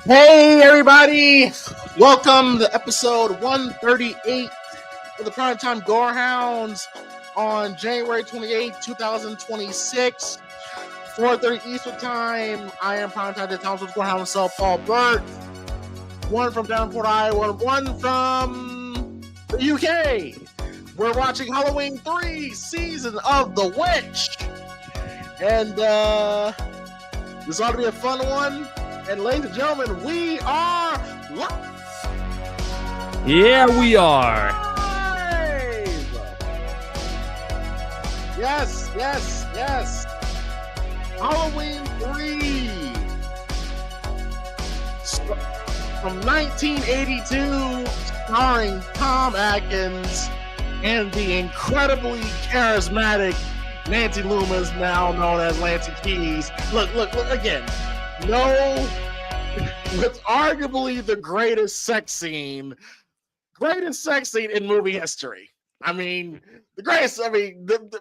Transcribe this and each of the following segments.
Hey, everybody! Welcome to episode 138 of the Primetime Gorehounds on January 28th, 2026, 4:30 Eastern Time. I am Primetime Thompson's Gorehound himself, Paul Burt. One from Downport, Iowa, one from the UK. We're watching Halloween 3, Season of the Witch. And this ought to be a fun one. And ladies and gentlemen, we are live. Yeah, we are. Yes. Halloween 3. From 1982, starring Tom Atkins and the incredibly charismatic Nancy Loomis, now known as Lancey Keys. Look again. No, it's arguably the greatest sex scene in movie history. I mean,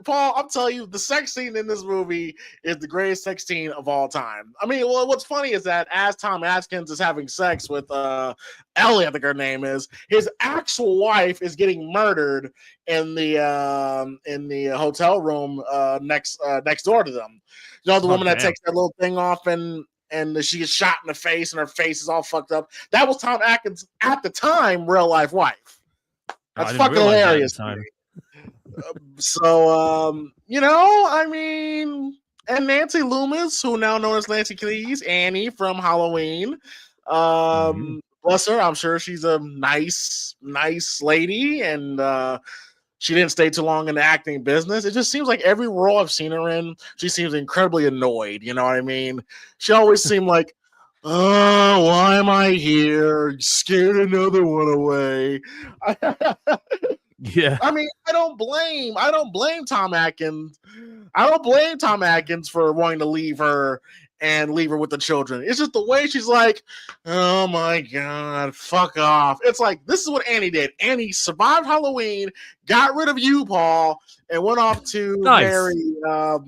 Paul, I'm telling you, the sex scene in this movie is the greatest sex scene of all time. I mean, well, what's funny is that as Tom Atkins is having sex with Ellie, I think her name is, his actual wife is getting murdered in the hotel room next door to them. You know, the woman that takes that little thing off and she gets shot in the face and her face is all fucked up. That was Tom Atkins at the time, real life wife. That's fucking hilarious. So, I mean, and Nancy Loomis, who now known as Lancey Keys, Annie from Halloween. Bless her. I'm sure she's a nice lady, and she didn't stay too long in the acting business. It just seems like every role I've seen her in, she seems incredibly annoyed. You know what I mean? She always seemed like, oh, why am I here? Scared another one away. Yeah. I mean, I don't blame Tom Atkins. I don't blame Tom Atkins for wanting to leave her with the children. It's just the way she's like, oh my God, fuck off. It's like, this is what Annie did. Annie survived Halloween, got rid of you, Paul, and went off to marry, oh,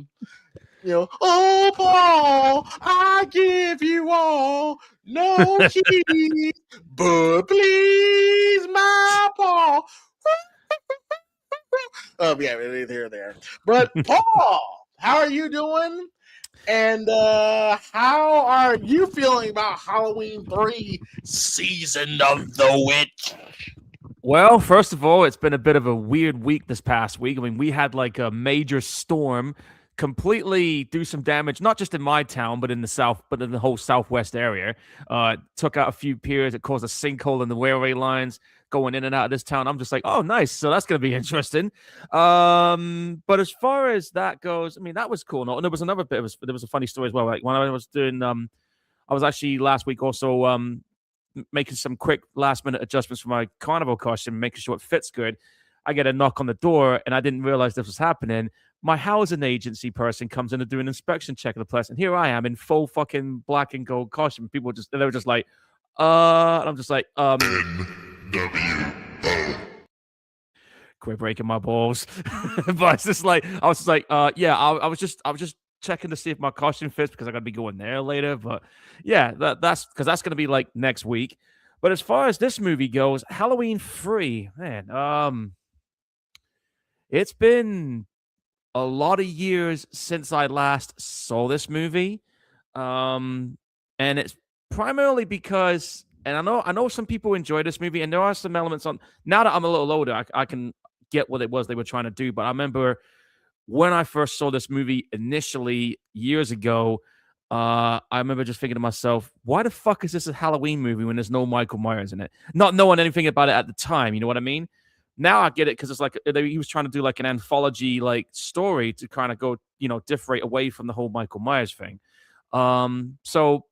Paul, I give you all, no keys, but please, my Paul. Oh, yeah, neither there. But, Paul, how are you doing? And how are you feeling about Halloween 3 Season of the Witch? Well, first of all, it's been a bit of a weird week this past week. I mean, we had like a major storm completely do some damage, not just in my town, but in the south, but in the whole southwest area. Took out a few piers. It caused a sinkhole in the railway lines going in and out of this town. I'm just like, oh, nice. So that's going to be interesting. But as far as that goes, I mean, that was cool. And there was another bit. There was a funny story as well. Like when I was doing, I was actually last week also making some quick last minute adjustments for my carnival costume, making sure it fits good. I get a knock on the door, and I didn't realize this was happening. My housing agency person comes in to do an inspection check of the place, and here I am in full fucking black and gold costume. They were just like, and I'm just like, quit breaking my balls. But it's just like, I was just like, yeah, I was just checking to see if my costume fits because I gotta be going there later. But yeah, that's because that's gonna be like next week. But as far as this movie goes, Halloween 3, man, it's been a lot of years since I last saw this movie. And it's primarily because, and I know some people enjoy this movie, and there are some elements on, now that I'm a little older, I can get what it was they were trying to do. But I remember when I first saw this movie initially years ago, I remember just thinking to myself, why the fuck is this a Halloween movie when there's no Michael Myers in it? Not knowing anything about it at the time, you know what I mean? Now I get it because it's like he was trying to do like an anthology like story to kind of go, differentiate away from the whole Michael Myers thing. So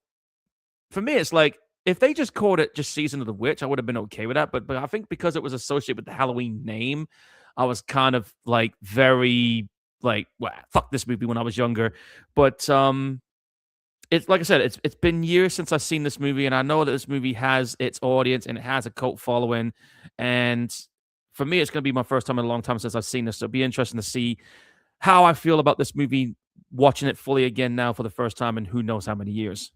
for me, it's like if they just called it just Season of the Witch, I would have been okay with that. But I think because it was associated with the Halloween name, I was kind of like very like, well, fuck this movie when I was younger. But it's like I said, it's been years since I've seen this movie, and I know that this movie has its audience and it has a cult following. And for me, it's going to be my first time in a long time since I've seen this. So it'll be interesting to see how I feel about this movie, watching it fully again now for the first time in who knows how many years.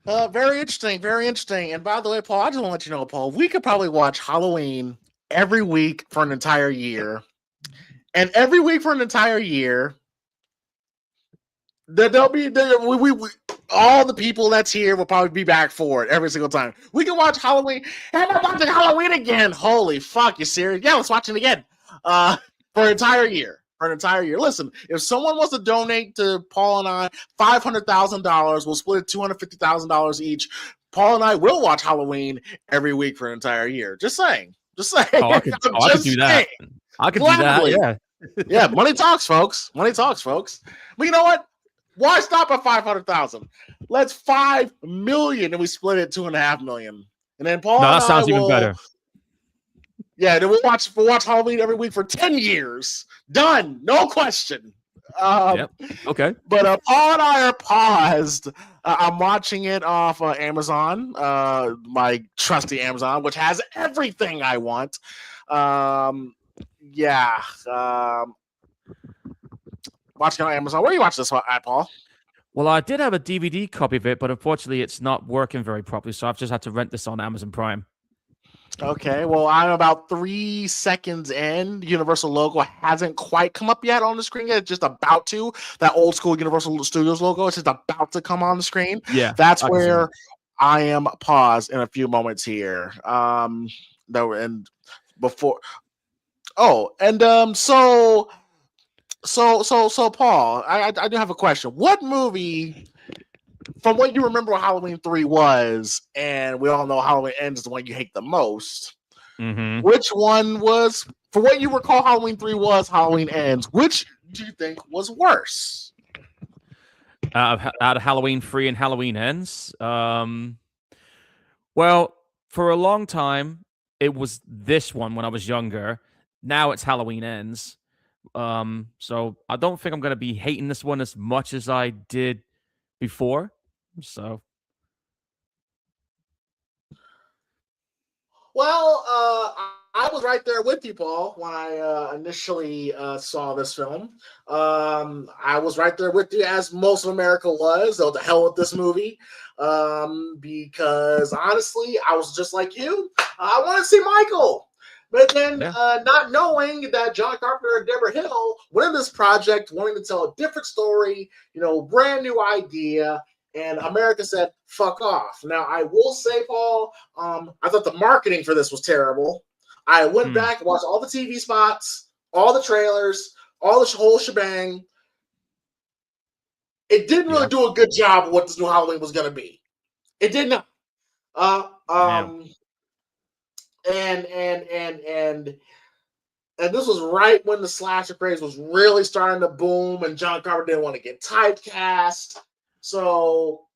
Very interesting, very interesting. And by the way, Paul, I just want to let you know, Paul, we could probably watch Halloween every week for an entire year. And every week for an entire year, there'll be all the people that's here will probably be back for it every single time. We can watch Halloween. And I'm watching Halloween again. Holy fuck, you serious? Yeah, let's watch it again. For an entire year. For an entire year. Listen, if someone wants to donate to Paul and I $500,000, we'll split it $250,000 each. Paul and I will watch Halloween every week for an entire year. Just saying. Just saying. I could do that. I could do that. Yeah. Yeah, money talks, folks. Money talks, folks. But you know what? Why stop at 500,000? Let's 5 million, and we split it 2.5 million. And then Paul. No, that sounds even better. Yeah, then we'll watch Halloween every week for 10 years. Done, no question. Yep. Okay. But Paul and I are paused. I'm watching it off Amazon, my trusty Amazon, which has everything I want. Yeah. Watching on Amazon. Where are you watching this at, Paul? Well, I did have a DVD copy of it, but unfortunately it's not working very properly, so I've just had to rent this on Amazon Prime. Okay, well, I'm about 3 seconds in. Universal logo hasn't quite come up yet on the screen yet. It's just about to. That old school Universal Studios logo is just about to come on the screen. Yeah. That's where I am paused in a few moments here. So Paul, I do have a question. What movie, from what you remember what Halloween 3 was, and we all know Halloween Ends is the one you hate the most, which one was, for what you recall Halloween 3 was, Halloween Ends, which do you think was worse? Out of Halloween 3 and Halloween Ends? Well, for a long time, it was this one when I was younger. Now it's Halloween Ends. So I don't think I'm going to be hating this one as much as I did before. So, well, I was right there with you, Paul, when I initially saw this film. I was right there with you, as most of America was. So, to hell with this movie, because honestly, I was just like you. I want to see Michael. But then, not knowing that John Carpenter and Deborah Hill went in this project wanting to tell a different story, brand new idea, and America said, fuck off. Now, I will say, Paul, I thought the marketing for this was terrible. I went back and watched all the TV spots, all the trailers, all the whole shebang. It didn't really do a good job of what this new Halloween was going to be. It did not. And this was right when the slasher craze was really starting to boom, and John Carpenter didn't want to get typecast. So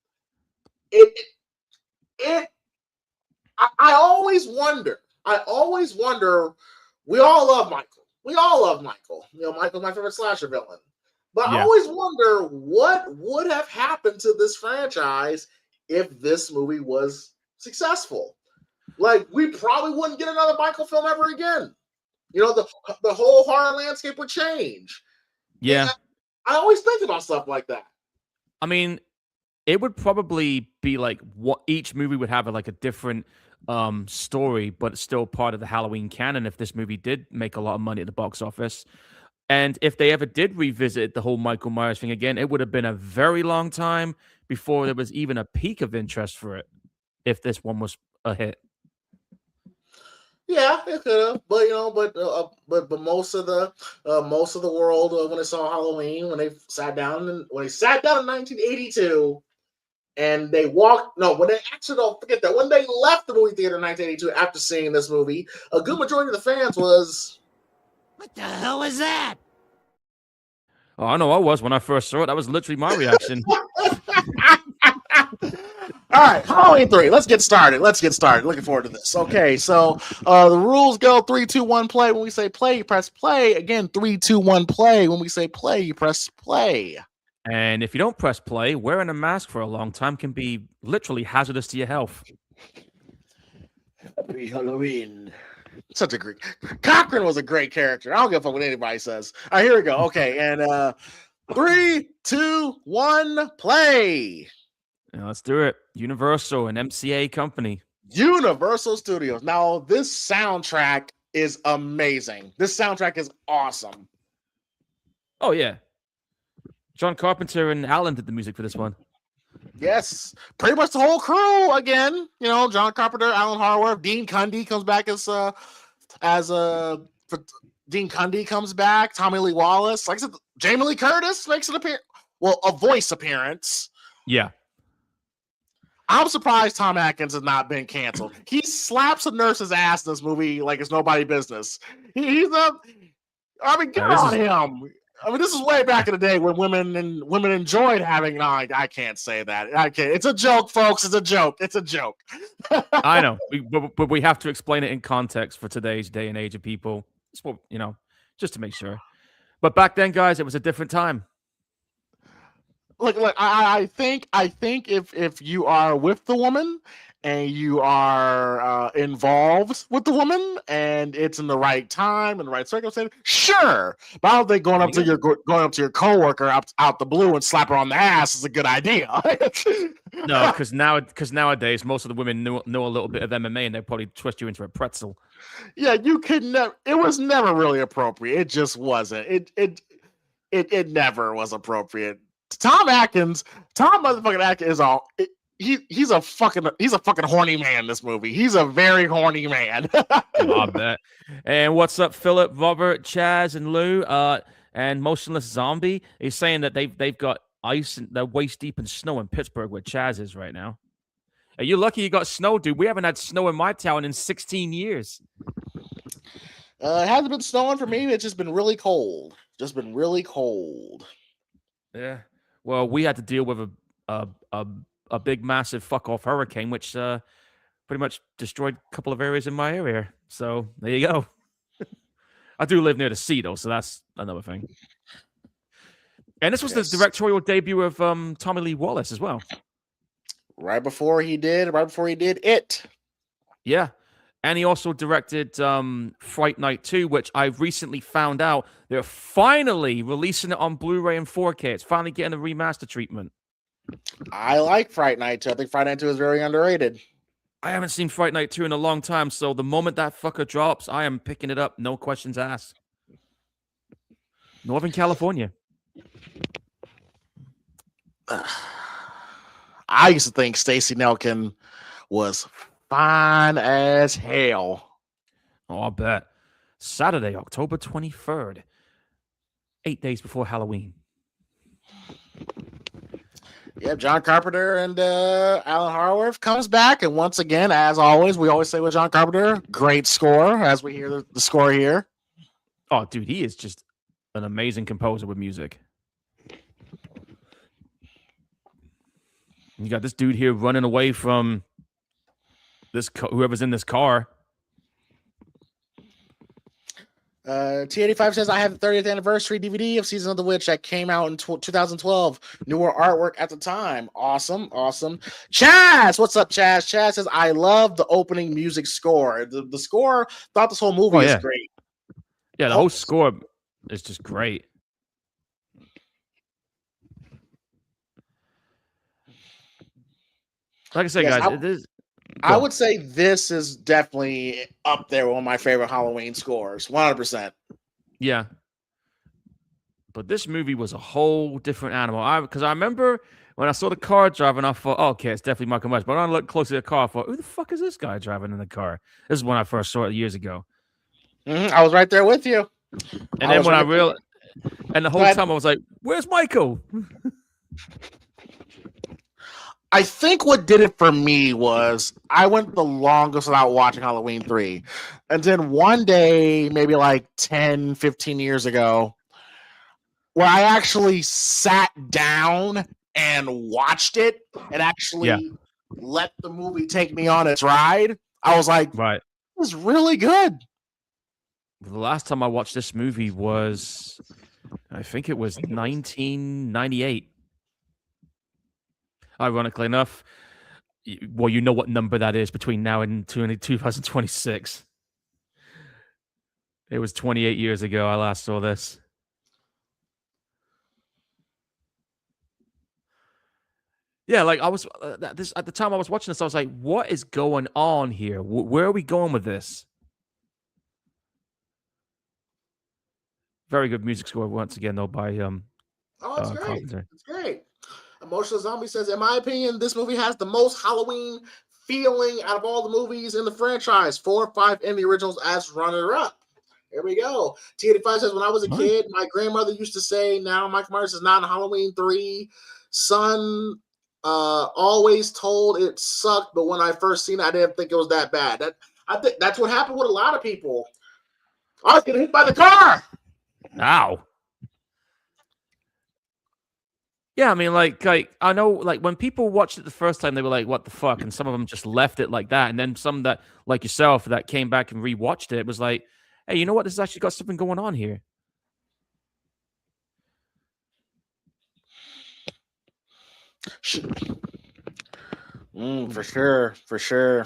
I always wonder. We all love Michael. Michael's my favorite slasher villain. But I always wonder what would have happened to this franchise if this movie was successful. Like, we probably wouldn't get another Michael film ever again. The whole horror landscape would change. Yeah. I always think about stuff like that. I mean, it would probably be like what each movie would have a different story, but it's still part of the Halloween canon if this movie did make a lot of money at the box office. And if they ever did revisit the whole Michael Myers thing again, it would have been a very long time before there was even a peak of interest for it if this one was a hit. Yeah, it could have, but most of the world when they saw Halloween, when they sat down in 1982, and they left the movie theater in 1982 after seeing this movie, a good majority of the fans was, what the hell is that? Oh, I know I was when I first saw it. That was literally my reaction. All right, Halloween 3. Let's get started. Looking forward to this. Okay, so the rules go 3, 2, 1, play. When we say play, you press play. Again, 3, 2, 1, play. When we say play, you press play. And if you don't press play, wearing a mask for a long time can be literally hazardous to your health. Happy Halloween. Such a great... Cochran was a great character. I don't give a fuck what anybody says. All right, here we go. Okay, and 3, 2, 1, play. Yeah, let's do it. Universal and MCA Company. Universal Studios. Now, this soundtrack is amazing. This soundtrack is awesome. Oh yeah, John Carpenter and Alan did the music for this one. Yes, pretty much the whole crew again. You know, John Carpenter, Alan Harworth, Dean Cundy comes back as Dean Cundy comes back. Tommy Lee Wallace, like I said, Jamie Lee Curtis makes an appearance. Well, a voice appearance. Yeah. I'm surprised Tom Atkins has not been canceled. He slaps a nurse's ass in this movie like it's nobody's business. He's a. I mean, get on him. I mean, this is way back in the day when women enjoyed having. No, I can't say that. I can't. It's a joke, folks. It's a joke. It's a joke. I know, but we have to explain it in context for today's day and age of people. It's what, just to make sure. But back then, guys, it was a different time. Look, I think if you are with the woman and you are involved with the woman and it's in the right time and the right circumstance, sure. But I don't think going up to your coworker out the blue and slap her on the ass is a good idea. No, because nowadays most of the women know a little bit of MMA and they'll probably twist you into a pretzel. Yeah, you could never. It was never really appropriate. It just wasn't. It never was appropriate. Tom motherfucking Atkins is all. He's a fucking horny man in this movie. He's a very horny man. I bet. And what's up, Philip, Robert, Chaz, and Lou, and Motionless Zombie? He's saying that they've got ice and they're waist deep in snow in Pittsburgh where Chaz is right now. Are you lucky you got snow, dude? We haven't had snow in my town in 16 years. It hasn't been snowing for me. It's just been really cold. Yeah. Well, we had to deal with a big, massive fuck off hurricane, which pretty much destroyed a couple of areas in my area. So there you go. I do live near the sea, though, so that's another thing. And this was the directorial debut of Tommy Lee Wallace as well. Right before he did It. Yeah. And he also directed Fright Night 2, which I recently found out they're finally releasing it on Blu-ray and 4K. It's finally getting a remaster treatment. I like Fright Night 2. I think Fright Night 2 is very underrated. I haven't seen Fright Night 2 in a long time, so the moment that fucker drops, I am picking it up. No questions asked. Northern California. I used to think Stacey Nelkin was fine as hell. Oh, I bet. Saturday, October 23rd. 8 days before Halloween. Yeah, John Carpenter and Alan Harworth comes back. And once again, as always, we always say with John Carpenter, great score as we hear the score here. Oh, dude, he is just an amazing composer with music. You got this dude here running away from whoever's in this car. T85 says, I have the 30th anniversary DVD of Season of the Witch that came out in 2012. Newer artwork at the time. Awesome. Chaz, what's up, Chaz? Chaz says, I love the opening music score. The score, thought this whole movie is great. Yeah, the whole score is just great. Like I said, guys, I would say this is definitely up there with one of my favorite Halloween scores. 100%. Yeah. But this movie was a whole different animal. Because I remember when I saw the car driving, I thought, oh, okay, it's definitely Michael Myers. But when I looked closely at the car, I thought, who the fuck is this guy driving in the car? This is when I first saw it years ago. I was right there with you. And then when I realized, and the whole time I was like, where's Michael? I think what did it for me was I went the longest without watching Halloween 3. And then one day, maybe like 10, 15 years ago, where I actually sat down and watched it and actually let the movie take me on its ride, I was like, right, it was really good. The last time I watched this movie was, I think it was 1998. Ironically enough, well, you know what number that is between now and 2026. It was 28 years ago I last saw this. Yeah, like I was this at the time I was watching this, I was like, "What is going on here? Where are we going with this?" Very good music score once again, though, by Oh, it's great. Carpenter. It's great. Emotional Zombie says, in my opinion, this movie has the most Halloween feeling out of all the movies in the franchise. 4 or 5 in the originals as runner-up. Here we go. T85 says, when I was a kid, my grandmother used to say, now Michael Myers is not in Halloween 3. Son always told it sucked, but when I first seen it, I didn't think it was that bad. I think that's what happened with a lot of people. I was getting hit by the car. Ow. Yeah, I mean, like I know, like when people watched it the first time, they were like, "What the fuck?" And some of them just left it like that. And then some that, like yourself, that came back and rewatched it, was like, "Hey, you know what? This has actually got something going on here." For sure, for sure.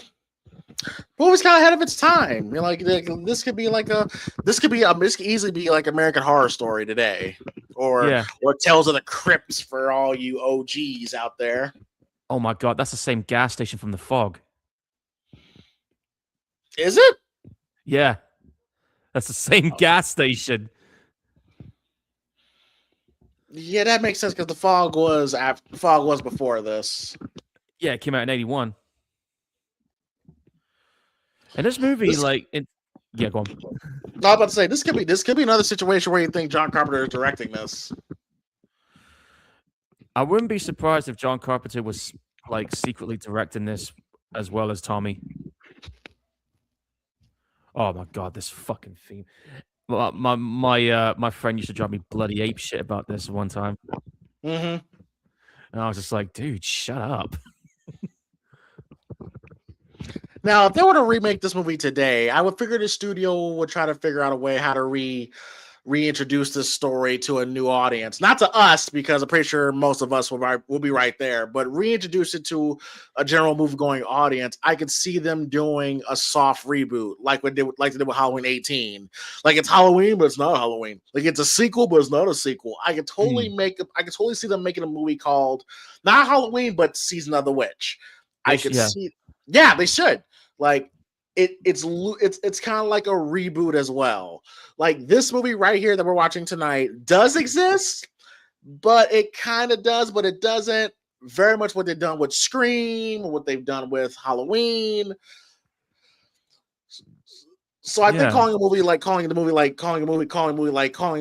Movie's kind of ahead of its time. You're like this could easily be like American Horror Story today, or Tales of the Crypts for all you OGs out there. Oh my god, that's the same gas station from The Fog. Is it? Yeah, that's the same gas station. Yeah, that makes sense because The Fog was before this. Yeah, it came out in 81. And this movie, go on. I was about to say this could be another situation where you think John Carpenter is directing this. I wouldn't be surprised if John Carpenter was like secretly directing this as well as Tommy. Oh my god, this fucking theme! Well, my friend used to drive me bloody ape shit about this one time. Mm-hmm. And I was just like, dude, shut up. Now, if they were to remake this movie today, I would figure the studio would try to figure out a way how to reintroduce this story to a new audience. Not to us, because I'm pretty sure most of us will be right there, but reintroduce it to a general movie-going audience. I could see them doing a soft reboot, like they did with Halloween 18. Like it's Halloween, but it's not Halloween. Like it's a sequel, but it's not a sequel. I could totally see them making a movie called not Halloween, but Season of the Witch. Yeah, they should. Like it's kind of like a reboot as well. Like this movie right here that we're watching tonight does exist, but it kind of does, but it doesn't. Very much what they've done with Scream, what they've done with Halloween. So I think calling a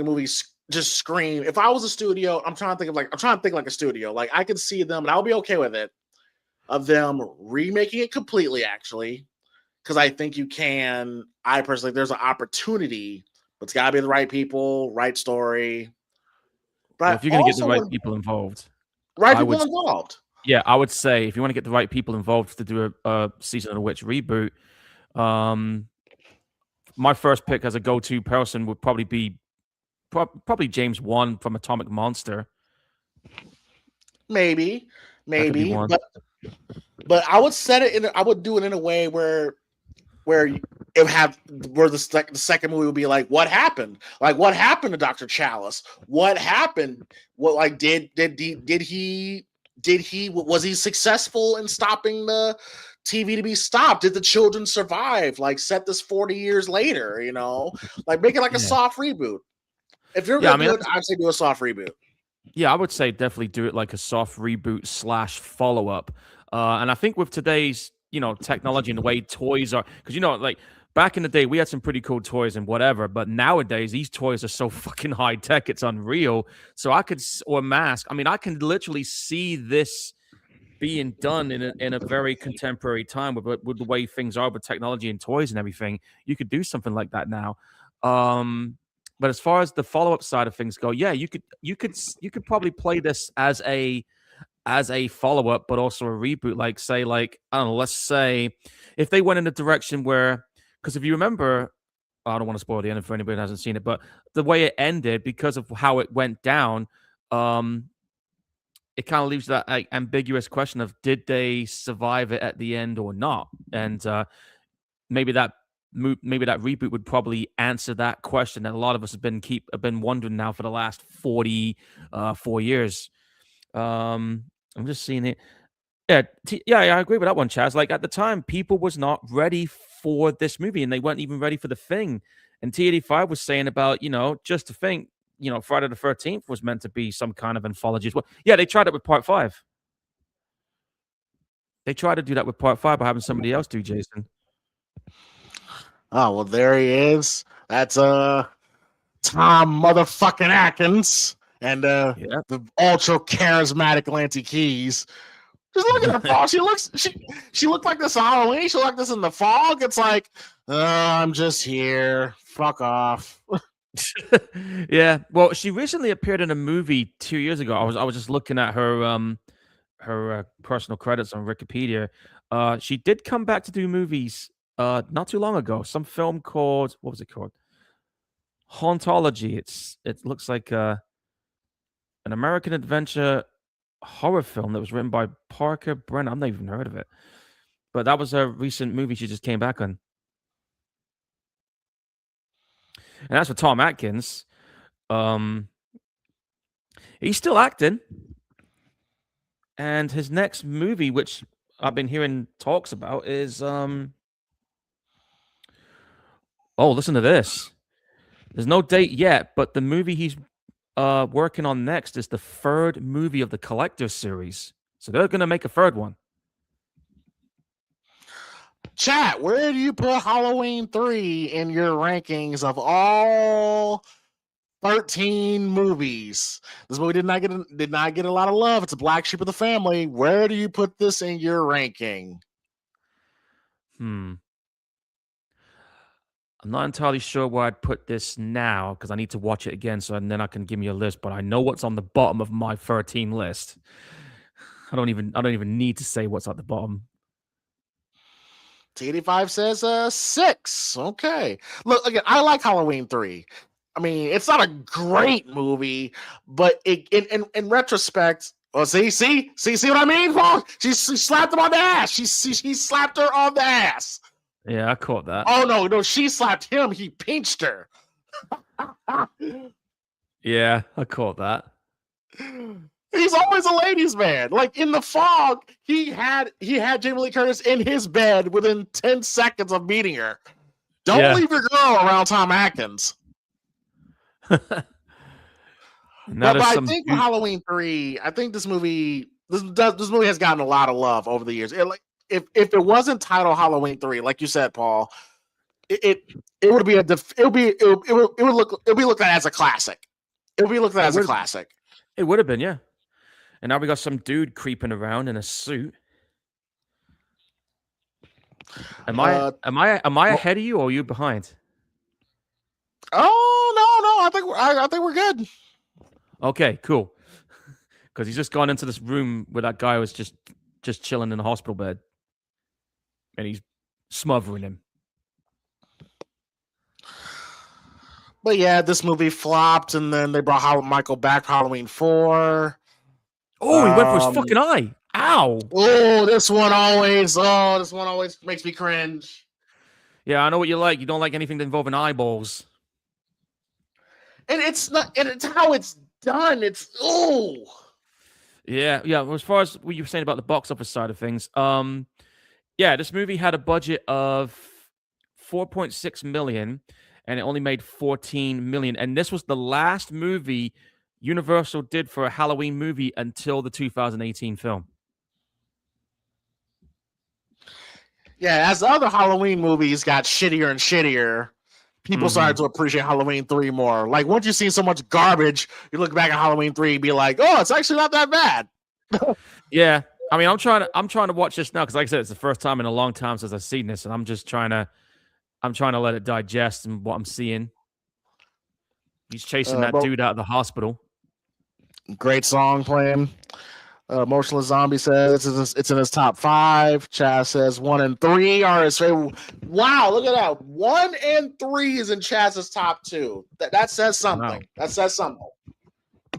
movie just Scream. If I was a studio, I'm trying to think like a studio. Like I could see them, and I'll be okay with it, of them remaking it completely, actually. Because I think you can. I personally, there's an opportunity, but it's got to be the right people, right story. But if you're going to get the right people involved, yeah, I would say if you want to get the right people involved to do a Season of the Witch reboot, my first pick as a go-to person would probably be James Wan from Atomic Monster. Maybe, but I would set it I would do it in a way where the second movie would be like, what happened? Like, what happened to Dr. Chalice? What happened? What, like, did he was he successful in stopping the TV to be stopped? Did the children survive? Like, set this 40 years later, like make it like a soft reboot. If you're gonna do it, I'd say do a soft reboot. Yeah, I would say definitely do it like a soft reboot / follow-up. And I think with today's, technology and the way toys are, because, like back in the day, we had some pretty cool toys and whatever, but nowadays these toys are so fucking high tech, it's unreal. So I can literally see this being done in a very contemporary time with the way things are with technology and toys and everything. You could do something like that now. But as far as the follow-up side of things go, yeah, you could probably play this as a follow-up, but also a reboot. Like, say, I don't know, let's say if they went in a direction where, because if you remember, I don't want to spoil the ending for anybody who hasn't seen it, but the way it ended, because of how it went down, it kind of leaves that ambiguous question of, did they survive it at the end or not? And maybe that reboot would probably answer that question that a lot of us have been wondering now for the last 44 years. I'm just seeing it. Yeah, I agree with that one, Chaz. Like at the time, people was not ready for this movie, and they weren't even ready for The Thing. And T85 was saying about, just to think, Friday the 13th was meant to be some kind of anthology as well. Yeah, they tried it with Part 5. They tried to do that with Part 5 by having somebody else do Jason. Oh, well, there he is. That's Tom motherfucking Atkins and Yeah. the ultra charismatic Lancy Keys. Just look at her, Paul. She looked like this on Halloween. She looked like this in The Fog. It's like, I'm just here. Fuck off. Yeah. Well, she recently appeared in a movie 2 years ago. I was just looking at her personal credits on Wikipedia. She did come back to do movies not too long ago. Some film called, what was it called? Hauntology. It looks like an American adventure horror film that was written by Parker Brennan. I've never even heard of it. But that was a recent movie she just came back on. And as for Tom Atkins, he's still acting. And his next movie, which I've been hearing talks about, is listen to this. There's no date yet, but the movie he's working on next is the third movie of the Collector series. So they're gonna make a third one. Chat, where do you put Halloween 3 in your rankings of all 13 movies? This movie did not get a lot of love. It's a black sheep of the family. Where do you put this in your ranking? I'm not entirely sure where I'd put this now because I need to watch it again, and then I can give me a list. But I know what's on the bottom of my 13 list. I don't even need to say what's at the bottom. T85 says 6. Okay. Look, again, I like Halloween 3. I mean, it's not a great movie, but in retrospect, see what I mean, Paul? She slapped him on the ass. She slapped her on the ass. Yeah, I caught that. Oh no, she slapped him. He pinched her. Yeah, I caught that. He's always a ladies' man. Like in The Fog, he had Jamie Lee Curtis in his bed within 10 seconds of meeting her. Don't leave your girl around Tom Atkins. But I think for Halloween 3, I think this movie has gotten a lot of love over the years. If it wasn't titled Halloween 3, like you said, Paul, it would be looked at as a classic. It would be looked at as a classic. It would have been, yeah. And now we got some dude creeping around in a suit. Am I ahead of you or are you behind? Oh no, I think we're good. Okay, cool. Because he's just gone into this room where that guy was just chilling in a hospital bed, and he's smothering him. But yeah, this movie flopped, and then they brought Michael back for Halloween 4. Oh, he went for his fucking eye. Ow. Oh, this one always makes me cringe. Yeah, I know what you like. You don't like anything involving eyeballs. And it's how it's done. It's Yeah. Well, as far as what you were saying about the box office side of things, yeah, this movie had a budget of $4.6 million, and it only made $14 million. And this was the last movie Universal did for a Halloween movie until the 2018 film. Yeah, as the other Halloween movies got shittier and shittier, people started to appreciate Halloween 3 more. Like, once you've seen so much garbage, you look back at Halloween 3 and be like, oh, it's actually not that bad. Yeah. I mean, I'm trying to watch this now because, like I said, it's the first time in a long time since I've seen this, and I'm trying to let it digest and what I'm seeing. He's chasing that dude out of the hospital. Great song playing. Motionless Zombie says it's in his top 5. Chaz says 1 and 3 are his favorite. Wow, look at that. 1 and 3 is in Chaz's top 2. That says something. Wow. That says something.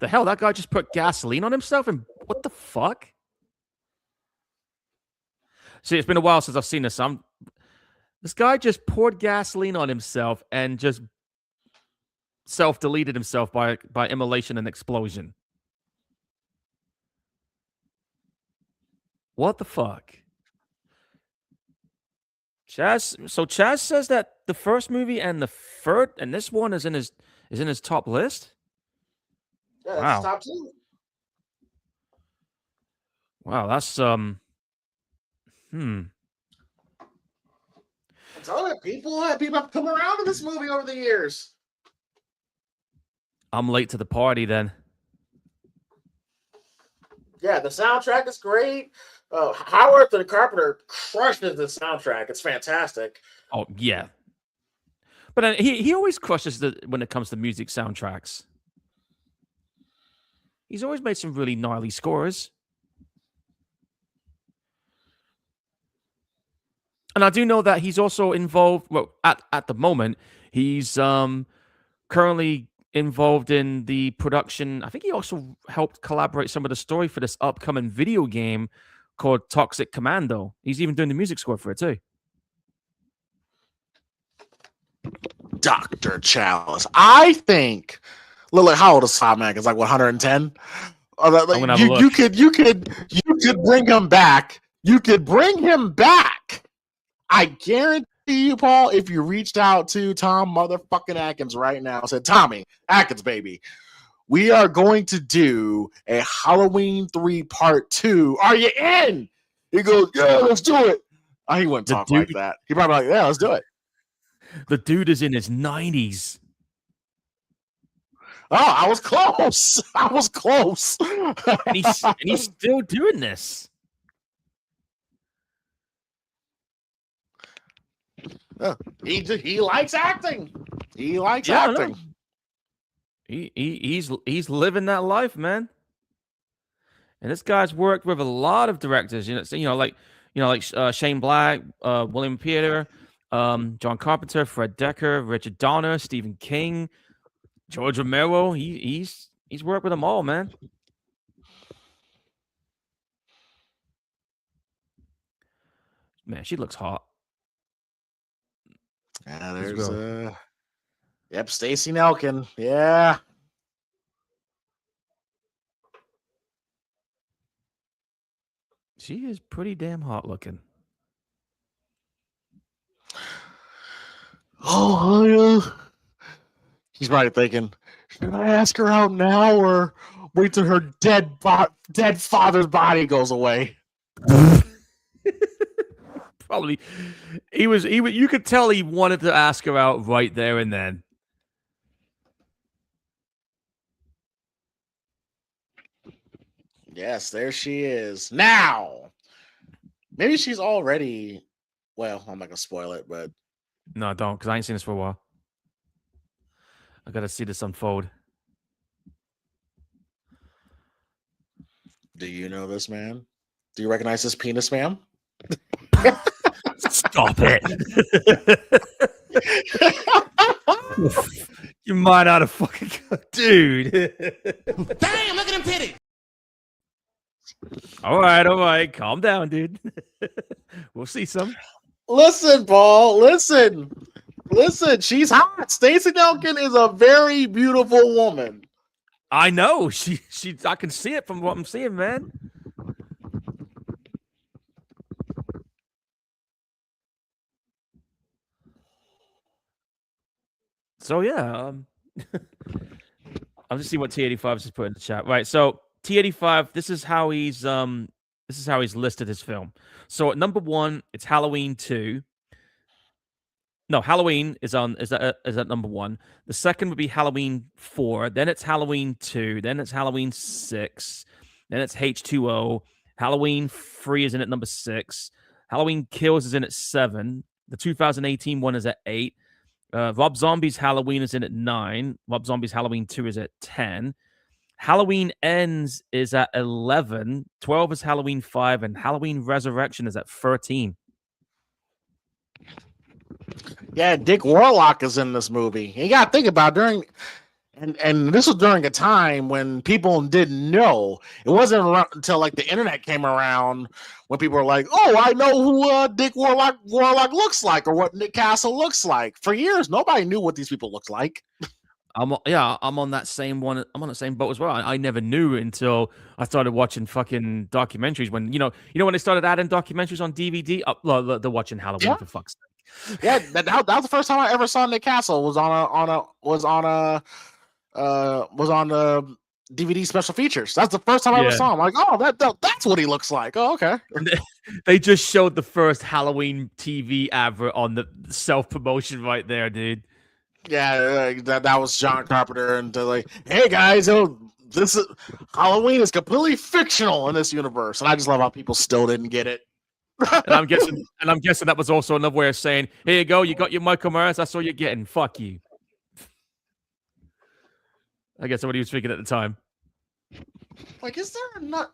The hell, that guy just put gasoline on himself, and what the fuck? See, it's been a while since I've seen this. This guy just poured gasoline on himself and just self-deleted himself by immolation and explosion. What the fuck? Chaz says that the first movie and the third and this one is in his top list. Yeah, Wow. that's top 2. Wow, that's I'm telling you, people have come around to this movie over the years. I'm late to the party then. Yeah, the soundtrack is great. Howard the Carpenter crushes the soundtrack. It's fantastic. Oh yeah, but he always crushes when it comes to music soundtracks. He's always made some really gnarly scores. And I do know that he's also involved. Well, at the moment, he's currently involved in the production. I think he also helped collaborate some of the story for this upcoming video game called Toxic Commando. He's even doing the music score for it too. Dr. Chalice. I think. Look, how old is Tom Hanks? It's like 110. You could bring him back. You could bring him back. I guarantee you, Paul, if you reached out to Tom motherfucking Atkins right now and said, Tommy Atkins, baby, we are going to do a Halloween 3 part 2. Are you in? He goes, yeah, let's do it. He wouldn't talk like that. He'd probably be like, yeah, let's do it. The dude is in his 90s. Oh, I was close. And he's still doing this. He likes acting. He likes acting. He's living that life, man. And this guy's worked with a lot of directors. Like Shane Black, William Peter, John Carpenter, Fred Decker, Richard Donner, Stephen King, George Romero. He's worked with them all, man. Man, she looks hot. Yeah, there's yep, Stacey Nelkin. Yeah. She is pretty damn hot looking. Oh, yeah. He's probably thinking, should I ask her out now or wait till her dead father's body goes away? Probably. He was. You could tell he wanted to ask her out right there and then. Yes, there she is. Now, maybe she's already. Well, I'm not gonna spoil it, but no, don't, because I ain't seen this for a while. I gotta see this unfold. Do you know this man? Do you recognize this penis, ma'am? Stop it. You might not have fucking dude. Damn, look at them titties. All right. Calm down, dude. We'll see some. Listen, Paul. Listen. She's hot. Stacey Nelkin is a very beautiful woman. I know. She. I can see it from what I'm seeing, man. So yeah, I'll just see what T85 just put in the chat. Right. So T85, this is how he's listed his film. So at number 1, it's Halloween 2. No, Halloween is at number 1. The second would be Halloween 4. Then it's Halloween 2. Then it's Halloween 6. Then it's H2O. Halloween 3 is in at number 6. Halloween Kills is in at 7. The 2018 one is at 8. Rob Zombie's Halloween is in at 9. Rob Zombie's Halloween 2 is at 10. Halloween Ends is at 11. 12 is Halloween 5. And Halloween Resurrection is at 13. Yeah, Dick Warlock is in this movie. You got to think about and this was during a time when people didn't know. It wasn't until like the internet came around when people were like, "Oh, I know who Dick Warlock looks like, or what Nick Castle looks like." For years, nobody knew what these people looked like. I'm on that same one. I'm on the same boat as well. I never knew until I started watching fucking documentaries. When when they started adding documentaries on DVD. They're watching Halloween Yeah, for fuck's sake. yeah. That was the first time I ever saw Nick Castle. Was on the DVD special features. That's the first time I ever Yeah, saw him. Like, oh, that's what he looks like. Oh, okay. they just showed the first Halloween TV advert on the self promotion right there, dude. Yeah, that was John Carpenter, and they're like, hey guys, this is Halloween is completely fictional in this universe, and I just love how people still didn't get it. And I'm guessing that was also another way of saying, "Here you go, you got your Michael Myers. That's all you're getting. Fuck you." I guess that's what he was thinking at the time. Like, is there not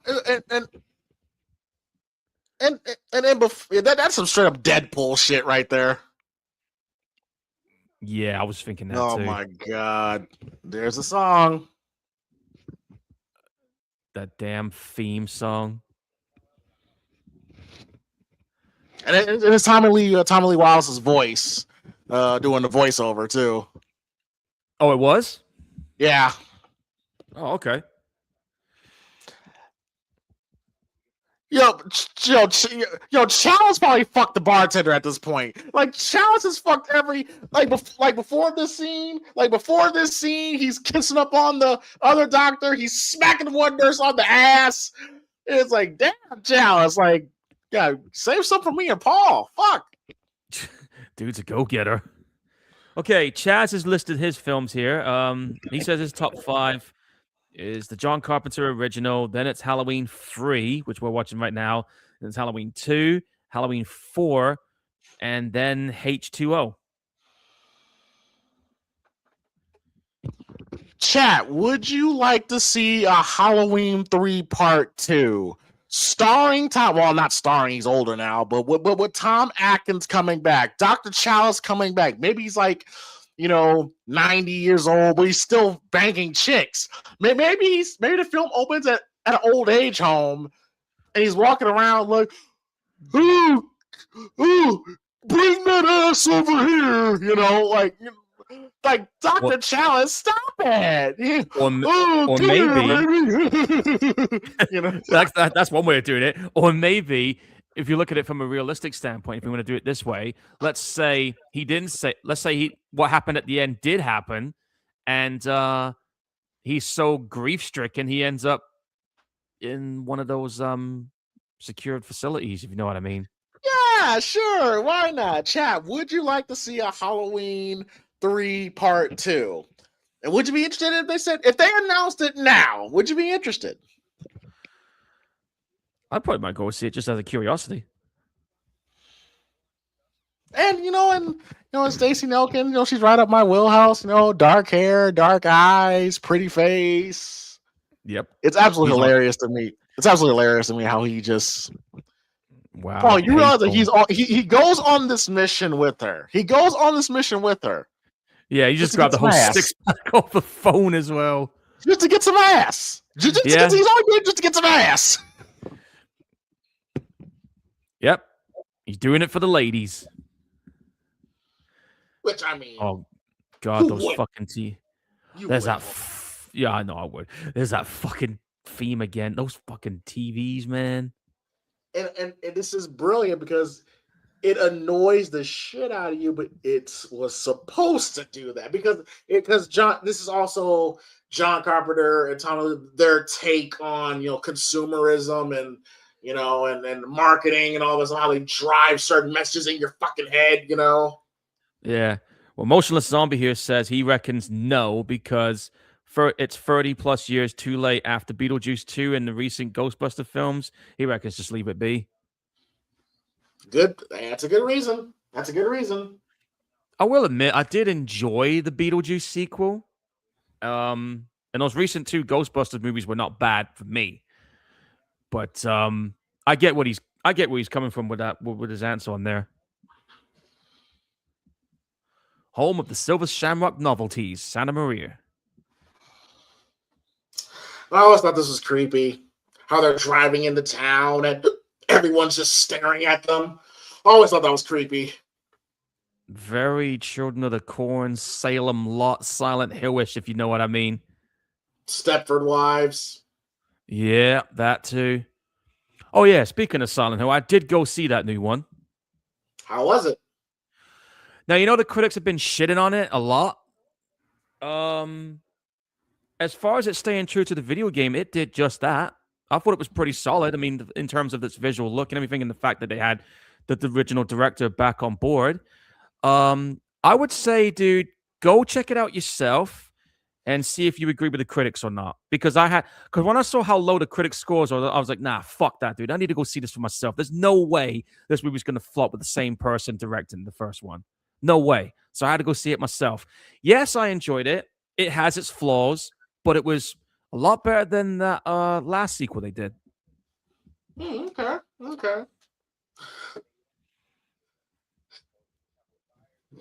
and then before that's some straight up Deadpool shit right there. Yeah, I was thinking that too. Oh my god, there's a song. That damn theme song. And it's Tommy Lee Wallace's voice doing the voiceover too. Oh, it was? Yeah. Oh, okay. Yo, Chalice probably fucked the bartender at this point. Like, Chalice has fucked every before this scene. Like, before this scene, he's kissing up on the other doctor. He's smacking one nurse on the ass. It's like, damn, Chalice. Like, yeah, save some for me and Paul. Fuck. Dude's a go-getter. Okay, Chaz has listed his films here. He says his top 5 is the John Carpenter original. Then it's Halloween 3, which we're watching right now. Then it's Halloween 2, Halloween 4, and then H2O. Chat, would you like to see a Halloween 3 Part 2? Starring Tom, well, not starring, he's older now, but with Tom Atkins coming back, Dr. Chalice coming back. Maybe he's like, 90 years old, but he's still banging chicks. Maybe the film opens at an old age home, and he's walking around like, ooh, bring that ass over here, like Dr. Chalice, stop it. Or maybe that's one way of doing it. Or maybe if you look at it from a realistic standpoint, if you want to do it this way, let's say what happened at the end did happen, and he's so grief stricken he ends up in one of those secured facilities, if you know what I mean. Yeah, sure. Why not? Chat, would you like to see a Halloween 3 Part 2? And would you be interested if they announced it now? Would you be interested? I probably might go see it just out of curiosity. And Stacey Nelkin, she's right up my wheelhouse. Dark hair, dark eyes, pretty face. Yep, it's absolutely hilarious to me. It's absolutely hilarious to me how he just. Wow. Paul, you realize that he goes on this mission with her. Yeah, he just grabbed the whole 6-pack off the phone as well. Just to get some ass. He's only doing just to get some ass. Yep. He's doing it for the ladies. Which, I mean. Oh, God, those fucking There's that. Yeah, I know I would. There's that fucking theme again. Those fucking TVs, man. And this is brilliant because it annoys the shit out of you, but it was supposed to do that because John. This is also John Carpenter and Tom, their take on consumerism and and marketing and all this, how they drive certain messages in your fucking head. Yeah. Well, Motionless Zombie here says he reckons no because it's 30 plus years too late after Beetlejuice 2 and the recent Ghostbuster films. He reckons just leave it be. Good. That's a good reason. I will admit, I did enjoy the Beetlejuice sequel. And those recent 2 Ghostbusters movies were not bad for me. But I get where he's coming from with his answer on there. Home of the Silver Shamrock Novelties, Santa Maria. I always thought this was creepy. How they're driving into town and everyone's just staring at them. I always thought that was creepy. Very Children of the Corn, Salem Lot, Silent Hillish, if you know what I mean. Stepford Wives. Yeah, that too. Oh yeah, speaking of Silent Hill, I did go see that new one. How was it? Now you know the critics have been shitting on it a lot. As far as it staying true to the video game, it did just that. I thought it was pretty solid. I mean, in terms of its visual look and everything, and the fact that they had the original director back on board. I would say, dude, go check it out yourself and see if you agree with the critics or not. Because when I saw how low the critics scores were, I was like, nah, fuck that, dude. I need to go see this for myself. There's no way this movie's gonna flop with the same person directing the first one. No way. So I had to go see it myself. Yes, I enjoyed it. It has its flaws, but it was a lot better than that last sequel they did. Okay.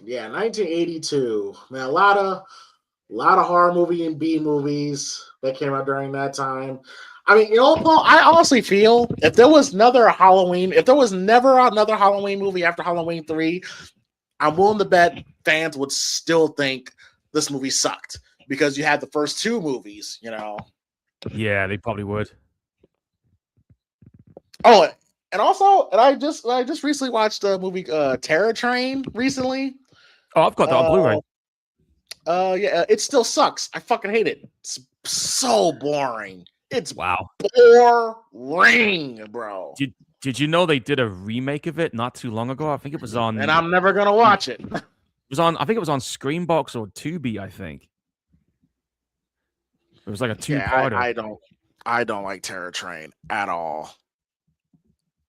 Yeah, 1982. Man, a lot of horror movie and B movies that came out during that time. I mean, Paul, I honestly feel if there was never another Halloween movie after Halloween 3, I'm willing to bet fans would still think this movie sucked because you had the first two movies, Yeah, they probably would. Oh, and I just recently watched the movie Terror Train recently. Oh, I've got that on Blu-ray. Yeah, it still sucks. I fucking hate it. It's so boring. It's wow, boring, bro. Did you know they did a remake of it not too long ago? I think it was on, and I'm never gonna watch it. It was on. I think it was on Screenbox or Tubi. I think it was like a two-parter. Yeah, I don't like Terror Train at all.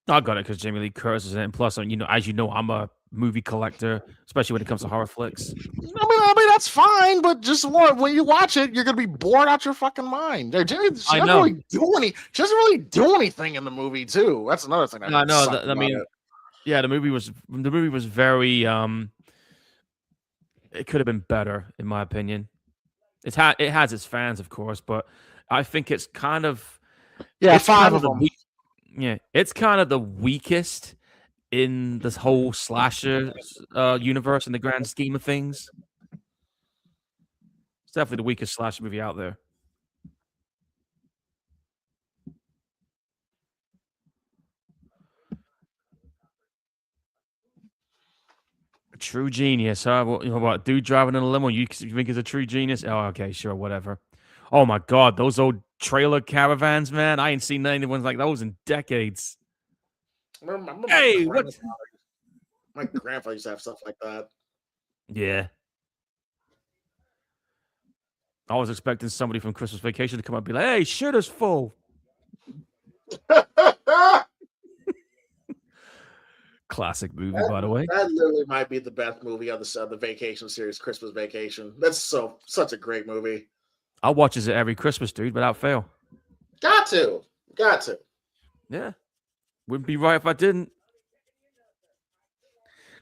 I got it because Jamie Lee Curtis is in it. And plus, as you know, I'm a movie collector, especially when it comes to horror flicks. I mean that's fine, but just when you watch it, you're gonna be bored out your fucking mind. She doesn't really do anything in the movie too. That's another thing. I mean, yeah, the movie was very. It could have been better, in my opinion. It has its fans, of course, but I think it's kind of five of them. It's kind of the weakest in this whole slasher universe in the grand scheme of things. It's definitely the weakest slasher movie out there. A true genius, huh? What dude driving in a limo? You think is a true genius? Oh, okay, sure, whatever. Oh my god, those old trailer caravans, man! I ain't seen anyone like those in decades. Hey, what? My grandpa used to have stuff like that. Yeah. I was expecting somebody from Christmas Vacation to come up and be like, "Hey, shit is full." Classic movie, by the way. That literally might be the best movie of the Vacation series, Christmas Vacation. That's such a great movie. I watches it every Christmas, dude, without fail. Got to. Yeah. Wouldn't be right if I didn't.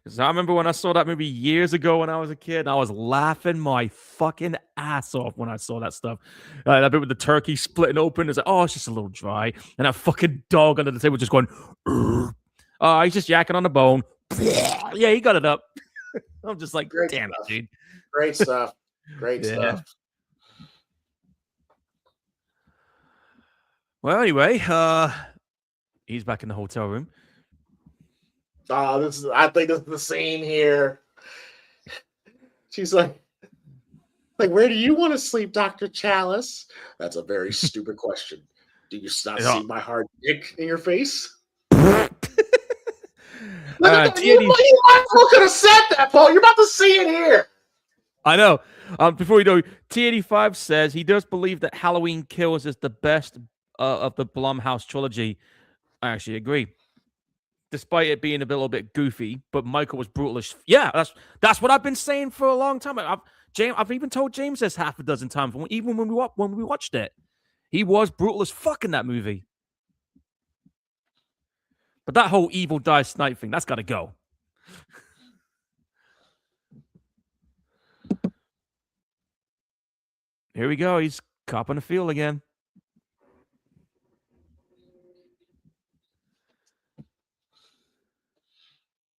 Because I remember when I saw that movie years ago when I was a kid, and I was laughing my fucking ass off when I saw that stuff. That bit with the turkey splitting open, it's like, oh, it's just a little dry. And that fucking dog under the table just going, he's just yakking on the bone. Yeah, he got it up. I'm just like, great damn stuff. it, dude. Great stuff. Great stuff. Well, anyway, he's back in the hotel room. I think this is the scene here. She's like, where do you want to sleep, Dr. Chalice? That's a very stupid question. Do you not see my hard dick in your face? You could have said that, Paul. You're about to see it here. I know. Before you know, T85 says he does believe that Halloween Kills is the best of the Blumhouse trilogy. I actually agree. Despite it being a little bit goofy, but Michael was brutal as that's what I've been saying for a long time. I've even told James this half a dozen times. Even when we watched it, he was brutal as fuck in that movie. But that whole evil dies night thing, that's got to go. Here we go. He's copping the feel again.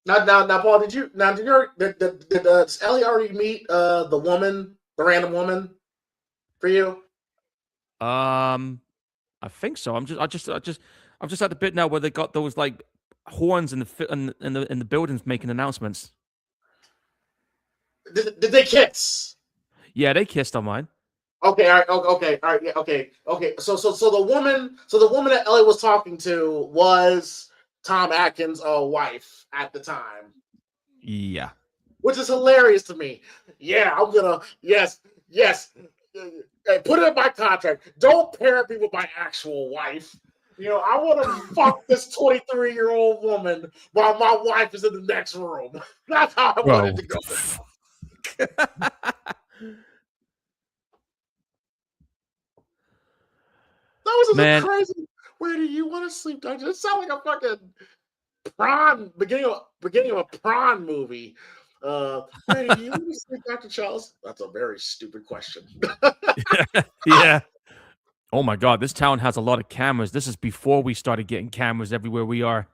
Now, Paul, did Ellie already meet the woman, the random woman, for you? I think so. I'm just at the bit now where they got those like horns in the buildings making announcements. Did they kiss? Yeah, they kissed on mine. Okay, all right, okay, all right, yeah, okay. So the woman that Ellie was talking to was Tom Atkins' wife at the time, Yeah. which is hilarious to me. Yeah, I'm gonna yes. Hey, put it in my contract. Don't pair me with my actual wife. I want to fuck this 23-year-old woman while my wife is in the next room. That's how I wanted to go. That was just a crazy. Where do you want to sleep, Doctor? It sounds like a fucking prawn beginning of a prawn movie. Where do you want to sleep, Dr. Charles? That's a very stupid question. Yeah. Oh my God, this town has a lot of cameras. This is before we started getting cameras everywhere we are.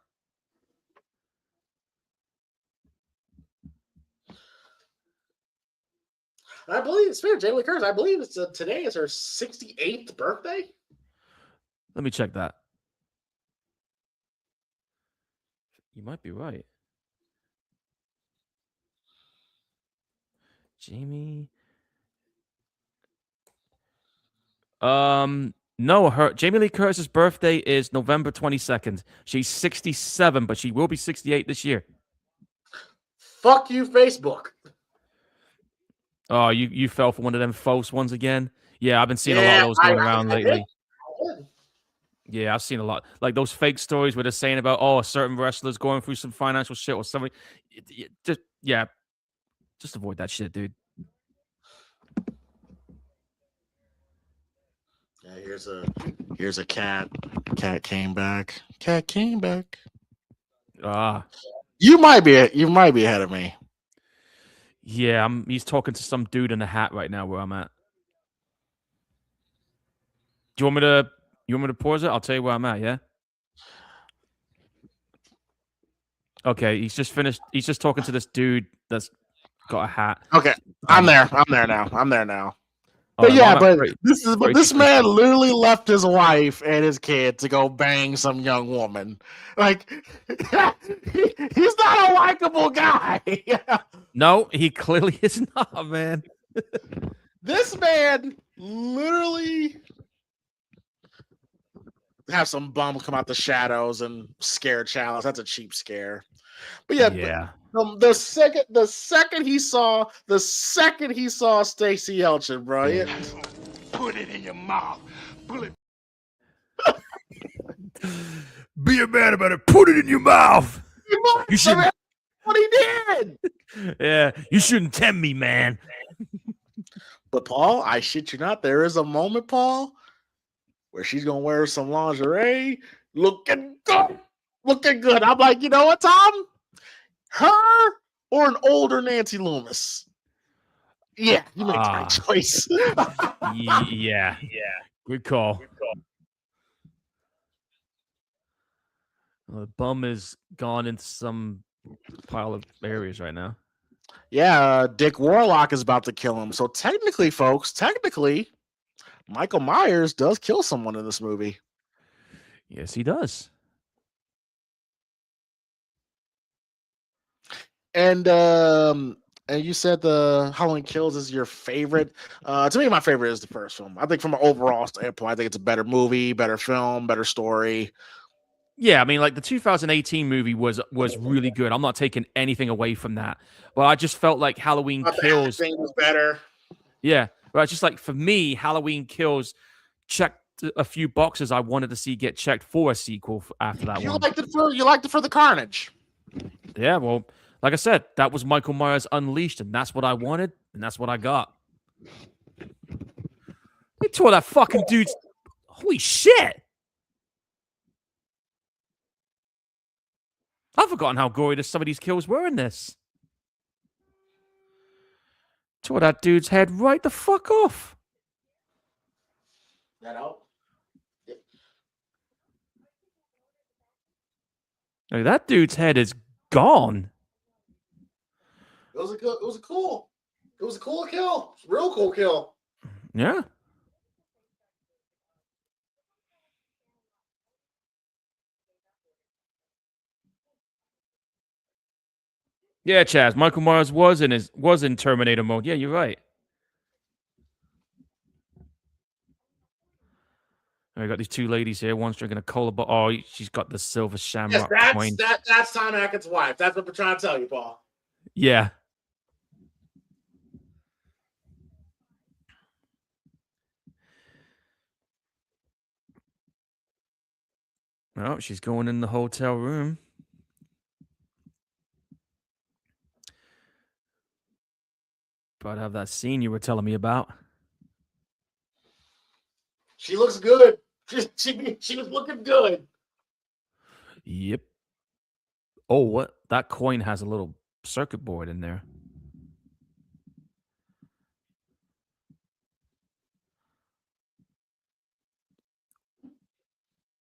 I believe, speaking of Jamie Lee Curtis, I believe today is her 68th birthday. Let me check that. You might be right. Jamie. No, Jamie Lee Curtis's birthday is November 22nd. She's 67, but she will be 68 this year. Fuck you, Facebook. Oh, you fell for one of them false ones again? Yeah, I've been seeing a lot of those going around lately. Yeah, I've seen a lot. Like those fake stories where they're saying about, a certain wrestler's going through some financial shit or something. Just avoid that shit, dude. Yeah, here's a cat. Cat came back. Cat came back. You might be ahead of me. Yeah, he's talking to some dude in a hat right now where I'm at. Do you want me to pause it? I'll tell you where I'm at, yeah? Okay, he's just finished. He's just talking to this dude that's got a hat. Okay, I'm there now. But right, yeah, this man literally left his wife and his kid to go bang some young woman. Like, he's not a likable guy. No, he clearly is not, man. This man literally have some bum come out the shadows and scare Chalice. That's a cheap scare. But yeah. The second he saw Stacey Elchin, bro. Put it in your mouth. Be a man about it. Put it in your mouth. You should. What he did. Yeah, you shouldn't tempt me, man. But Paul, I shit you not, there is a moment, Paul, where she's gonna wear some lingerie, looking good. I'm like, you know what, Tom? Her or an older Nancy Loomis? Yeah, you made the right choice. Yeah. Good call. The bum is gone into some pile of areas right now. Yeah, Dick Warlock is about to kill him. So technically, folks, Michael Myers does kill someone in this movie. Yes, he does. And you said the Halloween Kills is your favorite. To me, my favorite is the first film. I think from an overall standpoint, I think it's a better movie, better film, better story. Yeah, I mean, like the 2018 movie was really good. I'm not taking anything away from that, but I just felt like Halloween Kills was better. Yeah, but it's just like for me, Halloween Kills checked a few boxes I wanted to see get checked for a sequel after that one. You liked it for the carnage. Yeah, well, like I said, that was Michael Myers Unleashed, and that's what I wanted, and that's what I got. They tore that fucking dude's. Holy shit! I've forgotten how gory some of these kills were in this. Tore that dude's head right the fuck off. That out? Like, that dude's head is gone. It was a cool kill. Real cool kill. Yeah. Yeah, Chaz. Michael Myers was in Terminator mode. Yeah, you're right. I got these two ladies here. One's drinking a cola, but she's got the silver shamrock coin. That's Tom Atkins' wife. That's what we're trying to tell you, Paul. Yeah. Oh, she's going in the hotel room. About to have that scene you were telling me about. She looks good. She was looking good. Yep. Oh, what? That coin has a little circuit board in there.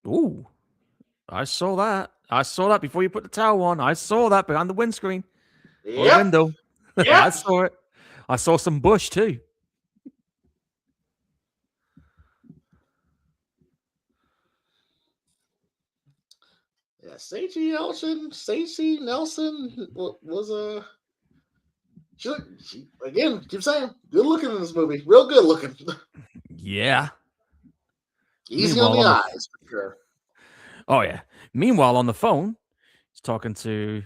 Ooh. I saw that. I saw that before you put the towel on. I saw that behind the windscreen. Or the window. I saw it. I saw some bush too. Yeah, Stacey Nelson was a. She again, keep saying, good looking in this movie. Real good looking. Yeah. Easy on the eyes, for sure. Oh, yeah. Meanwhile, on the phone, he's talking to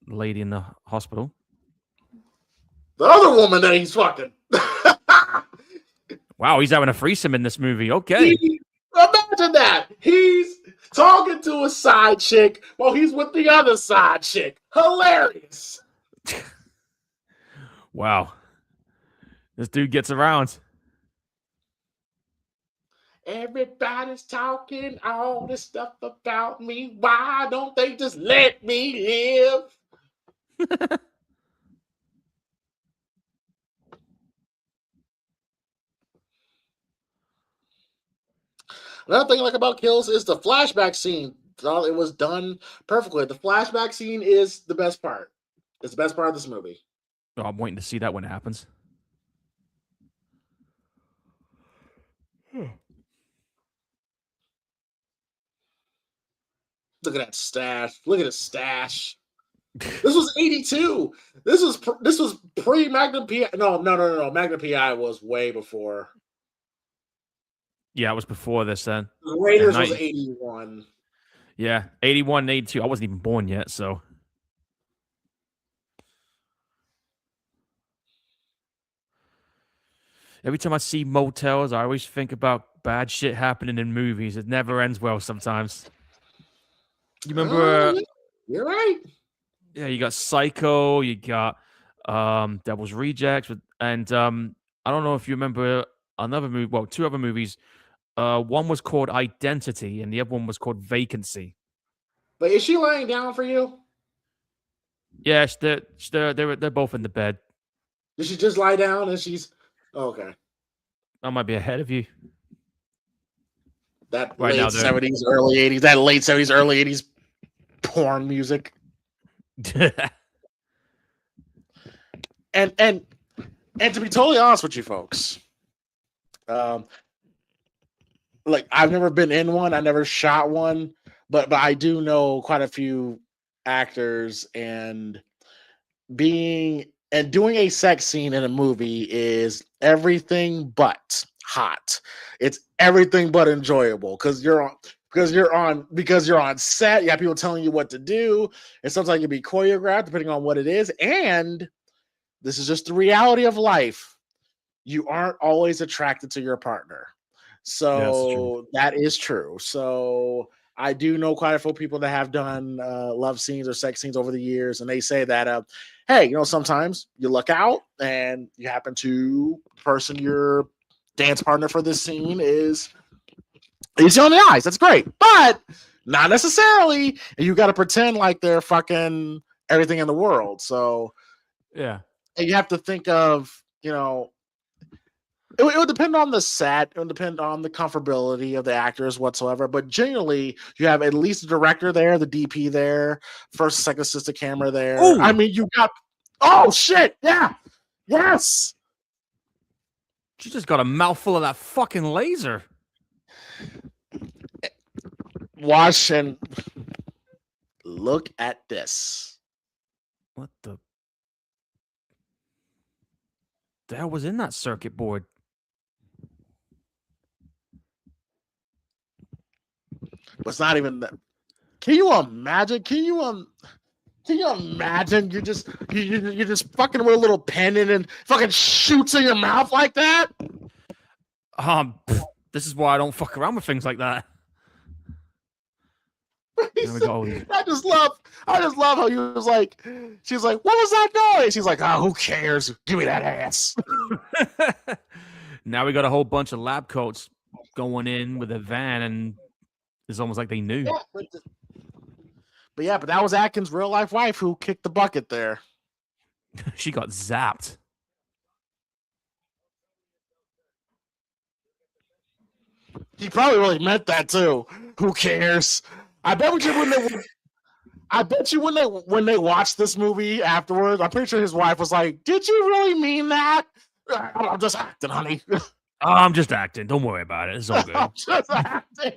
the lady in the hospital. The other woman that he's fucking. Wow, he's having a threesome in this movie. Okay. Imagine that. He's talking to a side chick while he's with the other side chick. Hilarious. Wow. This dude gets around. Everybody's talking all this stuff about me. Why don't they just let me live? Another thing I like about Kills is the flashback scene. It was done perfectly. The flashback scene is the best part. It's the best part of this movie. Oh, I'm waiting to see that when it happens. Look at that stash. Look at his stash. This was 82. This was pre Magnum PI. No. Magnum PI was way before. Yeah, it was before this then. The Raiders was 81. Yeah, 81 and 82. I wasn't even born yet, so. Every time I see motels, I always think about bad shit happening in movies. It never ends well sometimes. You remember? You're right. Yeah, you got Psycho, you got Devil's Rejects, and I don't know if you remember another movie. Well, two other movies. One was called Identity, and the other one was called Vacancy. But is she lying down for you? Yes, they're both in the bed. Did she just lie down and she's okay? I might be ahead of you. That right late 70s, early 80s. That late 70s, early 80s porn music. and to be totally honest with you folks, like I've never been in one, I never shot one, but I do know quite a few actors, and doing a sex scene in a movie is everything but hot. It's everything but enjoyable because you're on set. You have people telling you what to do, and sometimes it can be choreographed depending on what it is. And this is just the reality of life. You aren't always attracted to your partner, so that is true. So I do know quite a few people that have done love scenes or sex scenes over the years, and they say that, hey, sometimes you look out and you happen to the person your dance partner for this scene is easy on the eyes. That's great, but not necessarily. You got to pretend like they're fucking everything in the world. So yeah, and you have to think of, it would depend on the set. It would depend on the comfortability of the actors whatsoever. But generally, you have at least the director there, the DP there, first, second assistant camera there. Ooh. I mean, you got Oh shit! Yeah, yes. She just got a mouthful of that fucking laser. Watch and look at this. What the hell was in that circuit board? It's not even that. Can you imagine? Can you imagine? You're just fucking with a little pen and fucking shoots in your mouth like that. This is why I don't fuck around with things like that. I just love how you was like, she's like, what was that noise? She's like, oh, who cares? Give me that ass. Now we got a whole bunch of lab coats going in with a van, and it's almost like they knew. Yeah, but that was Atkins' real life wife who kicked the bucket there. She got zapped. He probably really meant that too. Who cares? I bet you when they watched this movie afterwards, I'm pretty sure his wife was like, "Did you really mean that?" I'm just acting, honey. I'm just acting. Don't worry about it. It's all good. I'm just acting.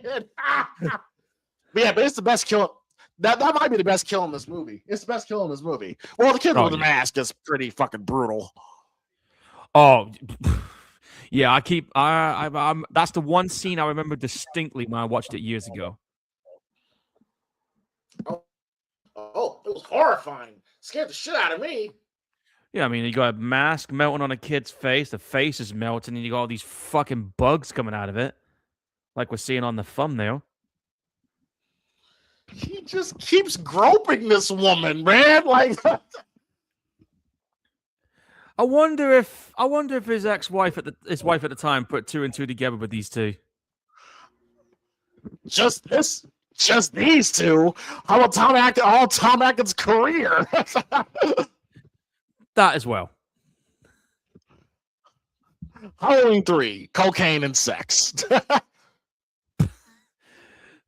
But it's the best kill. That might be the best kill in this movie. It's the best kill in this movie. Well, the kid with the mask is pretty fucking brutal. Oh, yeah. I'm. That's the one scene I remember distinctly when I watched it years ago. Oh, it was horrifying. Scared the shit out of me. Yeah, I mean, you got a mask melting on a kid's face. The face is melting, and you got all these fucking bugs coming out of it, like we're seeing on the thumbnail. He just keeps groping this woman, man. Like, I wonder if his ex-wife at the time put two and two together with these two. Just these two. How about Tom Atkins' career? That as well. Halloween 3, cocaine and sex.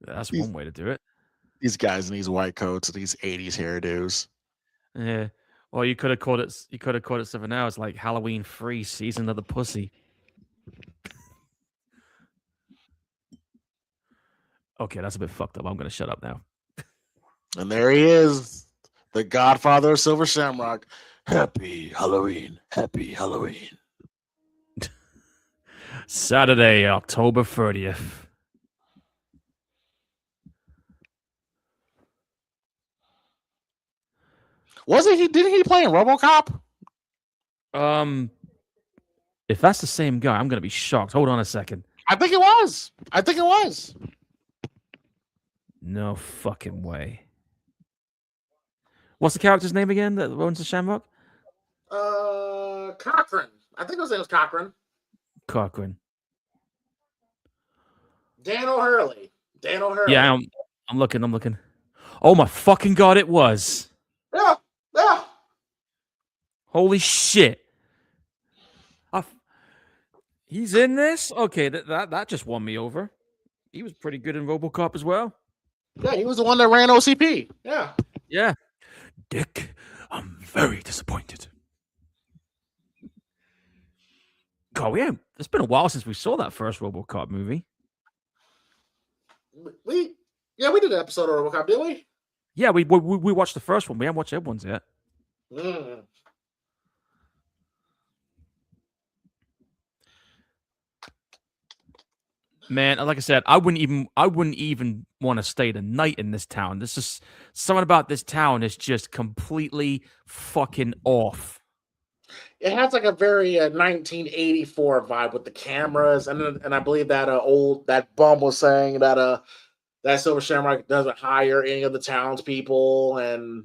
That's one way to do it. These guys in these white coats, these 80s hairdos. Yeah. Well, you could have called it. You could have called it something else, like Halloween 3, Season of the Pussy. Okay, that's a bit fucked up. I'm gonna shut up now. And there he is, the Godfather of Silver Shamrock. Happy Halloween. Happy Halloween. Saturday, October 30th. Didn't he play in RoboCop? If that's the same guy, I'm gonna be shocked. Hold on a second. I think it was. No fucking way. What's the character's name again that owns the Shamrock? Cochran. I think his name was Cochran. Cochran. Dan O'Hurley. Yeah, I'm looking. Oh my fucking god, it was. Yeah. Holy shit. He's in this? Okay, that just won me over. He was pretty good in RoboCop as well. Yeah, he was the one that ran OCP. Yeah. Yeah. Dick, I'm very disappointed. God, it's been a while since we saw that first RoboCop movie. We did an episode of RoboCop, didn't we? Yeah, we watched the first one. We haven't watched the other ones yet. Man, like I said, I wouldn't even want to stay the night in this town. This is something about this town is just completely fucking off. It has like a very 1984 vibe with the cameras, and I believe that that bum was saying that that Silver Shamrock doesn't hire any of the townspeople, and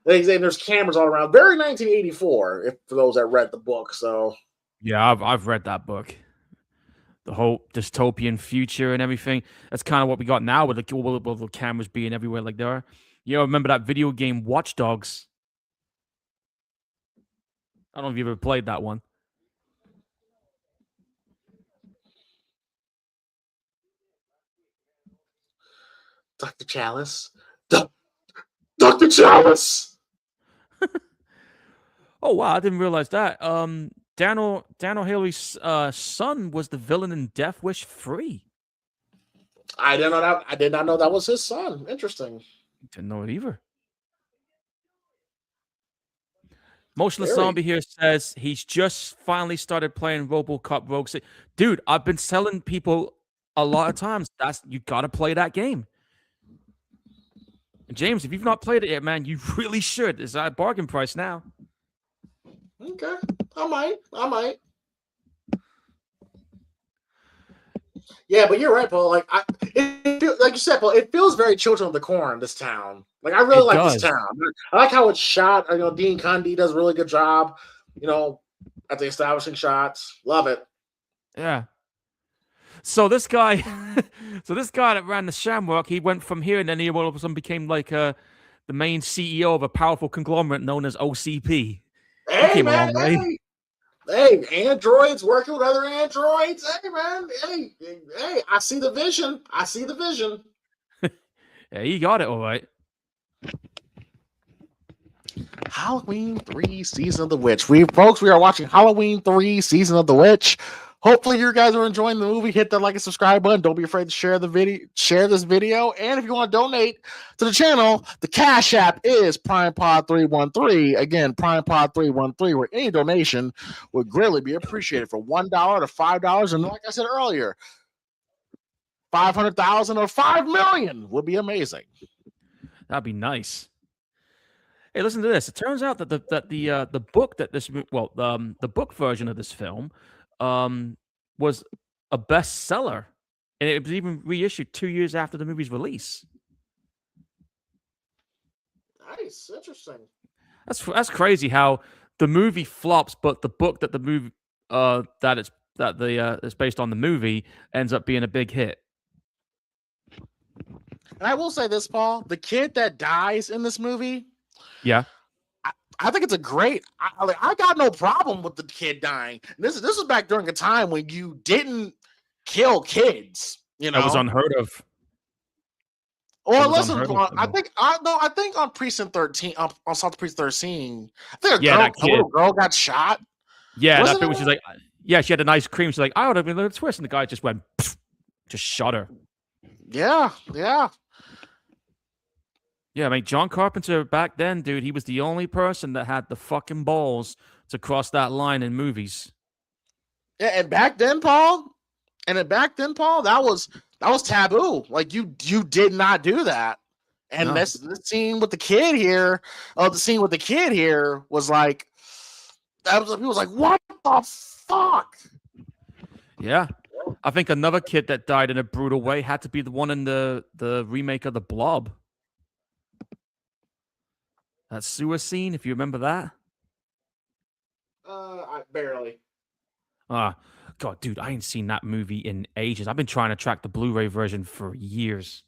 there's cameras all around. Very 1984, for those that read the book. So yeah, I've read that book. The whole dystopian future and everything. That's kind of what we got now with the cameras being everywhere like they are. You know, remember that video game Watch Dogs? I don't know if you've ever played that one. Dr. Chalice. Dr. Chalice! Oh wow, I didn't realize that. Daniel Haley's son was the villain in Death Wish 3. I didn't know that. I did not know that was his son. Interesting. Didn't know it either. Motionless Very. Zombie here says he's just finally started playing RoboCop Rogue City. Dude, I've been telling people a lot of times you gotta play that game. And James, if you've not played it yet, man, you really should. It's at bargain price now. Okay, I might. Yeah, but you're right, Paul. Like like you said, Paul, it feels very Children of the Corn. This town, like I really like this town. I like how it's shot. You know, Dean Cundey does a really good job. You know, at the establishing shots. Love it. Yeah. So this guy, that ran the Shamrock, he went from here, and then he all of a sudden became like the main CEO of a powerful conglomerate known as OCP. Hey man, hey, androids working with other androids. Hey man, hey, I see the vision. Yeah, he got it all right. Halloween 3 Season of the Witch. We are watching Halloween 3 Season of the Witch. Hopefully you guys are enjoying the movie. Hit that like and subscribe button. Don't be afraid to share this video. And if you want to donate to the channel, the Cash App is PrimePod313. Again, PrimePod313, where any donation would greatly be appreciated, for $1 to $5. And like I said earlier, 500,000 or 5 million would be amazing. That'd be nice. Hey, listen to this. It turns out that the book that the book version of this film was a bestseller, and it was even reissued 2 years after the movie's release. Nice, interesting. That's crazy how the movie flops, but the book that the movie it's based on the movie ends up being a big hit. And I will say this, Paul, the kid that dies in this movie, yeah, I think it's a great. I got no problem with the kid dying. This was back during a time when you didn't kill kids. You know, that was unheard of. Or listen, I think on Precinct 13, on South Precinct 13, I think a little girl got shot. Yeah, that bit was just like, yeah, she had an ice cream. She's like, I would have been a little twist, and the guy just went, just shot her. Yeah. Yeah, I mean, John Carpenter back then, dude, he was the only person that had the fucking balls to cross that line in movies. Yeah, and back then, Paul, that was taboo. Like you did not do that. And this scene with the kid here, was like, people was like, what the fuck? Yeah. I think another kid that died in a brutal way had to be the one in the remake of The Blob. That sewer scene, if you remember that. Barely. God, dude, I ain't seen that movie in ages. I've been trying to track the Blu-ray version for years.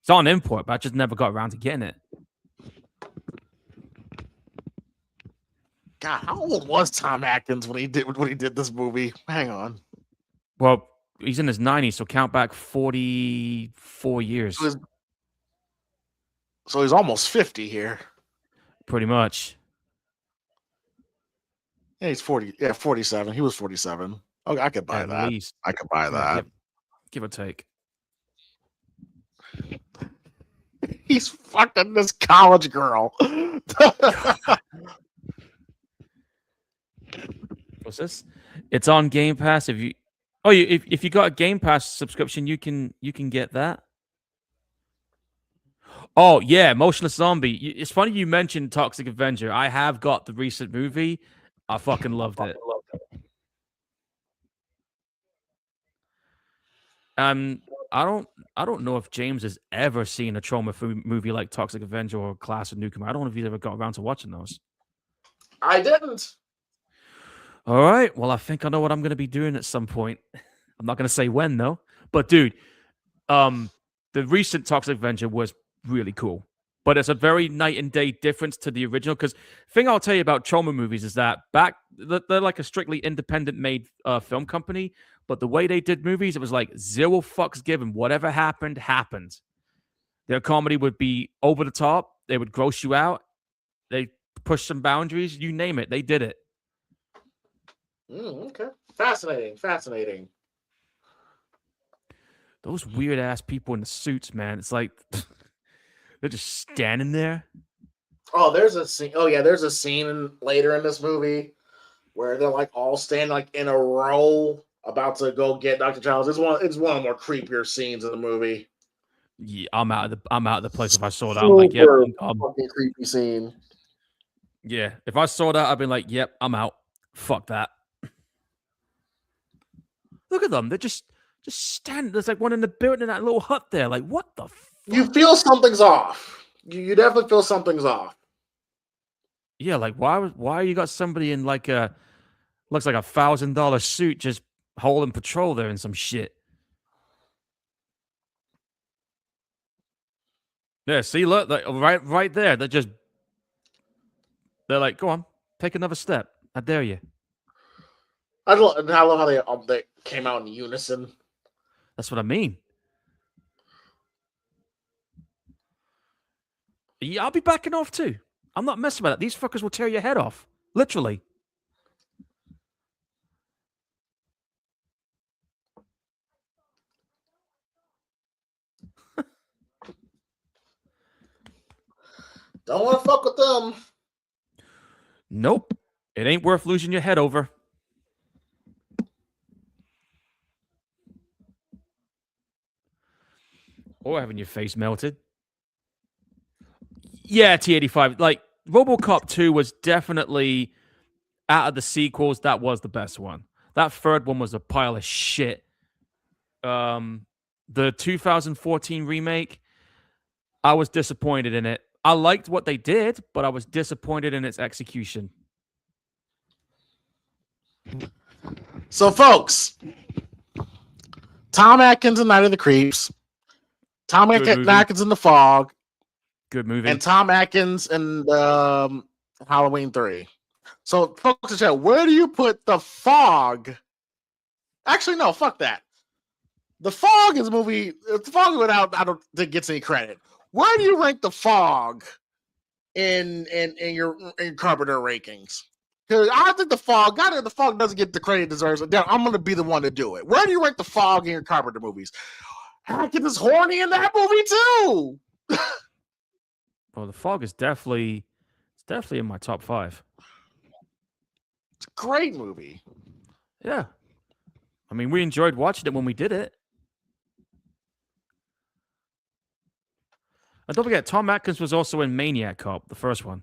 It's on import, but I just never got around to getting it. God, how old was Tom Atkins when he did this movie? Hang on. Well, he's in his 90s, so count back 44 years. So he's almost 50 here. Pretty much. Yeah, he's 40. Yeah, 47. He was 47. Okay, I could buy that. Least. I could buy that. Give or take. He's fucking this college girl. What's this? It's on Game Pass. If you got a Game Pass subscription, you can get that. Oh yeah, Motionless Zombie. It's funny you mentioned Toxic Avenger. I have got the recent movie. I fucking loved it. I don't know if James has ever seen a trauma movie like Toxic Avenger or Class of Nukem. I don't know if he's ever got around to watching those. I didn't. All right. Well, I think I know what I'm going to be doing at some point. I'm not going to say when though. But dude, the recent Toxic Avenger was really cool. But it's a very night and day difference to the original. Because thing I'll tell you about trauma movies is that they're like a strictly independent made film company. But the way they did movies, it was like 0 fucks given. Whatever happened, happened. Their comedy would be over the top. They would gross you out. They push some boundaries. You name it, they did it. Okay. Fascinating. Those weird ass people in the suits, man. It's like they're just standing there. Oh, there's a scene. Oh yeah, there's a scene later in this movie where they're like all standing like in a row about to go get Dr. Childs. It's one of the more creepier scenes in the movie. Yeah, I'm out of the place if I saw that. I'm like, yep, fucking creepy scene. Yeah, if I saw that, I'd be like, yep, I'm out. Fuck that. Look at them. They're just standing. There's like one in the building in that little hut there. Like, what the fuck? You feel something's off. You definitely feel something's off. Yeah, like why you got somebody in like a looks like $1,000 suit just holding patrol there and some shit? Yeah, see, look, like, right there. They're like, go on, take another step. I dare you. I love how they came out in unison. That's what I mean. Yeah, I'll be backing off too. I'm not messing with that. These fuckers will tear your head off. Literally. Don't want to fuck with them. Nope. It ain't worth losing your head over. Or having your face melted. Yeah, T85. Like, RoboCop 2 was definitely, out of the sequels, that was the best one. That third one was a pile of shit. The 2014 remake, I was disappointed in it. I liked what they did, but I was disappointed in its execution. So, folks, Tom Atkins in Night of the Creeps, Tom Atkins in The Fog, good movie, and Tom Atkins in Halloween 3. So, folks, in chat, where do you put The Fog? Actually, no, fuck that. The Fog is a movie. The Fog without I don't think gets any credit. Where do you rank The Fog in your Carpenter rankings? Because I think The Fog doesn't get the credit it deserves. I'm going to be the one to do it. Where do you rank The Fog in your Carpenter movies? Atkins is horny in that movie too. Well, The Fog is definitely in my top 5. It's a great movie. Yeah. I mean, we enjoyed watching it when we did it. And don't forget, Tom Atkins was also in Maniac Cop, the first one.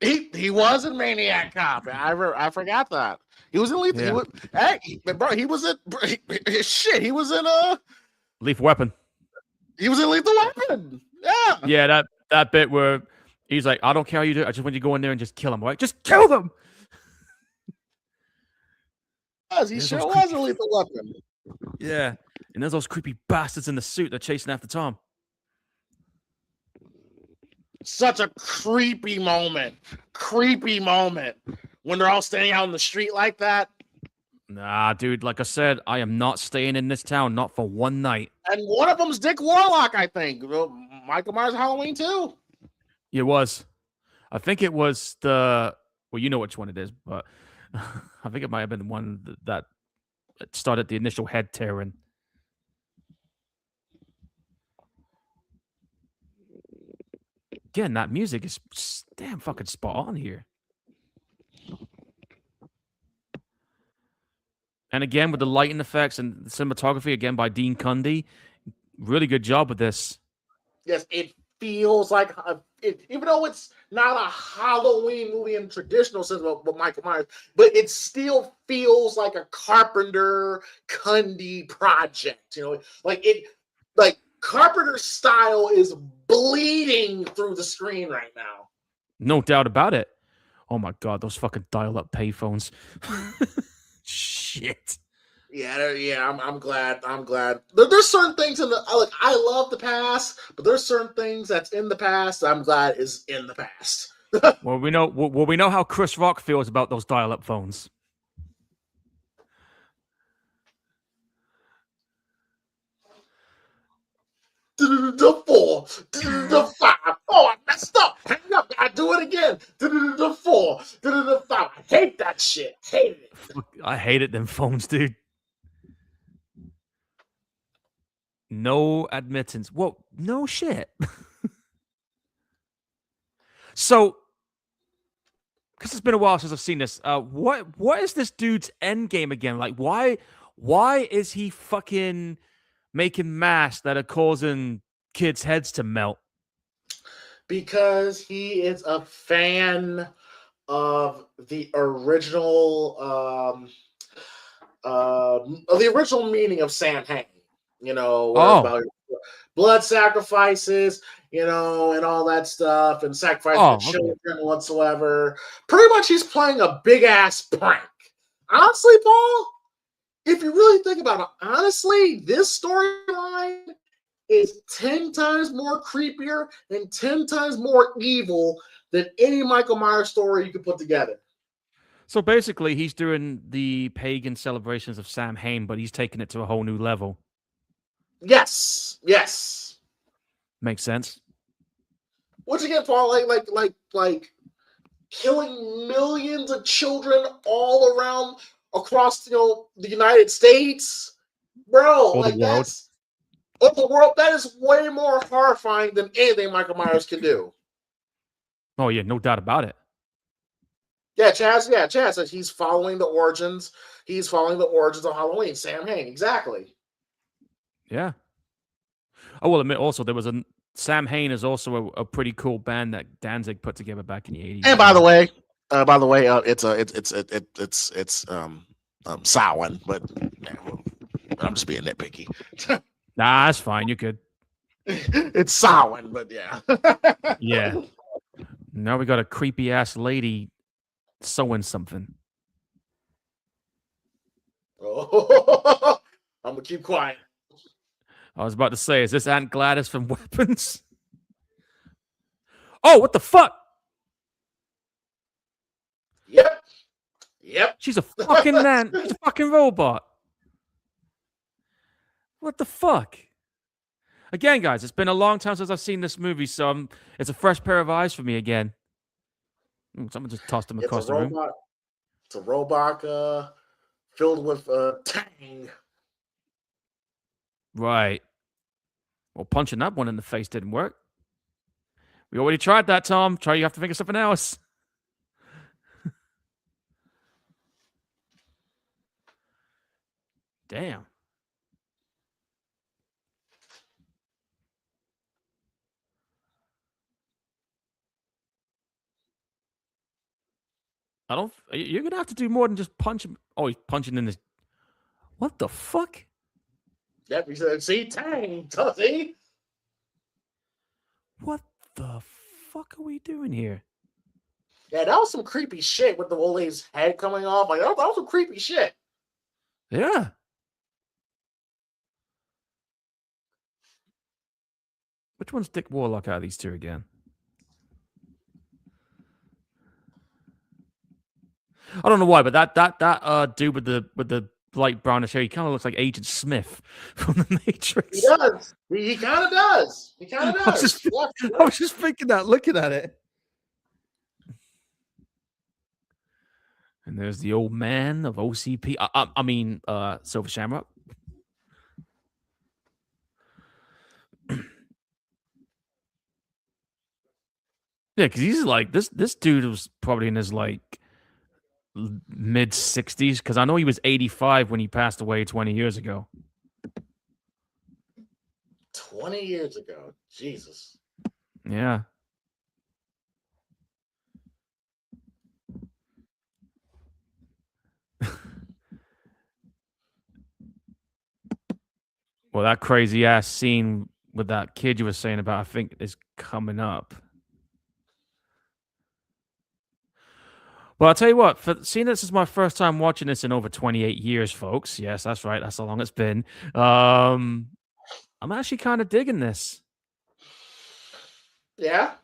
He was in Maniac Cop. I forgot that. He was in Lethal. Yeah. He was in Lethal Weapon. He was in Lethal Weapon. Yeah. Yeah, that bit where he's like, I don't care how you do it. I just want you to go in there and just kill them, right? Just kill them. He sure was in Lethal Weapon. Yeah. And there's those creepy bastards in the suit that are chasing after Tom. Such a creepy moment when they're all standing out in the street like that. Nah, dude, like I said, I am not staying in this town, not for one night. And one of them's Dick Warlock, I think. Michael Myers Halloween 2. It was. I think it was well, you know which one it is, but I think it might have been the one that started the initial head tearing. Again, that music is damn fucking spot on here. And again, with the lighting effects and the cinematography, again, by Dean Cundy. Really good job with this. Yes, it feels like, even though it's not a Halloween movie in traditional sense with Michael Myers, but it still feels like a Carpenter Cundy project. Like Carpenter's style is bleeding through the screen right now. No doubt about it. Oh my God, those fucking dial-up payphones. Shit. Yeah, I'm glad. There's certain things I love the past, but there's certain things that's in the past I'm glad is in the past. Well, we know how Chris Rock feels about those dial-up phones. The 4, the 5. Oh, I messed up. Hang up. I do it again. that shit. Hated it. I hated them phones, dude. No admittance. Well, no shit. So, because it's been a while since I've seen this, what is this dude's end game again? Like, why is he fucking making masks that are causing kids' heads to melt? Because he is a fan of the original meaning of Sam Hain. You know, where about blood sacrifices, you know, and all that stuff, and sacrificing the children whatsoever. Pretty much, he's playing a big ass prank. Honestly, Paul, if you really think about it, honestly, this storyline is 10 times more creepier and 10 times more evil than any Michael Myers story you could put together. So basically, he's doing the pagan celebrations of Sam Hain, but he's taking it to a whole new level. Yes. Makes sense. Once again, Paul, like killing millions of children all around across the United States, bro. Or like the world. The world, that is way more horrifying than anything Michael Myers can do. Oh yeah, no doubt about it. Yeah, Chaz says he's following the origins. He's following the origins of Halloween. Sam Hain, exactly. Yeah. I will admit also there was Sam Hain is also a pretty cool band that Danzig put together back in the 80s. And by the way, it's Samhain, but I'm just being nitpicky. Nah, that's fine. You're good. It's Samhain, but yeah. Yeah. Now we got a creepy ass lady sewing something. Oh, I'm gonna keep quiet. I was about to say, is this Aunt Gladys from Weapons? Oh, what the fuck? Yep. She's a fucking man. She's a fucking robot. What the fuck? Again, guys, it's been a long time since I've seen this movie, so it's a fresh pair of eyes for me again. Someone just tossed him across the room. It's a robot filled with tang. Right. Well, punching that one in the face didn't work. We already tried that, Tom. You have to think of something else. Damn. You're gonna have to do more than just punch him. Oh, he's punching in his. What the fuck? Yep, he said, see, tang, see? What the fuck are we doing here? Yeah, that was some creepy shit with the old lady's head coming off. Like, that was some creepy shit. Yeah. Which one's Dick Warlock out of these two again? I don't know why, but that dude with the light brownish hair, he kind of looks like Agent Smith from the Matrix. He does. He kind of does. I was just thinking that, looking at it. And there's the old man of OCP. I mean, Silver Shamrock. Yeah, because he's like this dude was probably in his like mid 60s, because I know he was 85 when he passed away 20 years ago. 20 years ago. Jesus. Yeah. Well, that crazy ass scene with that kid you were saying about, I think, is coming up. Well, I'll tell you what, seeing this is my first time watching this in over 28 years, folks. Yes, that's right. That's how long it's been. I'm actually kind of digging this. Yeah.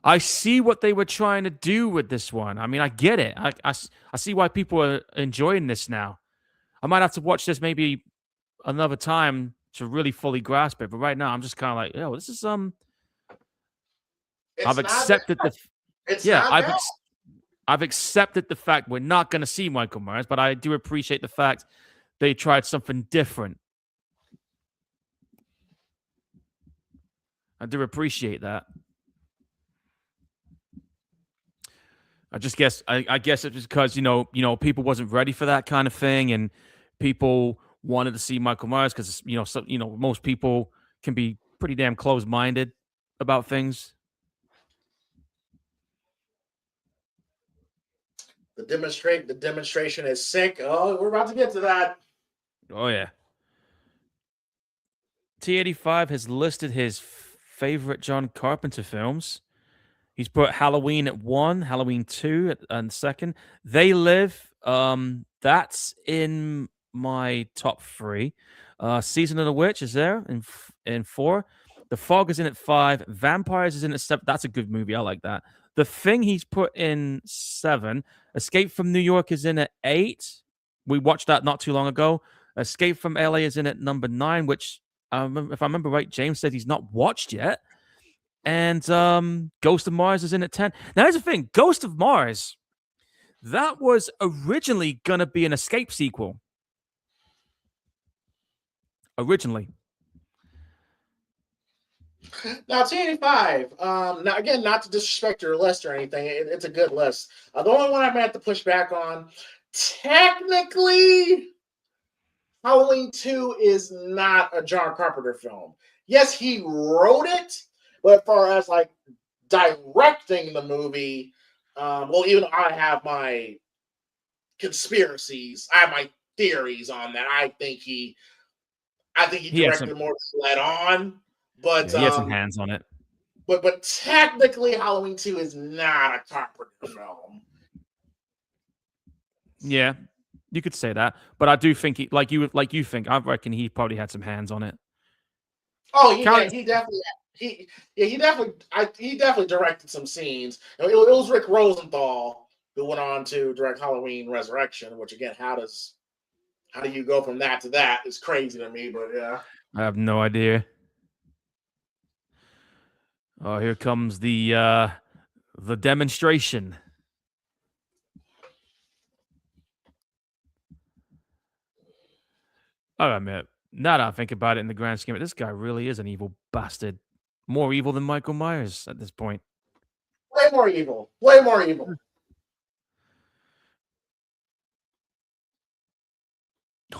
I see what they were trying to do with this one. I mean, I get it. I see why people are enjoying this now. I might have to watch this maybe another time to really fully grasp it. But right now, I'm just kind of like, yo, this is I've accepted It's Yeah, not bad. I've accepted the fact we're not going to see Michael Myers, but I do appreciate the fact they tried something different. I do appreciate that. I just guess I guess it's because people wasn't ready for that kind of thing, and people wanted to see Michael Myers because most people can be pretty damn close minded about things. The demonstration is sick. Oh, we're about to get to that. Oh yeah. T85 has listed his favorite John Carpenter films. He's put Halloween at 1, Halloween 2 and second. They Live, that's in my top 3. Season of the Witch is there in 4. The Fog is in at 5. Vampires is in at 7. That's a good movie. I like that. The Thing he's put in 7. Escape from New York is in at 8. We watched that not too long ago. Escape from LA is in at number 9, which if I remember right, James said he's not watched yet. And Ghost of Mars is in at 10. Now, here's the thing. Ghost of Mars, that was originally going to be an Escape sequel. Originally. Now, T85. Now, again, not to disrespect your list or anything. It's a good list. The only one I might have to push back on, technically, Halloween 2 is not a John Carpenter film. Yes, he wrote it, but as far as like directing the movie, even I have my conspiracies, I have my theories on that. I think he directed more led on, but he had some hands on it. But technically, Halloween 2 is not a Carpenter film. Yeah, you could say that, but I do think like you think. I reckon he probably had some hands on it. Oh, he definitely he definitely directed some scenes. It was Rick Rosenthal who went on to direct Halloween Resurrection, which again, how do you go from that to that? It's crazy to me, but yeah. I have no idea. Oh, here comes the demonstration. I admit, now that I think about it in the grand scheme, this guy really is an evil bastard. More evil than Michael Myers at this point. Way more evil. Way more evil.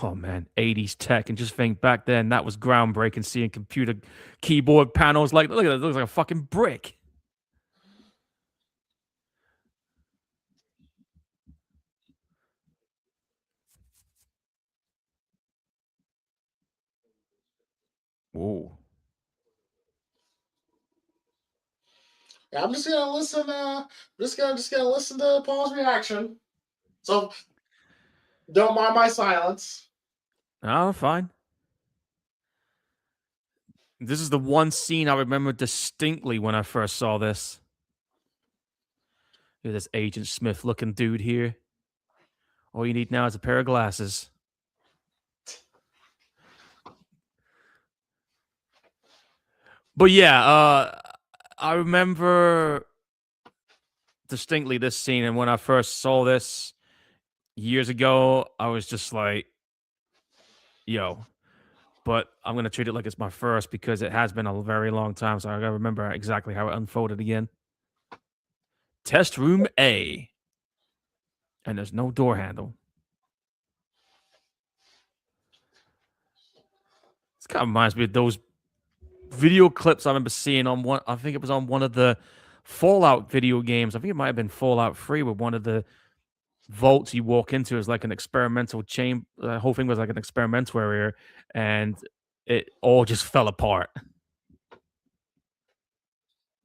Oh man, 80s tech, and just think back then that was groundbreaking. Seeing computer keyboard panels, look at that, it looks like a fucking brick. Whoa. Yeah, I'm just gonna listen. Just gonna listen to Paul's reaction. So don't mind my silence. Oh, fine. This is the one scene I remember distinctly when I first saw this. Look at this Agent Smith looking dude here. All you need now is a pair of glasses. But yeah, I remember distinctly this scene, and when I first saw this years ago, I was just like, yo. But I'm going to treat it like it's my first because it has been a very long time, so I got to remember exactly how it unfolded again. Test room A. And there's no door handle. This kind of reminds me of those video clips I remember seeing on one. I think it was on one of the Fallout video games. I think it might have been Fallout 3, with one of the vaults you walk into is like an experimental chamber. The whole thing was like an experimental area, and it all just fell apart.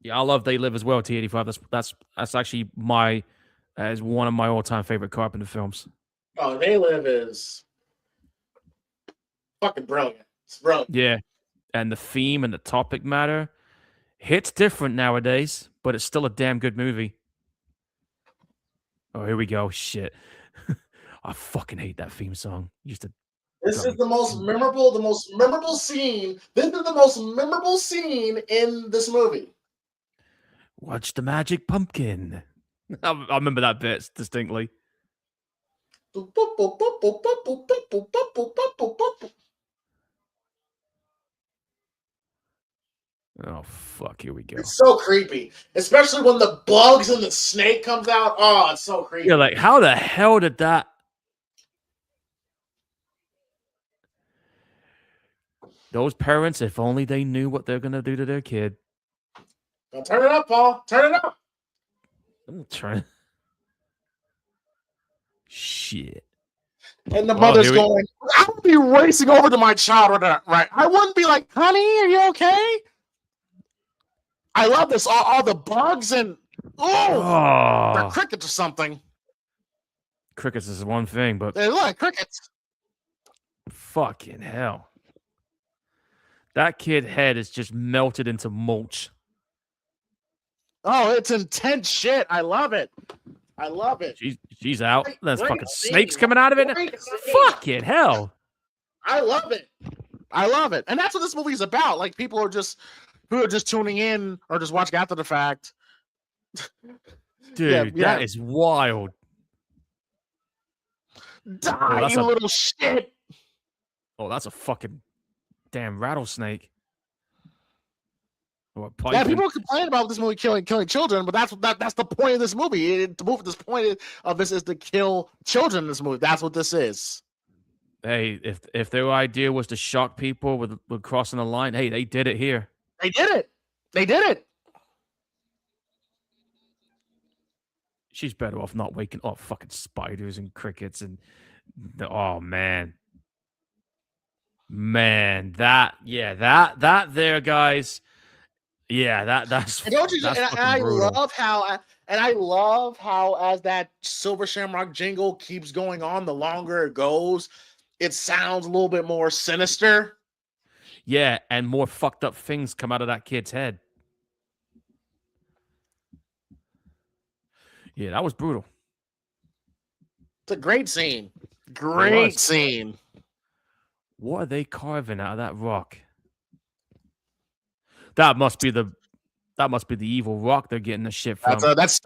Yeah, I love They Live as well. T85. That's actually as one of my all-time favorite Carpenter films. Oh, They Live is fucking brilliant. It's brilliant. Yeah, and the theme and the topic matter hits different nowadays, but it's still a damn good movie. Oh, here we go. Shit. I fucking hate that theme song. This is the most memorable scene. This is the most memorable scene in this movie. Watch the magic pumpkin. I remember that bit distinctly. Oh, fuck. Here we go. It's so creepy, especially when the bugs and the snake comes out. Oh, it's so creepy. Yeah, like, how the hell did that? Those parents, if only they knew what they're going to do to their kid. Now turn it up, Paul. Turn it up. I'm trying. Shit. And the mother's going, I would be racing over to my child right. I wouldn't be like, honey, are you okay? I love this. All the bugs and they're crickets or something. Crickets is one thing, but they look like crickets. Fucking hell. That kid head is just melted into mulch. Oh, it's intense shit. I love it. I love it. She's out. There's fucking snakes coming out of it. Fucking hell. I love it. I love it. And that's what this movie's about. Like, people are just who are just tuning in or just watching after the fact. Dude, that is wild. Die, you little shit. Oh, that's a fucking damn rattlesnake. Yeah, people complain about this movie killing children, but that's the point of this movie. This point of this is to kill children in this movie. That's what this is. Hey, if their idea was to shock people with crossing the line, hey, they did it here. They did it. They did it. She's better off not waking up fucking spiders and crickets and oh man. Man, that there, guys. Yeah, that's. And I love how as that Silver Shamrock jingle keeps going on, the longer it goes, it sounds a little bit more sinister. Yeah, and more fucked up things come out of that kid's head. Yeah, that was brutal. It's a great scene. Great scene. What are they carving out of that rock? That must be the evil rock they're getting the shit from. That's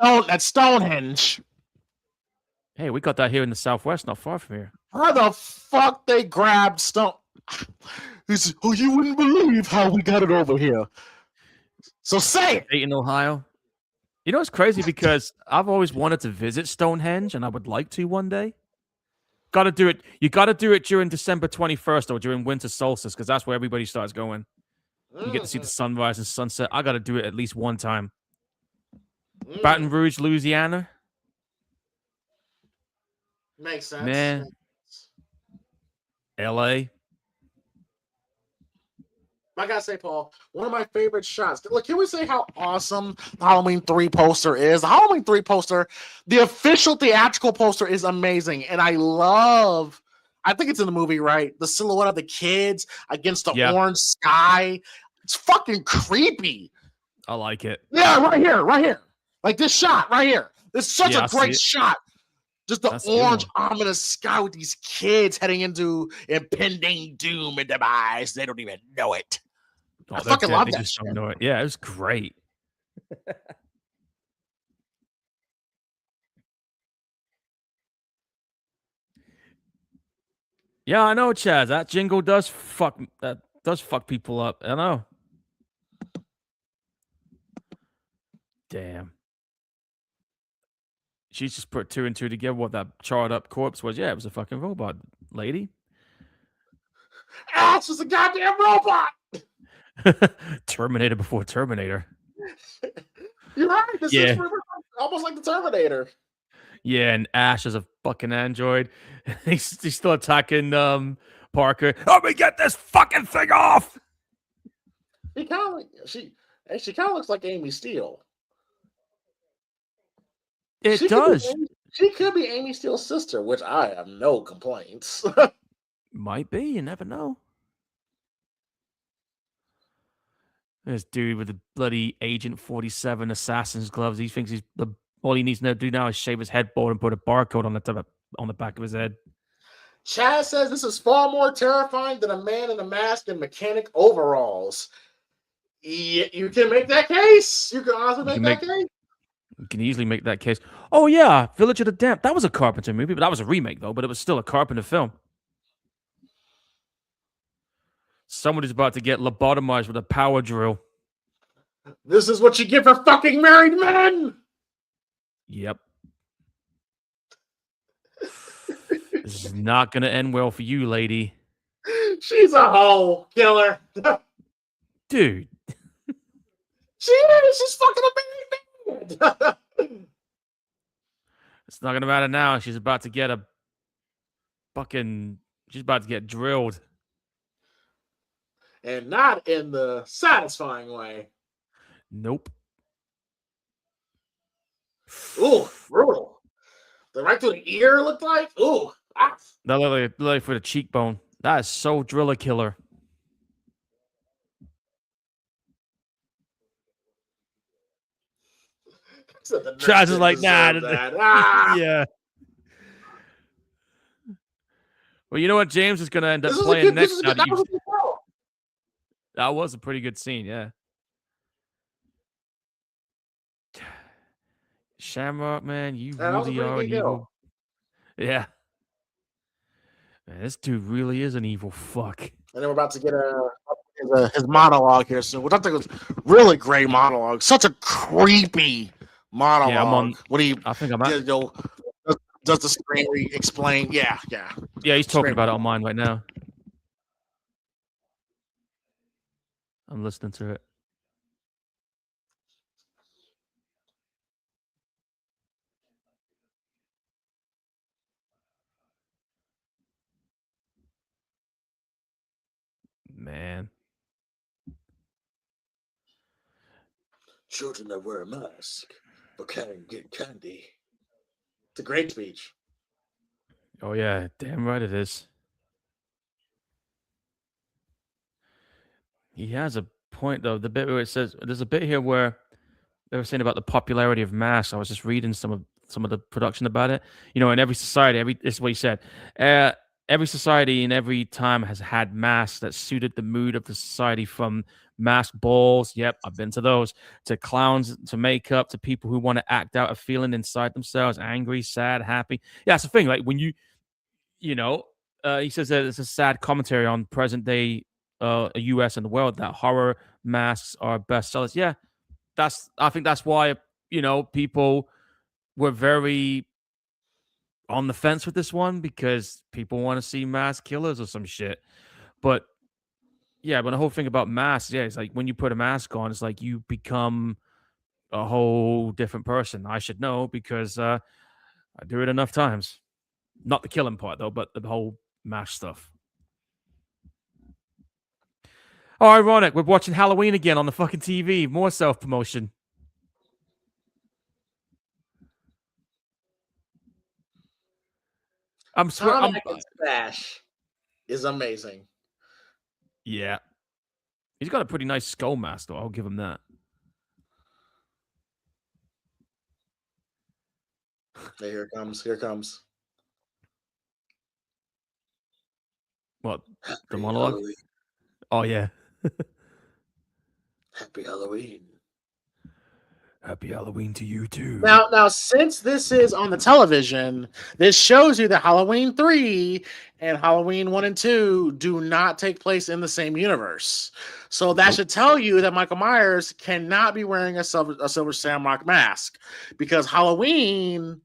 Stonehenge. Hey, we got that here in the Southwest, not far from here. How the fuck they grabbed stone? You wouldn't believe how we got it over here. So say it. In Ohio. You know, it's crazy because I've always wanted to visit Stonehenge, and I would like to one day. Got to do it. You got to do it during December 21st or during winter solstice because that's where everybody starts going. You get to see the sunrise and sunset. I got to do it at least one time. Baton Rouge, Louisiana. Makes sense. Man. LA. I gotta say, Paul, one of my favorite shots. Look, can we say how awesome the Halloween 3 poster is? The Halloween 3 poster, the official theatrical poster, is amazing. And I think it's in the movie, right? The silhouette of the kids against the orange sky. It's fucking creepy. I like it. Yeah, right here. Like this shot right here. This is such a great shot. Just the orange, ominous sky with these kids heading into impending doom and demise. They don't even know it. I fucking love that shit. Know it. Yeah, it was great. Yeah, I know, Chaz. That jingle does fuck people up. I know. Damn. She's just put 2 and 2 together. What that charred up corpse was. Yeah, it was a fucking robot lady. Ash is a goddamn robot. Terminator before Terminator. You're right. This is almost like the Terminator. Yeah, and Ash is a fucking android. He's still attacking Parker. Help me get this fucking thing off. She kind of looks like Amy Steele. It does. She could be Amy Steele's sister, which I have no complaints. Might be. You never know. This dude with the bloody Agent 47 assassin's gloves. He thinks all he needs to do now is shave his headboard and put a barcode on the back of his head. Chaz says this is far more terrifying than a man in a mask and mechanic overalls. Yeah, you can make that case. You can also make that case. You can easily make that case. Oh yeah, Village of the Damned. That was a Carpenter movie, but that was a remake though. But it was still a Carpenter film. Somebody's about to get lobotomized with a power drill. This is what you get for fucking married men. Yep. This is not gonna end well for you, lady. She's a hoe killer. Dude. She is. She's fucking a married man. It's not gonna matter now. She's about to get she's about to get drilled. And not in the satisfying way. Nope. Ooh, brutal. The right to the ear looked like? Ooh. Ah. That literally for the cheekbone. That is so driller killer. Chaz is like, nah. Ah. Yeah. Well, you know what? James is going to end up playing next. That was a pretty good scene, yeah. Shamrock, man, you really are an evil. Yeah. Man, this dude really is an evil fuck. And then we're about to get his monologue here soon, which I think was really great monologue. Such a creepy monologue. Yeah, I think I'm at. Does the screen explain? Yeah. Yeah, he's talking about it on mine right now. I'm listening to it. Man. Children that wear a mask but can't get candy. It's a great speech. Oh, yeah. Damn right it is. He has a point, though. The bit where it says, there's a bit here where they were saying about the popularity of masks. I was just reading some of the production about it. You know, in every society, this is what he said. Every society in every time has had masks that suited the mood of the society, from mask balls, yep, I've been to those, to clowns, to makeup, to people who want to act out a feeling inside themselves, angry, sad, happy. Yeah, that's the thing. Like when he says that it's a sad commentary on present day US and the world, that horror masks are bestsellers. Yeah, I think that's why, people were very on the fence with this one, because people want to see mass killers or some shit. But yeah, but the whole thing about masks, yeah, it's like when you put a mask on, it's like you become a whole different person. I should know because I do it enough times. Not the killing part though, but the whole mask stuff. Oh, ironic. We're watching Halloween again on the fucking TV. More self-promotion. Tom Atkins' Bash is amazing. Yeah. He's got a pretty nice skull mask, though. I'll give him that. Hey, here it comes. What? The monologue? Halloween. Oh, yeah. Happy Halloween. Happy Halloween to you, too. Now, since this is on the television, this shows you that Halloween 3 and Halloween 1 and 2 do not take place in the same universe. So that should tell you that Michael Myers cannot be wearing a Silver Shamrock mask, because Halloween,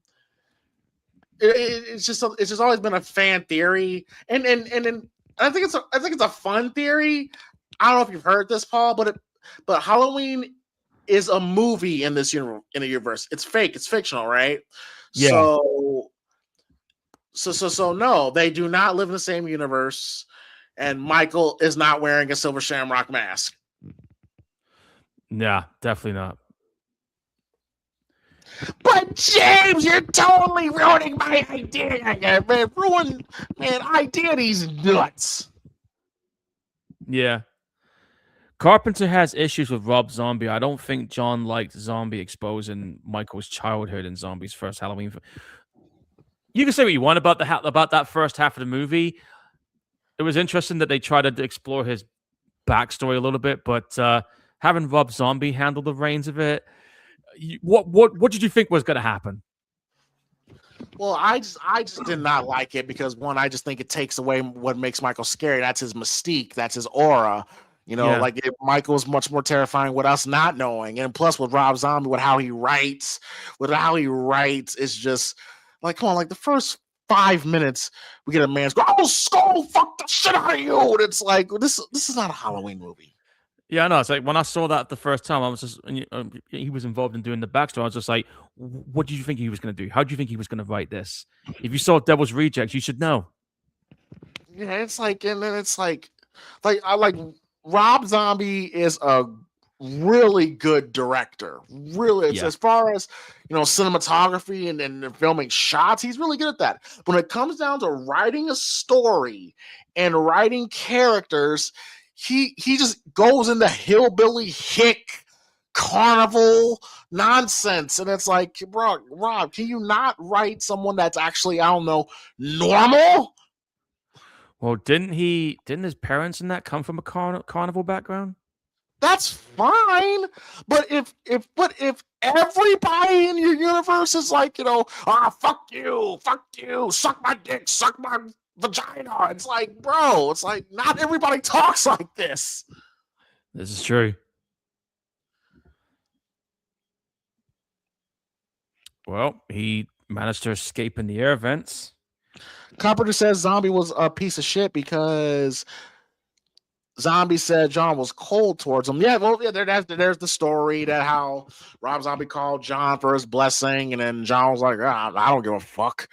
it's just always been a fan theory, and I think it's a fun theory. I don't know if you've heard this, Paul, but Halloween is a movie in this universe. It's fake. It's fictional, right? Yeah. So no, they do not live in the same universe, and Michael is not wearing a Silver Shamrock mask. Nah, definitely not. But James, you're totally ruining my idea, man. Idea these nuts. Yeah. Carpenter has issues with Rob Zombie. I don't think John liked Zombie exposing Michael's childhood in Zombie's first Halloween. You can say what you want about that first half of the movie. It was interesting that they tried to explore his backstory a little bit, but having Rob Zombie handle the reins of it. What did you think was going to happen? Well, I just did not like it because one, I just think it takes away what makes Michael scary. That's his mystique. That's his aura. Yeah. Like Michael is much more terrifying with us not knowing, and plus with Rob Zombie, with how he writes, it's just like, come on, like the first 5 minutes, we get a man's go, "Oh, skull, fuck the shit out of you," and it's like this is not a Halloween movie. Yeah, I know. It's like when I saw that the first time, I was just he was involved in doing the backstory. I was just like, what did you think he was going to do? How do you think he was going to write this? If you saw Devil's Rejects, you should know. Yeah, it's like, and then it's like I like Rob Zombie is a really good director. Really, it's, Yeah. as far as cinematography and filming shots, he's really good at that. When it comes down to writing a story and writing characters, he just goes into hillbilly hick carnival nonsense, and it's like, bro, Rob, can you not write someone that's actually, I don't know, normal? Well, didn't his parents in that come from a carnival background? That's fine, but if everybody in your universe is like, fuck you, suck my dick, suck my vagina, it's like, bro, it's like not everybody talks like this. This is true. Well, he managed to escape in the air vents. Carpenter says Zombie was a piece of shit because Zombie said John was cold towards him. Yeah, well, yeah, there's the story that how Rob Zombie called John for his blessing, and then John was like, I don't give a fuck.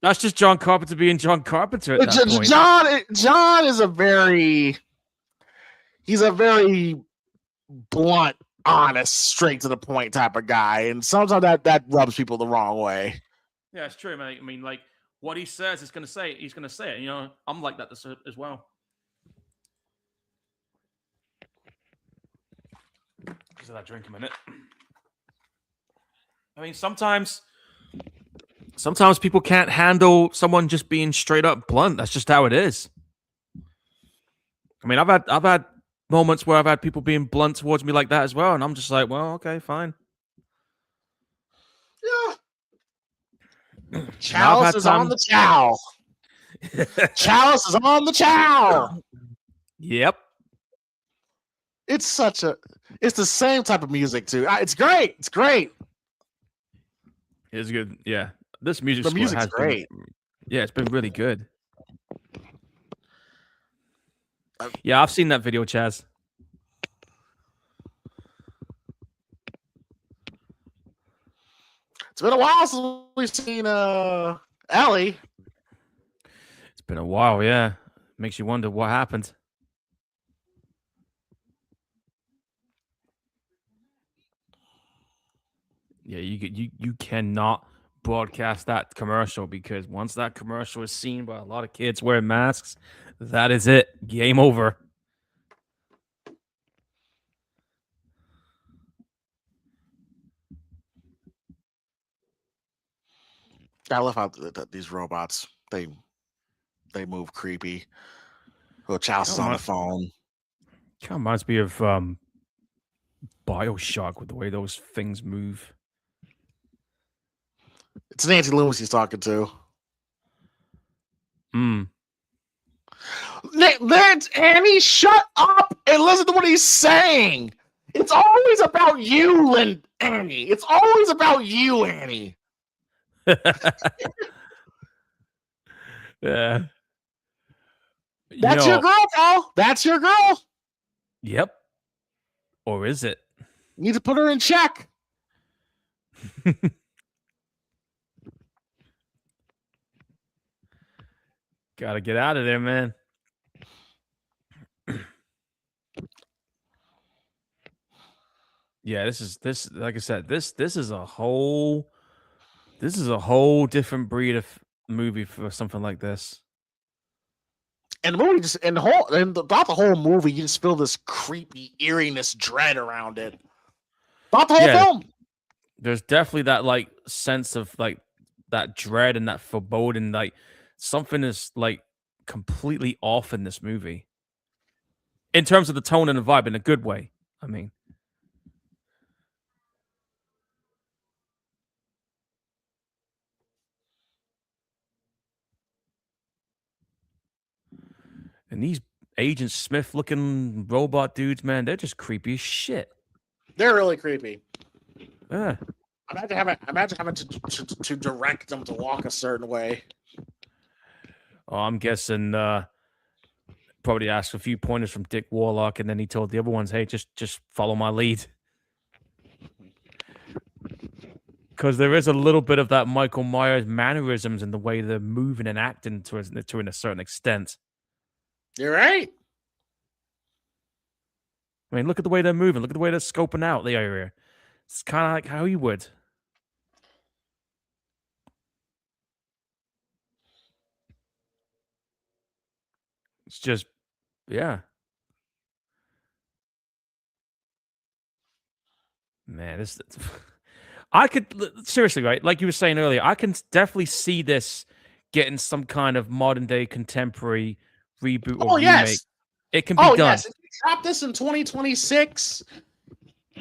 That's just John Carpenter being John Carpenter at that point. John is a very blunt, honest, straight to the point type of guy, and sometimes that rubs people the wrong way. Yeah, it's true, man. I mean, like what he says, he's gonna say it. I'm like that as well. Because of that drink a minute. I mean, sometimes people can't handle someone just being straight up blunt. That's just how it is. I mean, I've had moments where I've had people being blunt towards me like that as well, and I'm just like, well, okay, fine. Yeah. Chalice is on the chow. Chalice is on the chow. Yep. It's the same type of music too. It's great. It's great. It's good. Yeah. This music the music's great. Yeah, it's been really good. Yeah, I've seen that video, Chaz. It's been a while since we've seen Ellie. It's been a while, yeah. Makes you wonder what happened. Yeah, you cannot broadcast that commercial because once that commercial is seen by a lot of kids wearing masks, that is it. Game over. I love how these robots they move creepy. Little Chalice is on the phone. Kind of reminds me of BioShock with the way those things move. It's Nancy Loomis he's talking to. Annie, shut up and listen to what he's saying. It's always about you, Annie. It's always about you, Annie. Yeah. That's your girl, pal. That's your girl. Yep. Or is it? You need to put her in check. Gotta get out of there, man. Yeah, this like I said, this is a whole different breed of movie for something like this. And the movie about the whole movie, you just feel this creepy eeriness, dread around it. About the whole film. There's definitely that like sense of like that dread and that foreboding, like something is like completely off in this movie. in terms of the tone and the vibe in a good way. I mean, and these Agent Smith looking robot dudes, man, they're just creepy as shit. They're really creepy. Yeah. Imagine having to direct them to walk a certain way. Oh, I'm guessing probably asked a few pointers from Dick Warlock, and then he told the other ones, "Hey, just follow my lead." Because there is a little bit of that Michael Myers mannerisms in the way they're moving and acting to a certain extent. You're right. I mean, look at the way they're moving. Look at the way they're scoping out the area. It's kind of like how you would. It's just, yeah. Man, this. I could seriously, right? Like you were saying earlier, I can definitely see this getting some kind of modern day contemporary reboot or remake. Yes. It can be done. Yes. If you drop this in 2026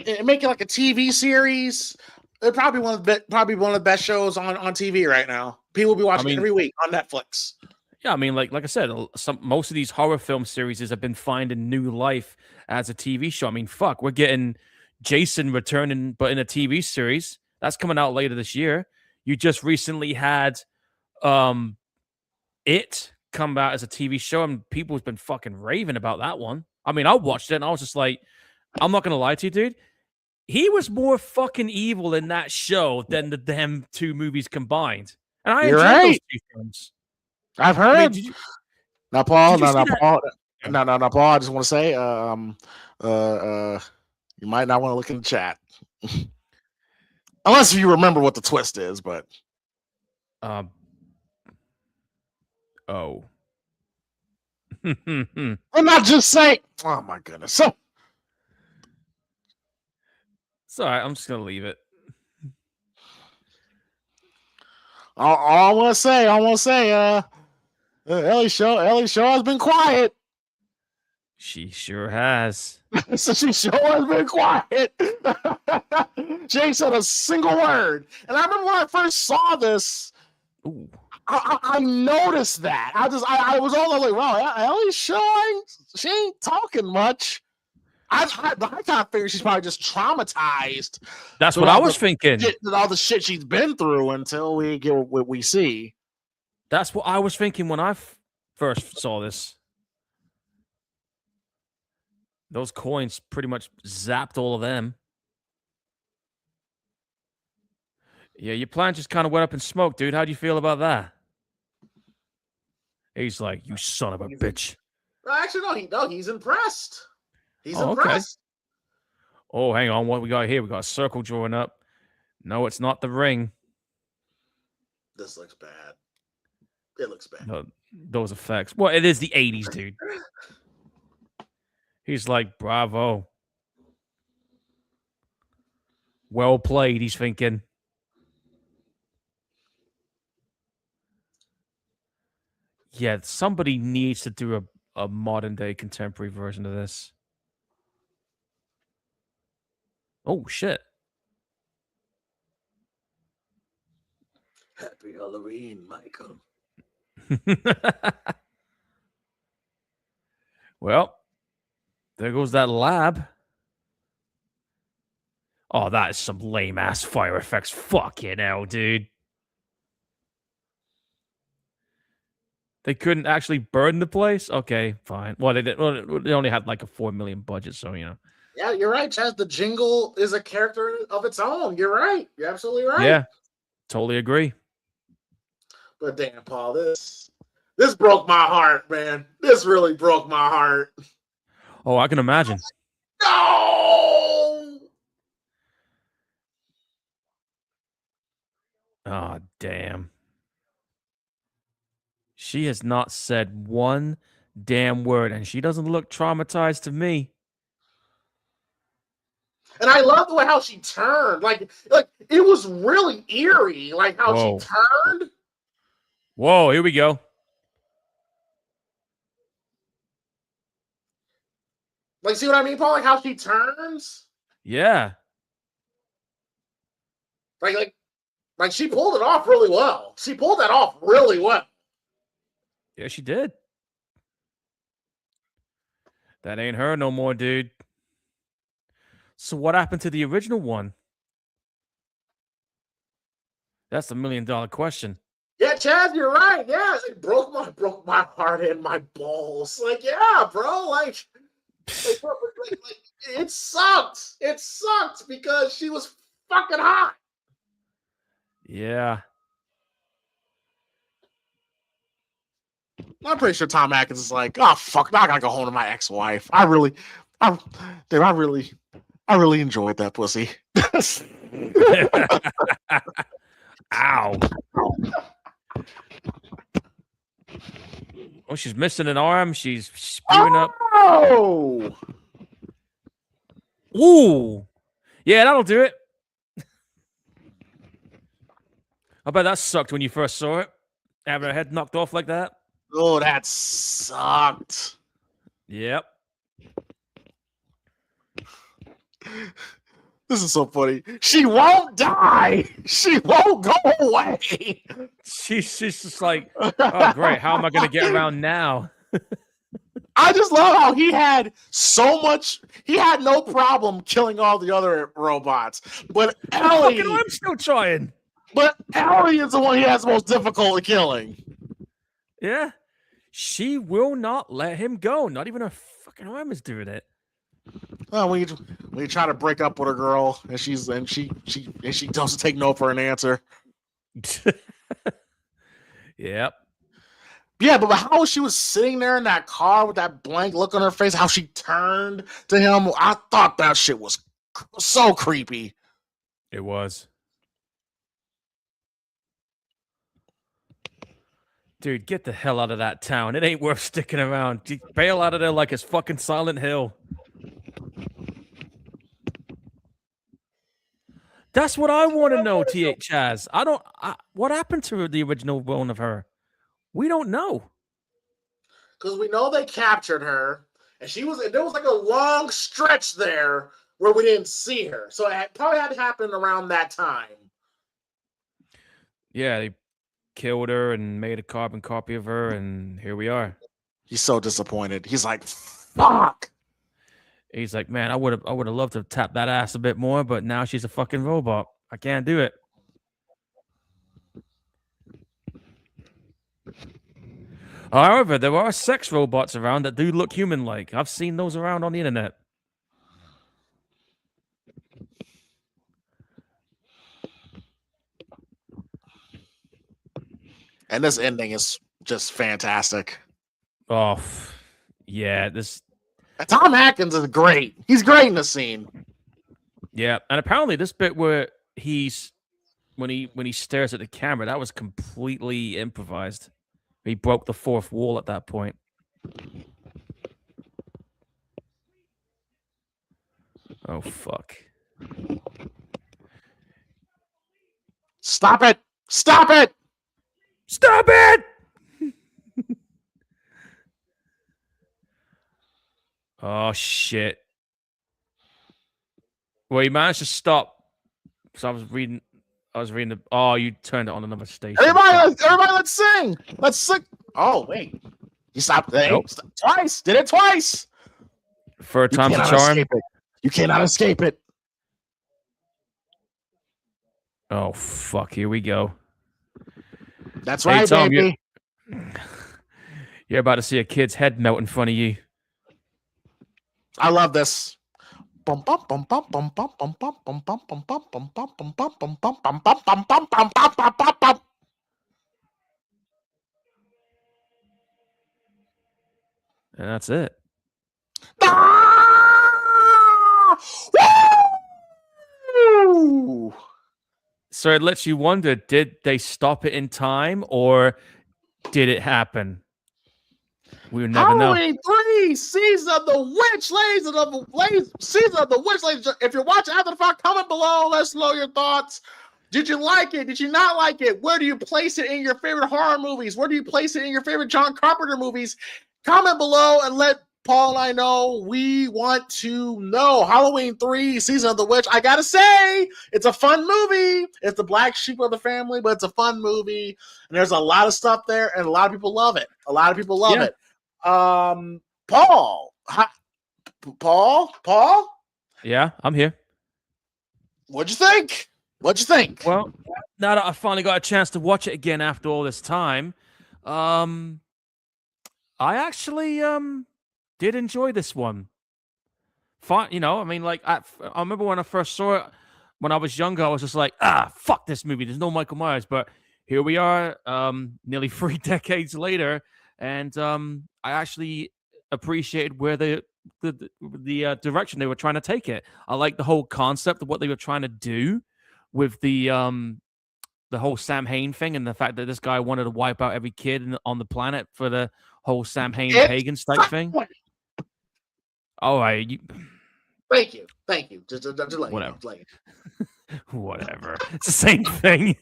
and make it like a TV series, it's probably one of the best shows on TV right now. People will be watching it every week on Netflix. Yeah, I mean, like I said, most of these horror film series have been finding new life as a TV show. I mean, fuck, we're getting Jason returning, but in a TV series that's coming out later this year. You just recently had It come out as a TV show, and people have been fucking raving about that one. I mean, I watched it and I was just like, I'm not gonna lie to you, dude. He was more fucking evil in that show than them two movies combined. And I enjoyed those two films. I've heard. I mean, Now, Paul. Paul. No, Paul. I just want to say, you might not want to look in the chat, unless you remember what the twist is. But, oh, I'm not just saying. Oh my goodness. So, it's all right. I'm just gonna leave it. all I want to say, Ellie show has been quiet. She sure has. So she sure has been quiet. She ain't said a single word. And I remember when I first saw this, ooh, I noticed that. I was all like, wow, Ellie she ain't talking much. I kind of figured she's probably just traumatized. That's what I was thinking. All the shit she's been through until we get what we see. That's what I was thinking when I first saw this. Those coins pretty much zapped all of them. Yeah, your plan just kind of went up in smoke, dude. How do you feel about that? He's like, you son of a bitch. Actually, no, he's impressed. He's impressed. Okay. Oh, hang on. What we got here? We got a circle drawing up. No, it's not the ring. This looks bad. It looks bad. No, those effects. Well, it is the 80s, dude. He's like, bravo. Well played, he's thinking. Yeah, somebody needs to do a modern day contemporary version of this. Oh, shit. Happy Halloween, Michael. Well, there goes that lab. Oh, that is some lame ass fire effects. Fucking hell, dude. They couldn't actually burn the place? Okay, fine. Well, they only had like a $4 million budget, so you know. Yeah, you're right, Chaz. The jingle is a character of its own. You're right. You're absolutely right. Yeah, totally agree. But damn, Paul, this broke my heart, man. This really broke my heart. Oh, I can imagine. No! Oh, damn. She has not said one damn word, and she doesn't look traumatized to me. And I love the way how she turned. Like it was really eerie, like how she turned. Whoa, here we go. Like, see what I mean, Paul? Like how she turns? Yeah. Like she pulled it off really well. She pulled that off really well. Yeah, she did. That ain't her no more, dude. So what happened to the original one? That's the $1 million question. Yeah, Chad, you're right. Yeah, it broke my heart and my balls. Like, yeah, bro. Like it sucked. It sucked because she was fucking hot. Yeah. I'm pretty sure Tom Atkins is like, oh fuck, now I gotta go home to my ex-wife. I really enjoyed that pussy. Ow. Oh, she's missing an arm. She's spewing up. Oh! Ooh. Yeah, that'll do it. I bet that sucked when you first saw it. Having her head knocked off like that. Oh, that sucked. Yep. This is so funny. She won't die. She won't go away. She's just like, oh, great. How am I going to get around now? I just love how he had no problem killing all the other robots. But Ellie, I'm still trying. But Ellie is the one he has the most difficulty killing. Yeah. She will not let him go. Not even her fucking arm is doing it. Well, when you try to break up with a girl and she doesn't take no for an answer. Yep. Yeah, but how she was sitting there in that car with that blank look on her face, how she turned to him, I thought that shit was so creepy. It was. Dude, get the hell out of that town. It ain't worth sticking around. Bail out of there like it's fucking Silent Hill. That's what I want to know, T.H. Chaz. What happened to the original one of her? We don't know. Because we know they captured her, and there was like a long stretch there where we didn't see her. So it probably had to happen around that time. Yeah, they killed her and made a carbon copy of her, and here we are. He's so disappointed. He's like, fuck. He's like, man, I would have loved to tap that ass a bit more, but now she's a fucking robot. I can't do it. However, there are sex robots around that do look human-like. I've seen those around on the internet. And this ending is just fantastic. Oh, yeah. Tom Atkins is great. He's great in the scene. Yeah, and apparently this bit where when he stares at the camera, that was completely improvised. He broke the fourth wall at that point. Oh fuck! Stop it! Stop it! Stop it! Oh shit! Well, he managed to stop. So I was reading the. Oh, you turned it on another station. Everybody, let's sing. Let's sing. Oh wait, you stopped there Nope. Twice. Did it twice. Third time's a charm. You cannot escape it. Oh fuck! Here we go. That's right, Tom, baby. You're about to see a kid's head melt in front of you. I love this. And that's it. So it lets you wonder, did they stop it in time or did it happen? We'll never know. Halloween 3, Season of the Witch, Season of the Witch, ladies. If you're watching after the fact, comment below. Let us know your thoughts. Did you like it? Did you not like it? Where do you place it in your favorite horror movies? Where do you place it in your favorite John Carpenter movies? Comment below and let Paul and I know we want to know. Halloween 3, Season of the Witch. I gotta say, it's a fun movie. It's the black sheep of the family, but it's a fun movie. And there's a lot of stuff there, and a lot of people love it. It. Paul. Paul? Yeah, I'm here. What'd you think? Well, now that I finally got a chance to watch it again after all this time, I actually did enjoy this one. Fine, I mean, like I remember when I first saw it when I was younger, I was just like, fuck this movie. There's no Michael Myers, but here we are, nearly 3 decades later, and I actually appreciated where the direction they were trying to take it. I like the whole concept of what they were trying to do with the whole Sam Hain thing, and the fact that this guy wanted to wipe out every kid on the planet for the whole Sam Hain pagans type thing. All right, thank you. Just whatever. Like Whatever. It's the same thing.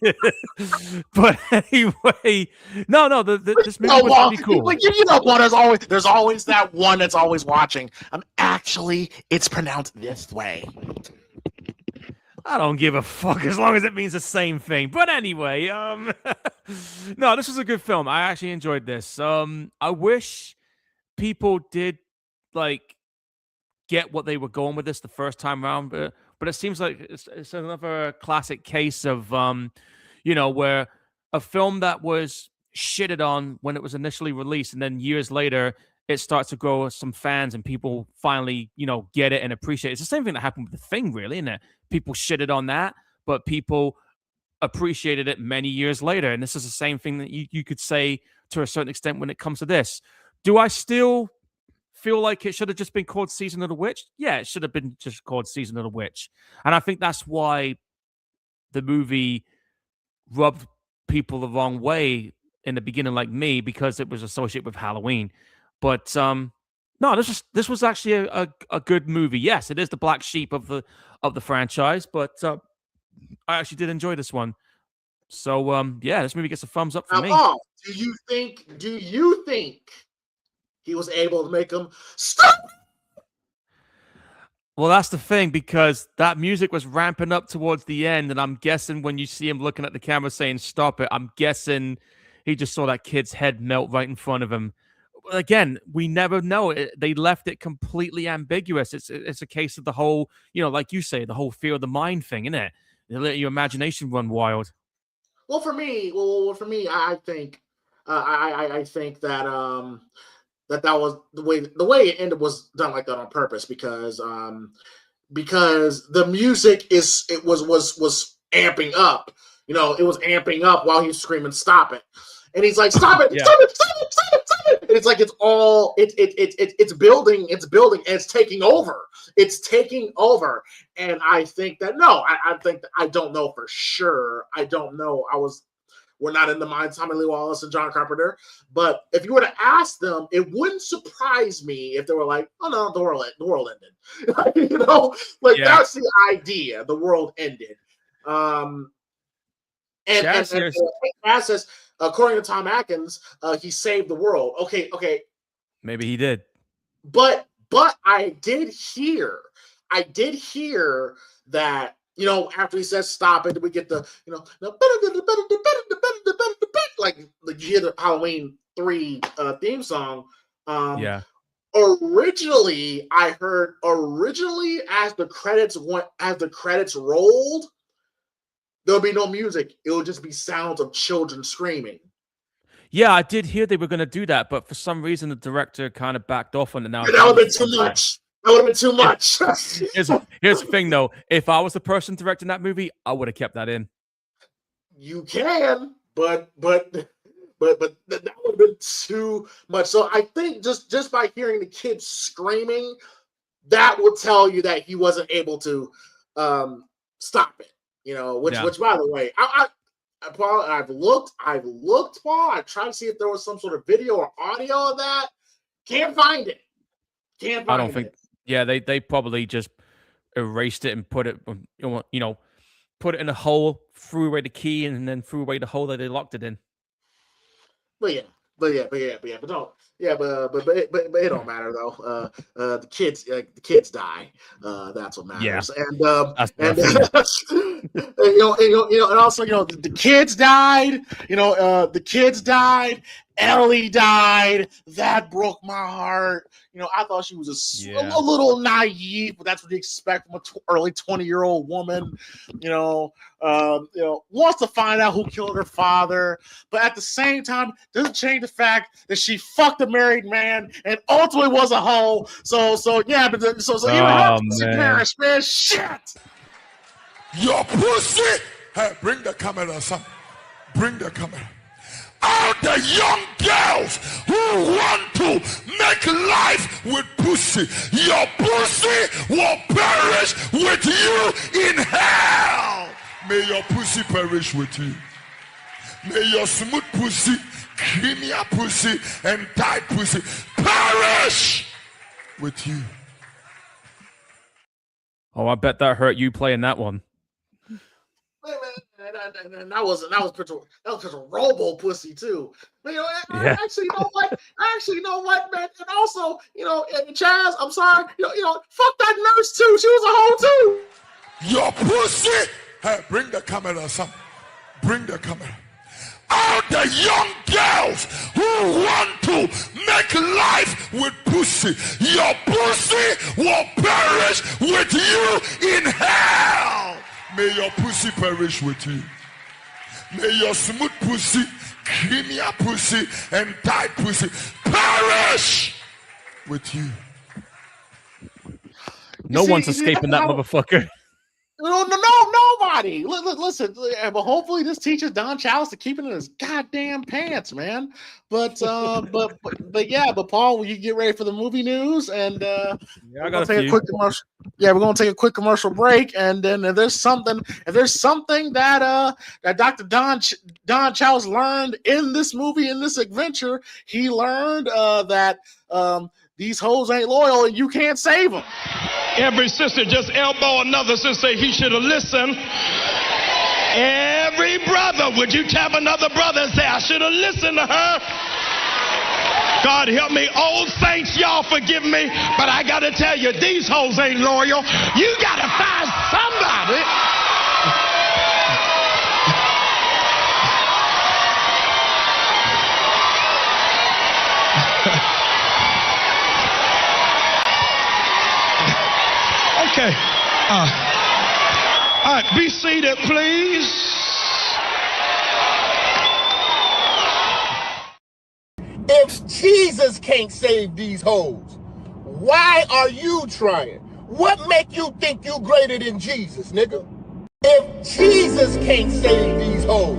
But anyway, no. This movie was pretty cool. Like, there's always that one that's always watching. Actually, it's pronounced this way. I don't give a fuck as long as it means the same thing. But anyway, no, this was a good film. I actually enjoyed this. I wish people did get what they were going with this the first time around, but it seems like it's another classic case of where a film that was shitted on when it was initially released, and then years later it starts to grow some fans and people finally get it and appreciate it. It's the same thing that happened with The Thing, really, isn't it? People shitted on that, but people appreciated it many years later, and this is the same thing that you could say to a certain extent when it comes to this. Do I still feel like it should have just been called Season of the Witch? Yeah, it should have been just called Season of the Witch. And I think that's why the movie rubbed people the wrong way in the beginning, like me, because it was associated with Halloween. But no, this was actually a good movie. Yes, it is the black sheep of the franchise, but I actually did enjoy this one. So yeah, this movie gets a thumbs up for me. Paul, do you think he was able to make him stop? Well, that's the thing, because that music was ramping up towards the end, and I'm guessing when you see him looking at the camera saying "stop it," I'm guessing he just saw that kid's head melt right in front of him. Again, we never know. They left it completely ambiguous. It's a case of the whole, like you say, the whole fear of the mind thing, isn't it? They let your imagination run wild. Well, for me, I think, I think that that was the way it ended was done like that on purpose, because the music was amping up. It was amping up while he was screaming "stop it," and he's like, "Stop it! Yeah. Stop it! Stop it! Stop it! Stop it!" And it's like it's building, and it's taking over. It's taking over, and I think that I think that, I don't know for sure. I don't know. We're not in the minds of Tommy Lee Wallace and John Carpenter. But if you were to ask them, it wouldn't surprise me if they were like, "Oh no, the world ended." That's the idea. The world ended. And according to Tom Atkins, he saved the world. Okay. Maybe he did. But I did hear that, after he says "stop it," we get the, like you hear the Halloween 3 theme song. Yeah. Originally, I heard as the credits rolled, there'll be no music. It'll just be sounds of children screaming. Yeah, I did hear they were going to do that, but for some reason the director kind of backed off on it now. That would have been too much. Here's the thing, though. If I was the person directing that movie, I would have kept that in. You can, but that would have been too much. So I think just by hearing the kids screaming, that will tell you that he wasn't able to stop it. Which by the way, Paul, I've looked, Paul. I tried to see if there was some sort of video or audio of that. Can't find it. I don't think. Yeah, they probably just erased it and put it, put it in a hole, threw away the key, and then threw away the hole that they locked it in. But yeah, but don't. Yeah, but it don't matter though. The kids die. That's what Yeah, matters. And that's and nothing. and also the kids died. The kids died. Ellie died. That broke my heart. I thought she was a little naive, but that's what you expect from a early 20-year-old woman. Wants to find out who killed her father, but at the same time doesn't change the fact that she fucked a married man and ultimately was a hoe. So yeah, but even her pussy perish, man. Shit. Your pussy. Hey, bring the camera, son. Bring the camera. All the young girls who want to make life with pussy, your pussy will perish with you in hell. May your pussy perish with you. May your smooth pussy, creamier pussy, and tight pussy perish with you. Oh, I bet that hurt you playing that one. And that was just a robo pussy too. Actually, you know what, man? And also, Chaz, I'm sorry, fuck that nurse too. She was a hoe too. Your pussy. Hey, bring the camera, son. Bring the camera. All the young girls who want to make life with pussy, your pussy will perish with you in hell. May your pussy perish with you. May your smooth pussy, creamier pussy, and tight pussy perish with you. No one's escaping that motherfucker. No, nobody. Listen, but hopefully this teaches Don Chalice to keep it in his goddamn pants, man. But Paul, will you get ready for the movie news? And I got to take a quick commercial. Yeah, we're gonna take a quick commercial break, and then if there's something that Dr. Don Chalice learned in this movie, in this adventure, he learned that these hoes ain't loyal and you can't save them. Every sister just elbow another sister, he should have listened. Every brother, would you tap another brother and say, I should have listened to her? God help me. Old saints, y'all forgive me, but I got to tell you, these hoes ain't loyal. You got to find somebody. Okay. All right, be seated, please. If Jesus can't save these hoes, why are you trying? What make you think you greater than Jesus, nigga? If Jesus can't save these hoes,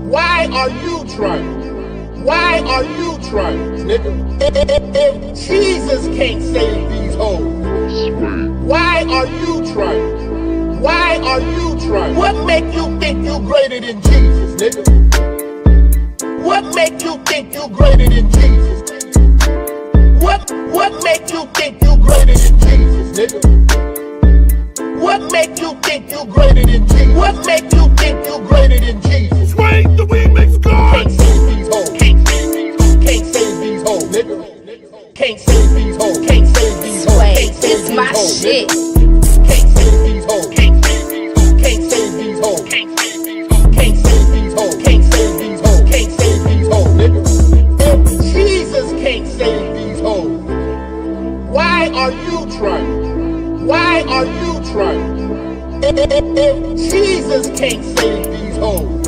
why are you trying? Why are you trying, nigga? If Jesus can't save these hoes, why are you trying? Why are you trying? What make you think you greater than Jesus, nigga? What make you think you greater than Jesus? What make you think you greater than Jesus, nigga? What make you think you greater than Jesus? What make you think you greater than Jesus? Swing the remix, God! Can't save these hoes. Can't save these hoes, nigga. Can't save these hoes. Can't save these hoes. Can't save It's these my hoes, shit. nigga. Can't save these hoes. Can't save these hoes. Can't save these hoes. Can't save these hoes. Can't save these hoes. Can't save these hoes. Can't save these hoes, nigga. If Jesus can't save these hoes, why are you trying? Why are you trying? If Jesus can't save these hoes,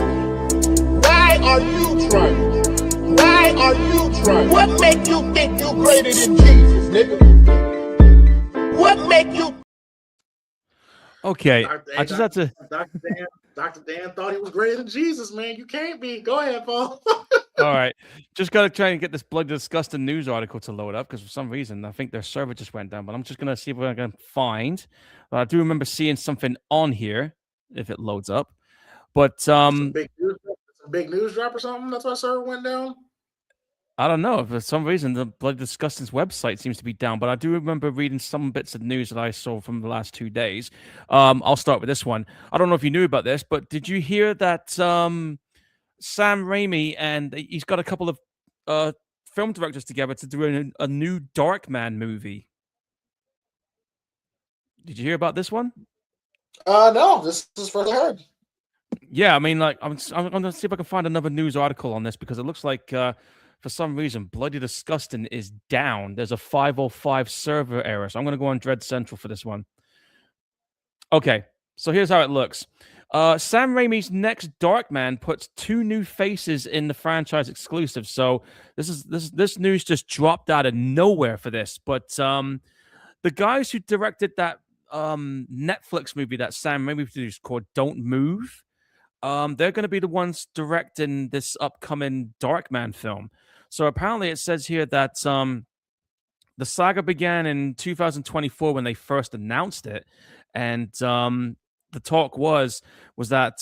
why are you trying? Why are you trying? What make you think you greater than Jesus, nigga? What make you? Okay, I just had to. Dr. Dan thought he was greater than Jesus, man. You can't be. Go ahead, Paul. All right, just gotta try and get this bloody disgusting news article to load up because for some reason I think their server just went down. But I'm just gonna see what I can find. I do remember seeing something on here if it loads up. But Some big news drop or something. That's why server went down. I don't know. For some reason, the Bloody Disgusting's website seems to be down, but I do remember reading some bits of news that I saw from the last 2 days. I'll start with this one. I don't know if you knew about this, but did you hear that Sam Raimi and he's got a couple of film directors together to do a new Darkman movie. Did you hear about this one? No, this is first I heard. Yeah, I mean, like, I'm going to see if I can find another news article on this because it looks like, for some reason, Bloody Disgusting is down. There's a 505 server error, so I'm going to go on Dread Central for this one. Okay, so here's how it looks. Sam Raimi's next Darkman puts 2 new faces in the franchise exclusive. So this news just dropped out of nowhere for this. But the guys who directed that Netflix movie that Sam Raimi produced called Don't Move, they're going to be the ones directing this upcoming Darkman film. So apparently it says here that the saga began in 2024 when they first announced it. And the talk was that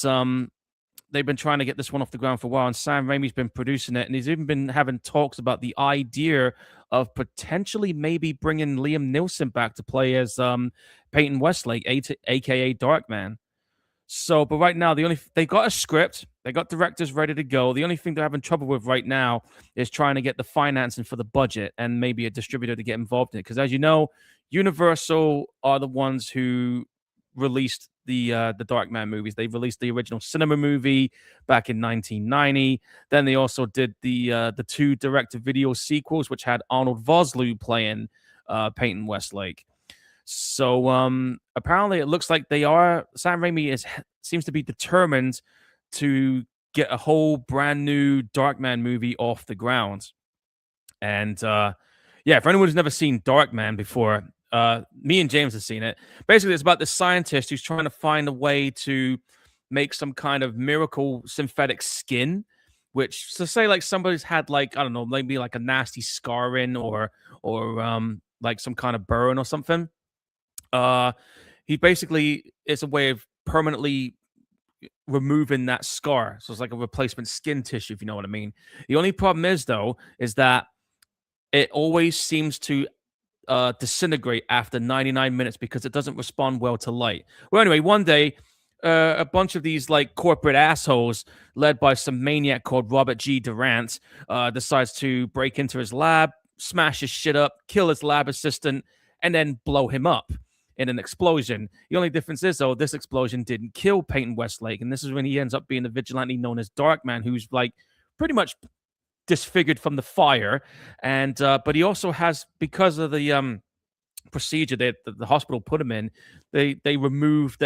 they've been trying to get this one off the ground for a while, and Sam Raimi's been producing it, and he's even been having talks about the idea of potentially maybe bringing Liam Neeson back to play as Peyton Westlake, aka Darkman. So, but right now, they got a script, they got directors ready to go. The only thing they're having trouble with right now is trying to get the financing for the budget and maybe a distributor to get involved in it. Because as you know, Universal are the ones who released the Darkman movies. They released the original cinema movie back in 1990. Then they also did the 2 direct-to-video sequels, which had Arnold Vosloo playing Peyton Westlake. So apparently it looks like Sam Raimi seems to be determined to get a whole brand new Darkman movie off the ground. And yeah, for anyone who's never seen Darkman before, me and James have seen it. Basically, it's about this scientist who's trying to find a way to make some kind of miracle synthetic skin, which, so say like somebody's had like, I don't know, maybe like a nasty scarring or like some kind of burn or something. He basically is a way of permanently removing that scar. So it's like a replacement skin tissue, if you know what I mean. The only problem is, though, is that it always seems to disintegrate after 99 minutes because it doesn't respond well to light. Well, anyway, one day, a bunch of these like corporate assholes led by some maniac called Robert G. Durant decides to break into his lab, smash his shit up, kill his lab assistant, and then blow him up in an explosion. The only difference is, though, this explosion didn't kill Peyton Westlake, and this is when he ends up being the vigilante known as Darkman, who's like pretty much disfigured from the fire. And but he also has, because of the procedure that the hospital put him in, they removed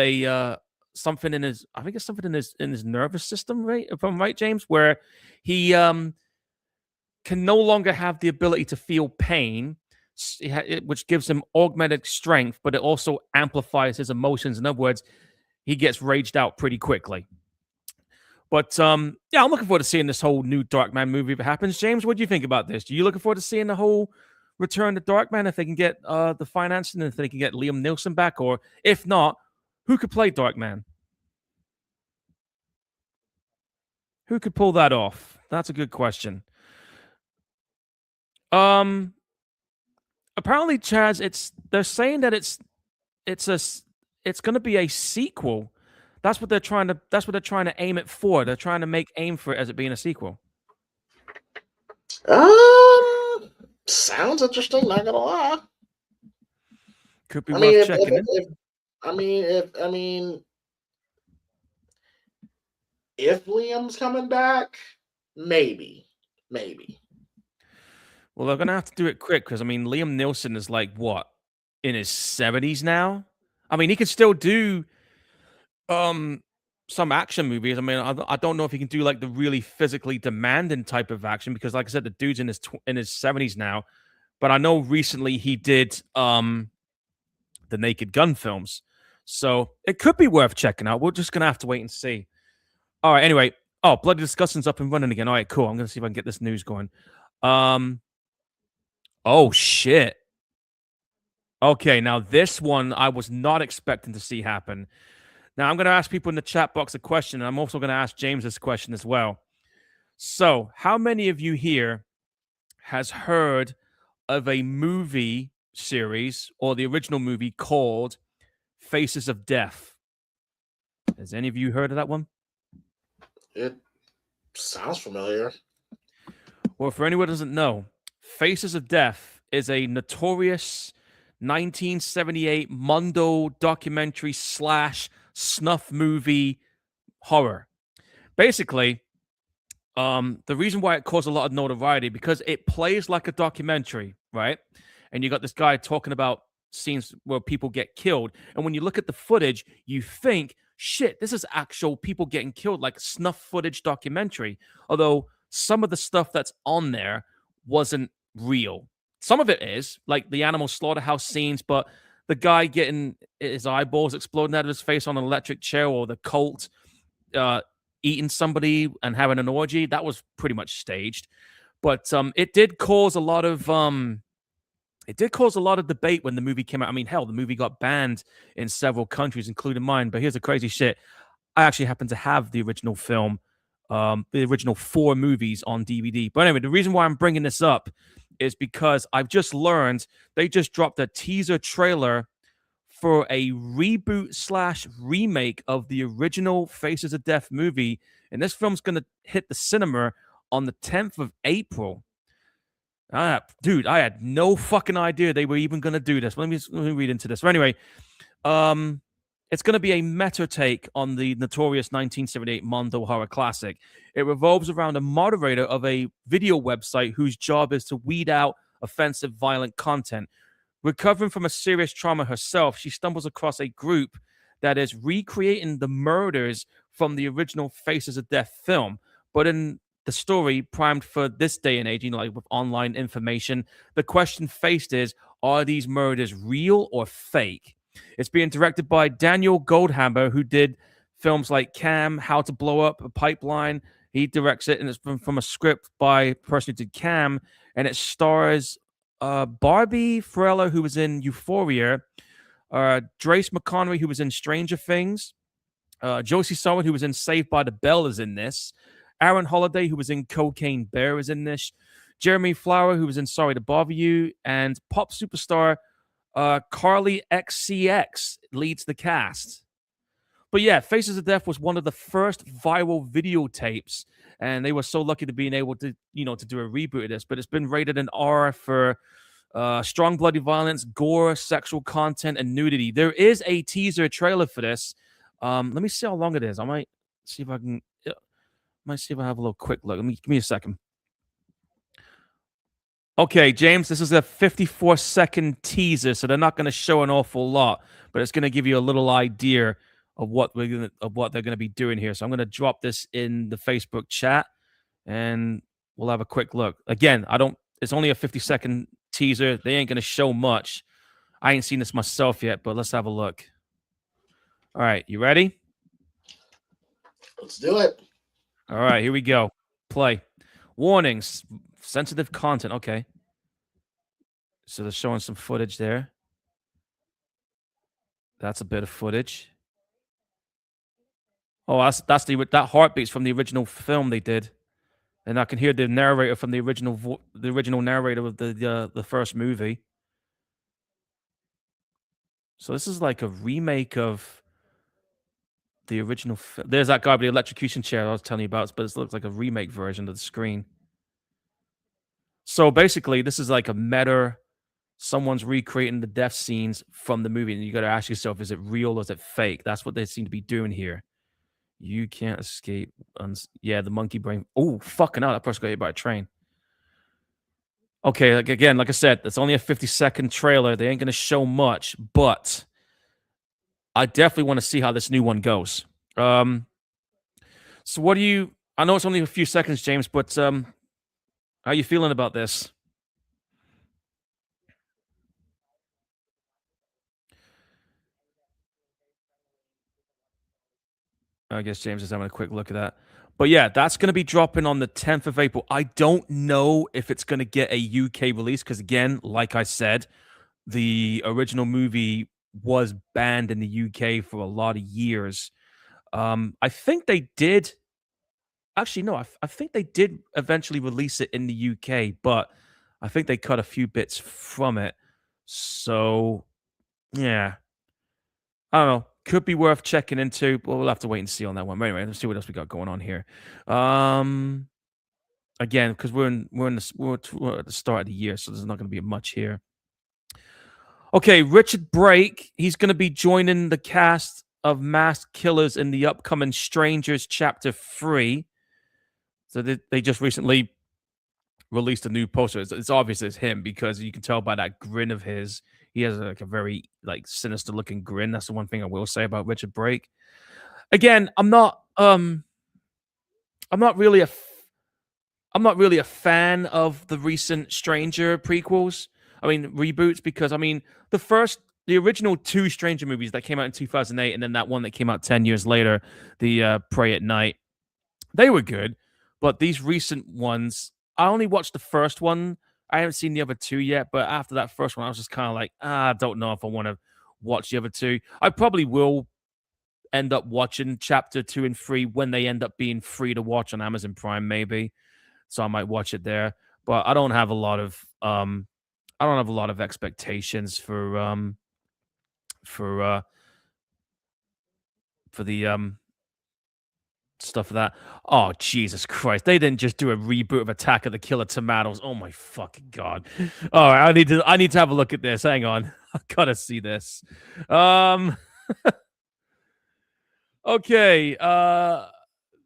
something in his, I think it's something in his nervous system, right? If I'm right, James, where he can no longer have the ability to feel pain, which gives him augmented strength, but it also amplifies his emotions. In other words, he gets raged out pretty quickly. But yeah, I'm looking forward to seeing this whole new Darkman movie if it happens. James, what do you think about this? Are you looking forward to seeing the whole return to Darkman if they can get the financing, if they can get Liam Neeson back, or if not, who could play Darkman? Who could pull that off? That's a good question. Apparently, Chaz, they're saying that it's going to be a sequel. That's what they're trying to aim it for. They're trying to aim for it as it being a sequel. Sounds interesting. Not gonna lie. Could be worth checking. If Liam's coming back, maybe. Well, they're gonna have to do it quick because Liam Neeson is like what, in his 70s now. He can still do some action movies. I don't know if he can do like the really physically demanding type of action because, like I said, the dude's in his 70s now. But I know recently he did the Naked Gun films, so it could be worth checking out. We're just gonna have to wait and see. All right. Anyway, Bloody Disgusting's up and running again. All right, cool. I'm gonna see if I can get this news going. Oh shit. Okay, now this one I was not expecting to see happen. Now I'm going to ask people in the chat box a question, and I'm also going to ask James this question as well. So, how many of you here has heard of a movie series or the original movie called Faces of Death? Has any of you heard of that one? It sounds familiar. Well, for anyone who doesn't know, Faces of Death is a notorious 1978 Mondo documentary slash snuff movie horror. Basically, the reason why it caused a lot of notoriety because it plays like a documentary, right? And you got this guy talking about scenes where people get killed, and when you look at the footage, you think, "Shit, this is actual people getting killed, like snuff footage documentary." Although some of the stuff that's on there wasn't real. Some of it is, like the animal slaughterhouse scenes, but the guy getting his eyeballs exploding out of his face on an electric chair, or the cult uh, eating somebody and having an orgy, that was pretty much staged. But it did cause a lot of debate when the movie came out. I mean, hell, the movie got banned in several countries, including mine. But here's the crazy shit: I actually happen to have the original film, the original 4 movies on DVD. But anyway, the reason why I'm bringing this up is because I've just learned they just dropped a teaser trailer for a reboot slash remake of the original Faces of Death movie. And this film's going to hit the cinema on the 10th of April. Dude, I had no fucking idea they were even going to do this. Let me read into this. So anyway, it's going to be a meta take on the notorious 1978 Mondo horror classic. It revolves around a moderator of a video website whose job is to weed out offensive, violent content. Recovering from a serious trauma herself, she stumbles across a group that is recreating the murders from the original Faces of Death film. But in the story, primed for this day and age, like with online information, the question faced is, are these murders real or fake? It's being directed by Daniel Goldhammer, who did films like Cam, How to Blow Up a Pipeline. He directs it, and it's from a script by a person who did Cam, and it stars Barbie Farella, who was in Euphoria, Drace McConaughey, who was in Stranger Things, Josie Sullivan, who was in Saved by the Bell, is in this. Aaron Holiday, who was in Cocaine Bear, is in this. Jeremy Flower, who was in Sorry to Bother You, and pop superstar Carly XCX leads the cast. But yeah, Faces of Death was one of the first viral videotapes, and they were so lucky to being able to, to do a reboot of this. But it's been rated an R for strong bloody violence, gore, sexual content, and nudity. There is a teaser trailer for this. Let me see how long it is. I might see if I can. Might see if I have a little quick look. Give me a second. Okay, James, this is a 54-second teaser, so they're not going to show an awful lot, but it's going to give you a little idea of what they're going to be doing here. So I'm going to drop this in the Facebook chat, and we'll have a quick look. Again, it's only a 50-second teaser. They ain't going to show much. I ain't seen this myself yet, but let's have a look. All right, you ready? Let's do it. All right, here we go. Play. Warnings. Sensitive content. Okay. So they're showing some footage there. That's a bit of footage. Oh, that heartbeat's from the original film they did, and I can hear the narrator from the original narrator of the first movie. So this is like a remake of the original. There's that guy with the electrocution chair I was telling you about, but it looks like a remake version of the screen. So basically, this is like a meta. Someone's recreating the death scenes from the movie, and you got to ask yourself, is it real or is it fake? That's what they seem to be doing here. You can't escape. Yeah, the monkey brain. Oh, fucking hell. That person got hit by a train. Okay, like I said, it's only a 50-second trailer. They ain't going to show much, but I definitely want to see how this new one goes. So what do you... I know it's only a few seconds, James, but how are you feeling about this? I guess James is having a quick look at that. But yeah, that's going to be dropping on the 10th of April. I don't know if it's going to get a UK release because, again, like I said, the original movie was banned in the UK for a lot of years. I think they did. Actually, no, I think they did eventually release it in the UK, but I think they cut a few bits from it. So, yeah. I don't know. Could be worth checking into, but we'll have to wait and see on that one. But anyway, let's see what else we got going on here. again, because we're at the start of the year, so there's not going to be much here. Okay, Richard Brake, he's going to be joining the cast of Masked Killers in the upcoming Strangers Chapter 3. So they just recently released a new poster. It's obvious it's him because you can tell by that grin of his. He has like a very like sinister looking grin. That's the one thing I will say about Richard Brake. Again, I'm not really a fan of the recent Stranger prequels. I mean reboots because I mean the original 2 Stranger movies that came out in 2008 and then that one that came out 10 years later, the Prey at Night, they were good. But these recent ones, I only watched the first one. I haven't seen the other 2 yet. But after that first one, I was just kind of like, I don't know if I want to watch the other 2. I probably will end up watching Chapter 2 and 3 when they end up being free to watch on Amazon Prime, maybe. So I might watch it there. But I don't have a lot of expectations for the stuff of that. Oh, Jesus Christ. They didn't just do a reboot of Attack of the Killer Tomatoes. Oh my fucking God. All right, I need to have a look at this. Hang on. I gotta see this. Okay.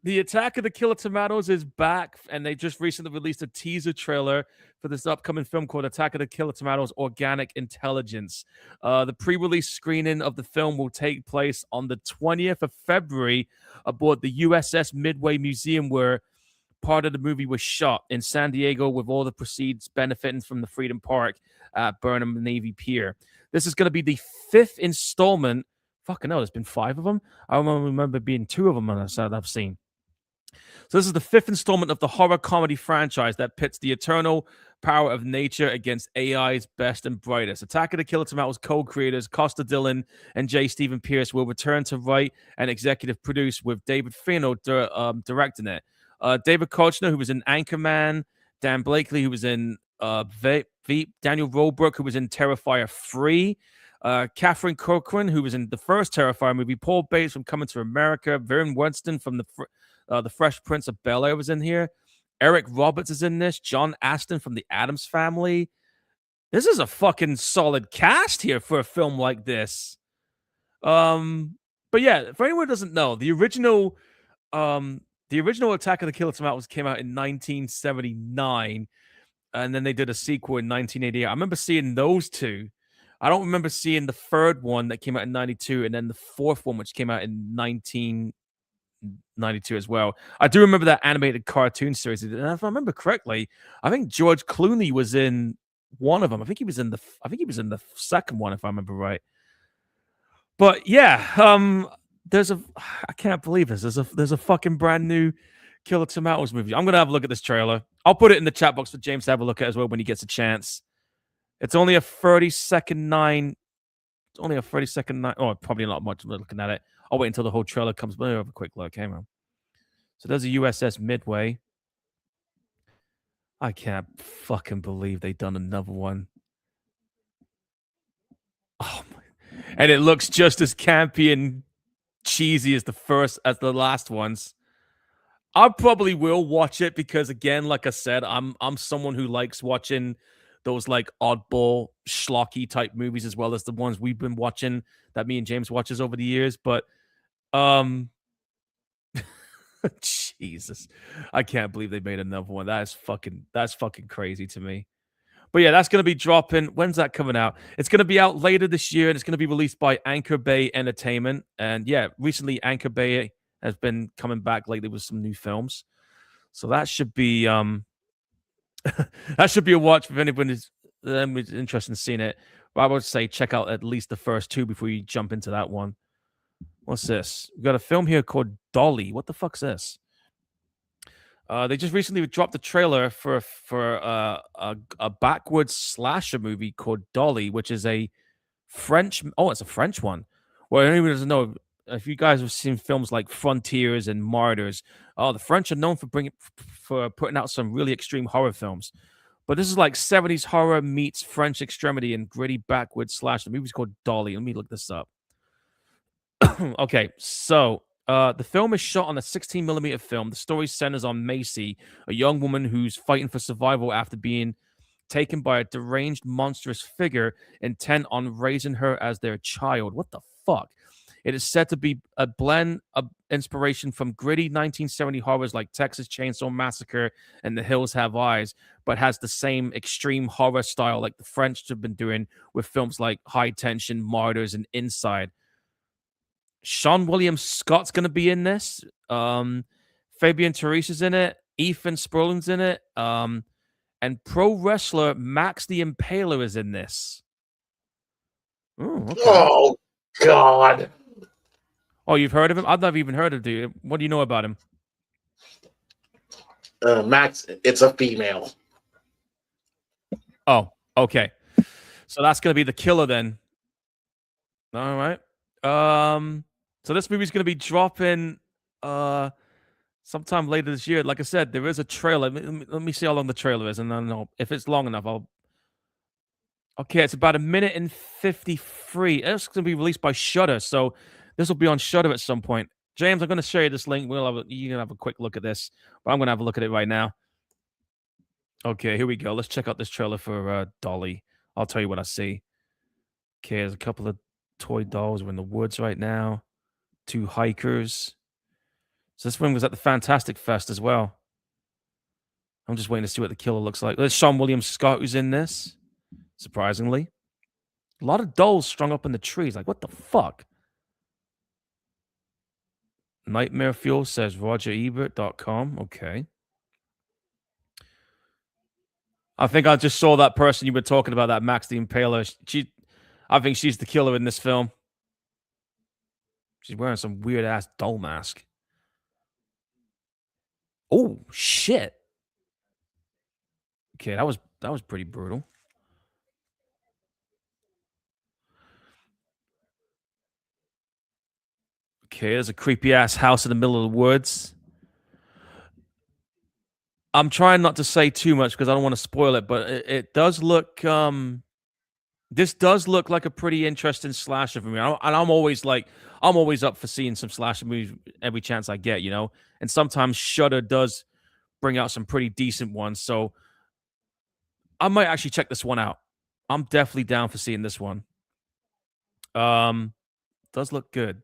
The Attack of the Killer Tomatoes is back, and they just recently released a teaser trailer for this upcoming film called Attack of the Killer Tomatoes Organic Intelligence. The pre-release screening of the film will take place on the 20th of February aboard the USS Midway Museum, where part of the movie was shot in San Diego, with all the proceeds benefiting from the Freedom Park at Burnham Navy Pier. This is going to be the 5th installment. Fucking hell, there's been 5 of them. I remember being 2 of them on that I've seen. So this is the 5th installment of the horror comedy franchise that pits the eternal power of nature against AI's best and brightest. Attack of the Killer Tomatoes co-creators Costa Dillon and J. Stephen Pierce will return to write and executive produce, with David Fino directing it. David Kochner, who was in Anchorman, Dan Blakely, who was in Veep, Daniel Roebuck, who was in Terrifier 3, Catherine Corcoran, who was in the first Terrifier movie, Paul Bates from Coming to America, Vern Winston from the Fresh Prince of Bel-Air was in here. Eric Roberts is in this. John Astin from the Addams Family. This is a fucking solid cast here for a film like this. But yeah, for anyone who doesn't know, the original Attack of the Killer Tomatoes came out in 1979, and then they did a sequel in 1988. I remember seeing those 2. I don't remember seeing the 3rd one that came out in 92, and then the 4th one, which came out in 1992 as well. I do remember that animated cartoon series, and if I remember correctly, I think George Clooney was in one of them. I think he was in the 2nd one, if I remember right. But yeah, I can't believe this. There's a fucking brand new Killer Tomatoes movie. I'm gonna have a look at this trailer. I'll put it in the chat box for James to have a look at as well when he gets a chance. It's only a 30-second 9. It's only a 30-second 9. Oh, probably not much looking at it. I'll wait until the whole trailer comes. Let me have a quick look. Hang on. So there's a USS Midway. I can't fucking believe they done another one. Oh my. And it looks just as campy and cheesy as the last ones. I probably will watch it because, again, like I said, I'm someone who likes watching those like oddball schlocky type movies as well as the ones we've been watching that me and James watches over the years. But Jesus, I can't believe they made another one. That's fucking crazy to me. But yeah, that's going to be dropping. When's that coming out? It's going to be out later this year, and it's going to be released by Anchor Bay Entertainment. And yeah, recently Anchor Bay has been coming back lately with some new films. So that should be that should be a watch if anyone is interested in seeing it. But I would say check out at least the first 2 before you jump into that one. What's this? We've got a film here called Dolly. What the fuck's this? They just recently dropped the trailer for a backwards slasher movie called Dolly, which is a French. Oh, it's a French one. Well, anyone doesn't know, if you guys have seen films like Frontiers and Martyrs, the French are known for putting out some really extreme horror films. But this is like 70s horror meets French extremity and gritty backwards slasher. The movie's called Dolly. Let me look this up. Okay, so The film is shot on a 16mm film. The story centers on Macy, a young woman who's fighting for survival after being taken by a deranged, monstrous figure intent on raising her as their child. What the fuck? It is said to be a blend of inspiration from gritty 1970 horrors like Texas Chainsaw Massacre and The Hills Have Eyes, but has the same extreme horror style like the French have been doing with films like High Tension, Martyrs, and Inside. Sean William Scott's going to be in this. Fabian Teresa's in it. Ethan Sperling's in it. And pro wrestler Max the Impaler is in this. Ooh, okay. Oh, God. Oh, you've heard of him? I've never even heard of him. What do you know about him? Max, it's a female. Oh, okay. So that's going to be the killer then. All right. So this movie's going to be dropping sometime later this year. Like I said, there is a trailer. Let me see how long the trailer is, and I don't know if it's long enough. Okay, it's about 1 minute and 53. It's going to be released by Shudder, so this will be on Shudder at some point. James, I'm going to show you this link. You can have a quick look at this, but I'm going to have a look at it right now. Okay, here we go. Let's check out this trailer for Dolly. I'll tell you what I see. Okay, there's a couple of toy dolls. We're in the woods right now. 2 hikers. So this one was at the Fantastic Fest as well. I'm just waiting to see what the killer looks like. There's Sean William Scott who's in this, surprisingly. A lot of dolls strung up in the trees. Like, what the fuck? Nightmare Fuel says RogerEbert.com. Okay. I think I just saw that person you were talking about, that Max the Impaler. I think she's the killer in this film. She's wearing some weird ass doll mask. Oh shit. Okay, that was pretty brutal. Okay, there's a creepy ass house in the middle of the woods. I'm trying not to say too much because I don't want to spoil it, but it does look this does look like a pretty interesting slasher for me. I'm always up for seeing some slasher movies every chance I get, you know. And sometimes Shudder does bring out some pretty decent ones, so I might actually check this one out. I'm definitely down for seeing this one. Does look good.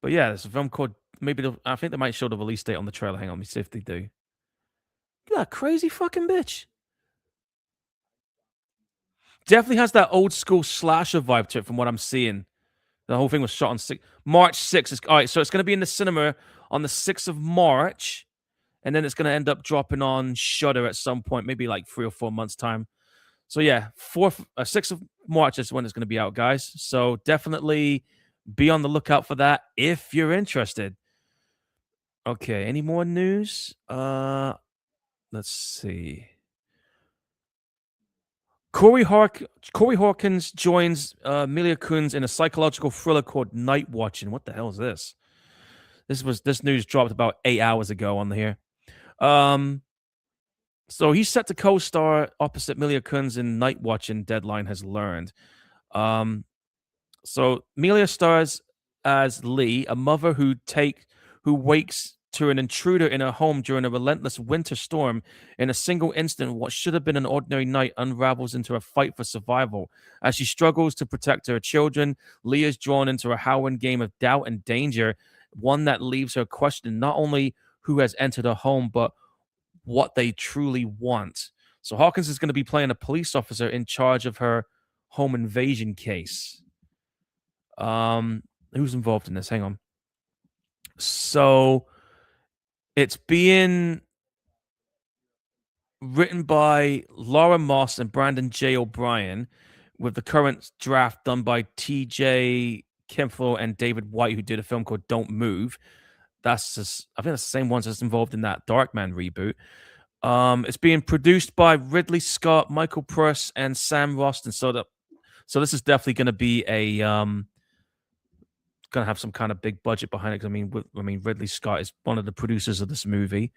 But yeah, there's a film called I think they might show the release date on the trailer. Hang on, let me see if they do. Look at that crazy fucking bitch. Definitely has that old school slasher vibe to it from what I'm seeing. The whole thing was shot on March 6th. All right, so it's going to be in the cinema on the 6th of March, and then it's going to end up dropping on Shudder at some point, maybe like 3 or 4 months' time. So yeah, 6th of March is when it's going to be out, guys. So definitely be on the lookout for that if you're interested. Okay, any more news? Let's see. Corey Hawkins joins Mila Kunis in a psychological thriller called Night Watching. What the hell is this? This news dropped about 8 hours ago on here. So he's set to co-star opposite Mila Kunis in Night Watching, Deadline has learned. So Mila stars as Lee, a mother who wakes to an intruder in her home during a relentless winter storm. In a single instant, what should have been an ordinary night unravels into a fight for survival. As she struggles to protect her children, Lee is drawn into a howling game of doubt and danger, one that leaves her questioning not only who has entered her home, but what they truly want. So Hawkins is going to be playing a police officer in charge of her home invasion case. Who's involved in this? Hang on. So it's being written by Laura Moss and Brandon J. O'Brien, with the current draft done by T.J. Kempfel and David White, who did a film called Don't Move. I think that's the same ones that's involved in that Darkman reboot. It's being produced by Ridley Scott, Michael Purse, and Sam Roston. So this is definitely going to be going to have some kind of big budget behind it. I mean, Ridley Scott is one of the producers of this movie.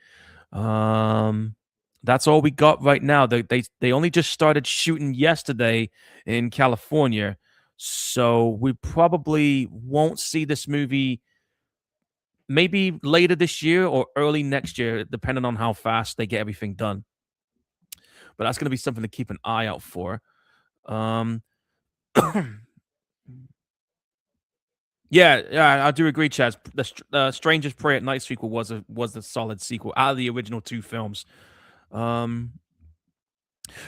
That's all we got right now. They only just started shooting yesterday in California, So we probably won't see this movie maybe later this year or early next year, depending on how fast they get everything done. But that's going to be something to keep an eye out for. Um, yeah, I do agree, Chaz. The Strangers Pray at Night sequel was a solid sequel out of the original two films.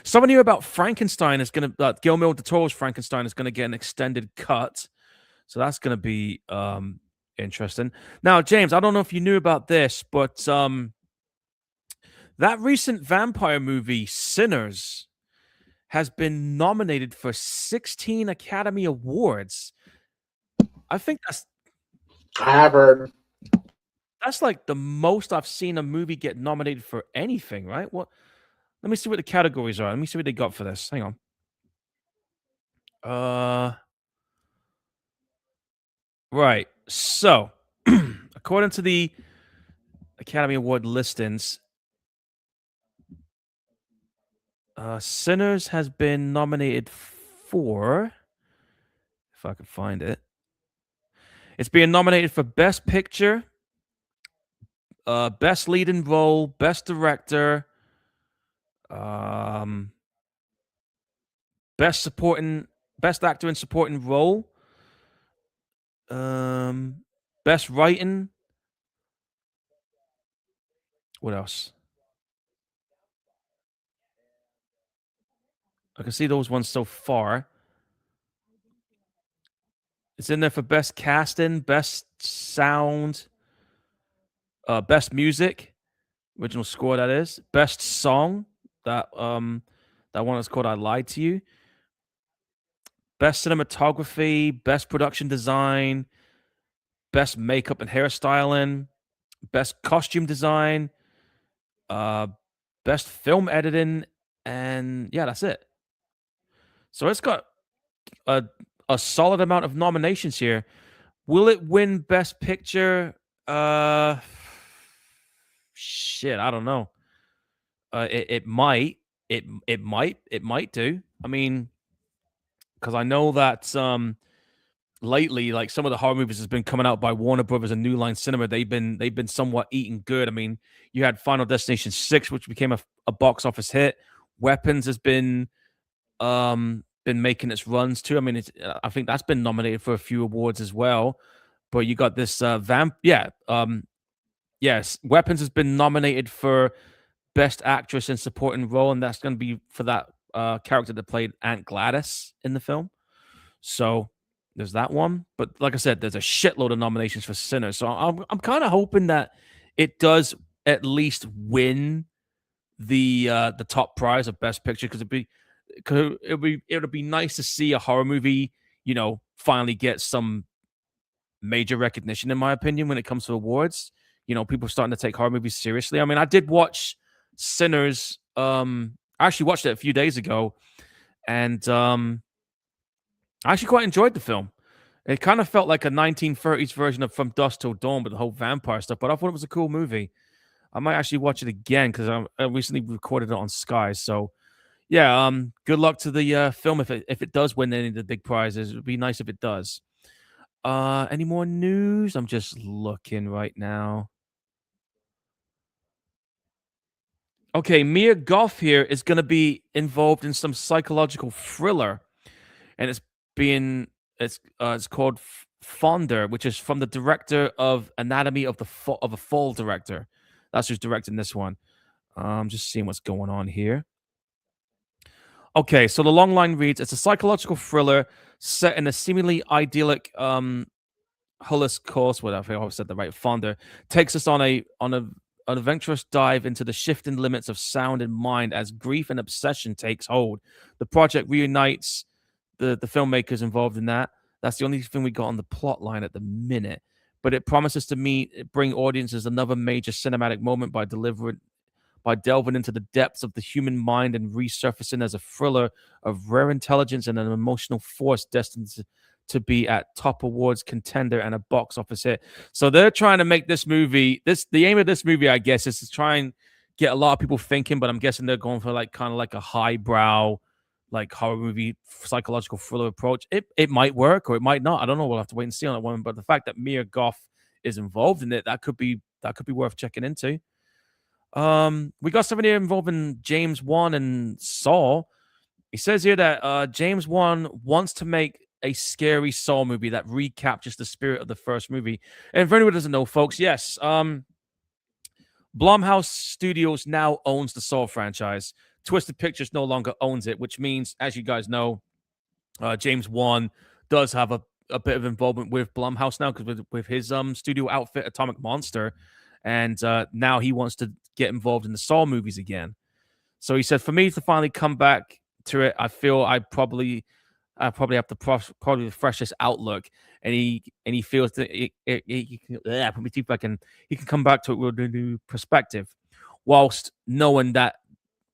Someone knew about Frankenstein is going to Guillermo del Toro's Frankenstein is going to get an extended cut, so that's going to be interesting. Now, James, I don't know if you knew about this, but that recent vampire movie, Sinners, has been nominated for 16 Academy Awards. I think I have heard. that's like the most I've seen a movie get nominated for anything, right? What? Let me see what the categories are. Let me see what they got for this. Hang on. Right. So, according to the Academy Award listings, Sinners has been nominated for, if I can find it, it's being nominated for Best Picture, Best Leading Role, Best Director, Best Actor in Supporting Role, Best Writing. What else? I can see those ones so far. It's in there for Best Casting, Best Sound, Best Music, original score that is, Best Song, that one is called I Lied to You, Best Cinematography, Best Production Design, Best Makeup and Hairstyling, Best Costume Design, Best Film Editing, and yeah, that's it. So it's got a solid amount of nominations here. Will it win Best Picture? Shit, I don't know. It might. It might do. I mean, because I know that lately, like some of the horror movies has been coming out by Warner Brothers and New Line Cinema. They've been somewhat eating good. I mean, you had Final Destination 6, which became a box office hit. Weapons has been making its runs too. I mean, I think that's been nominated for a few awards as well. But you got this yes, Weapons has been nominated for Best Actress in Supporting Role, and that's going to be for that character that played Aunt Gladys in the film. So there's that one. But like I said, there's a shitload of nominations for Sinners. So I'm kind of hoping that it does at least win the top prize of Best Picture, because it would be nice to see a horror movie, finally get some major recognition, in my opinion, when it comes to awards. People are starting to take horror movies seriously. I mean, I did watch Sinners. I actually watched it a few days ago, and I actually quite enjoyed the film. It kind of felt like a 1930s version of From Dusk Till Dawn, with the whole vampire stuff, but I thought it was a cool movie. I might actually watch it again because I recently recorded it on Sky. So, yeah, good luck to the film if it does win any of the big prizes. It would be nice if it does. Any more news? I'm just looking right now. Okay, Mia Goth here is going to be involved in some psychological thriller, and it's called Fonder, which is from the director of Anatomy of a Fall director. That's who's directing this one. Just seeing what's going on here. Okay, so the long line reads: it's a psychological thriller set in a seemingly idyllic Hullis course, whatever I said the right. Fonder takes us on an adventurous dive into the shifting limits of sound and mind as grief and obsession takes hold. The project reunites the filmmakers involved in that. That's the only thing we got on the plot line at the minute. But it promises to bring audiences another major cinematic moment by delving into the depths of the human mind and resurfacing as a thriller of rare intelligence and an emotional force destined to be at top awards contender and a box office hit. So they're trying to make this movie, the aim of this movie, I guess, is to try and get a lot of people thinking, but I'm guessing they're going for kind of like a highbrow like horror movie psychological thriller approach. It might work or it might not. I don't know. We'll have to wait and see on that one. But the fact that Mia Goth is involved in it, that could be worth checking into. We got somebody involving James Wan and Saw. He says here that James Wan wants to make a scary Saw movie that recaptures the spirit of the first movie. And for anyone who doesn't know, folks, yes, Blumhouse Studios now owns the Saw franchise. Twisted Pictures no longer owns it, which means, as you guys know, James Wan does have a bit of involvement with Blumhouse now because with his studio outfit, Atomic Monster, and now he wants to get involved in the Saw movies again. So he said, for me to finally come back to it, I feel I probably have the freshest outlook, and he feels that he can put my teeth back in. He can come back to it with a new perspective, whilst knowing that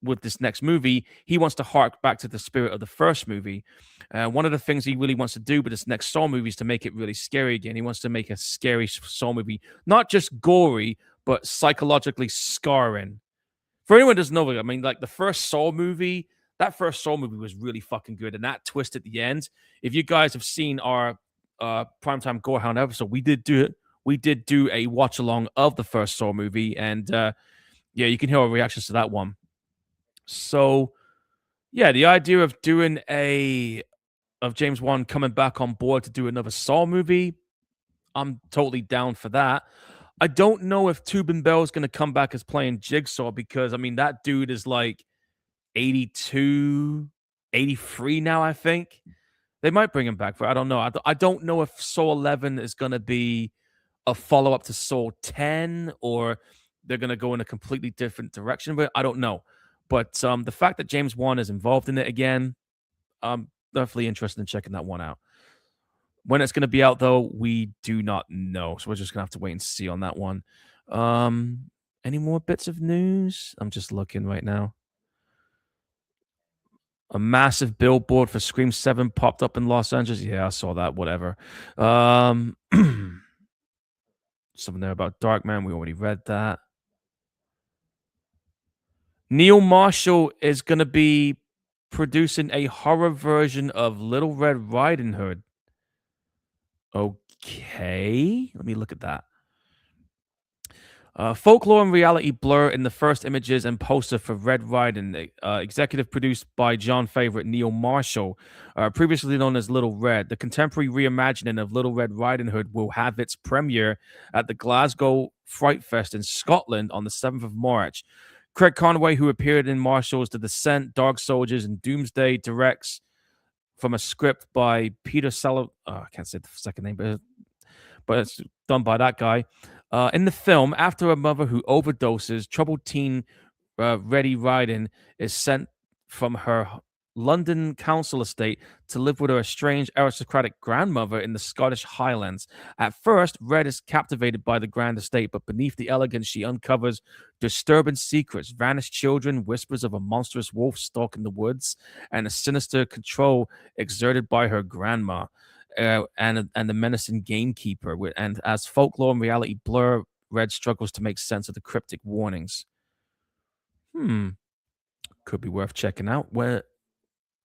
with this next movie, he wants to hark back to the spirit of the first movie. One of the things he really wants to do with this next Saw movie is to make it really scary again. He wants to make a scary Saw movie, not just gory, but psychologically scarring. For anyone who doesn't know, I mean, like the first Saw movie, that first Saw movie was really fucking good. And that twist at the end, if you guys have seen our Primetime Gorehound episode, we did do a watch along of the first Saw movie. And yeah, you can hear our reactions to that one. So yeah, the idea of doing of James Wan coming back on board to do another Saw movie, I'm totally down for that. I don't know if Tobin Bell is going to come back as playing Jigsaw because, I mean, that dude is like 82, 83 now, I think. They might bring him back for it. I don't know. I don't know if Saw 11 is going to be a follow-up to Saw 10 or they're going to go in a completely different direction. But I don't know. But the fact that James Wan is involved in it again, I'm definitely interested in checking that one out. When it's going to be out, though, we do not know. So we're just going to have to wait and see on that one. Any more bits of news? I'm just looking right now. A massive billboard for Scream 7 popped up in Los Angeles. Yeah, I saw that. Whatever. Something there about Darkman. We already read that. Neil Marshall is going to be producing a horror version of Little Red Riding Hood. Okay, let me look at that. Folklore and reality blur in the first images and poster for Red Riding, executive produced by John favorite Neil Marshall, previously known as Little Red. The contemporary reimagining of Little Red Riding Hood will have its premiere at the Glasgow Fright Fest in Scotland on the 7th of March. Craig Conway, who appeared in Marshall's The Descent, Dark Soldiers, and Doomsday, directs from a script by Peter I can't say the second name, but it's done by that guy. In the film, after a mother who overdoses, troubled teen Reddy Riding is sent from her London council estate to live with her estranged aristocratic grandmother in the Scottish Highlands. At first, Red is captivated by the grand estate, but beneath the elegance, she uncovers disturbing secrets, vanished children, whispers of a monstrous wolf stalking the woods, and a sinister control exerted by her grandma. And the menacing gamekeeper. And as folklore and reality blur, Red struggles to make sense of the cryptic warnings. Could be worth checking out.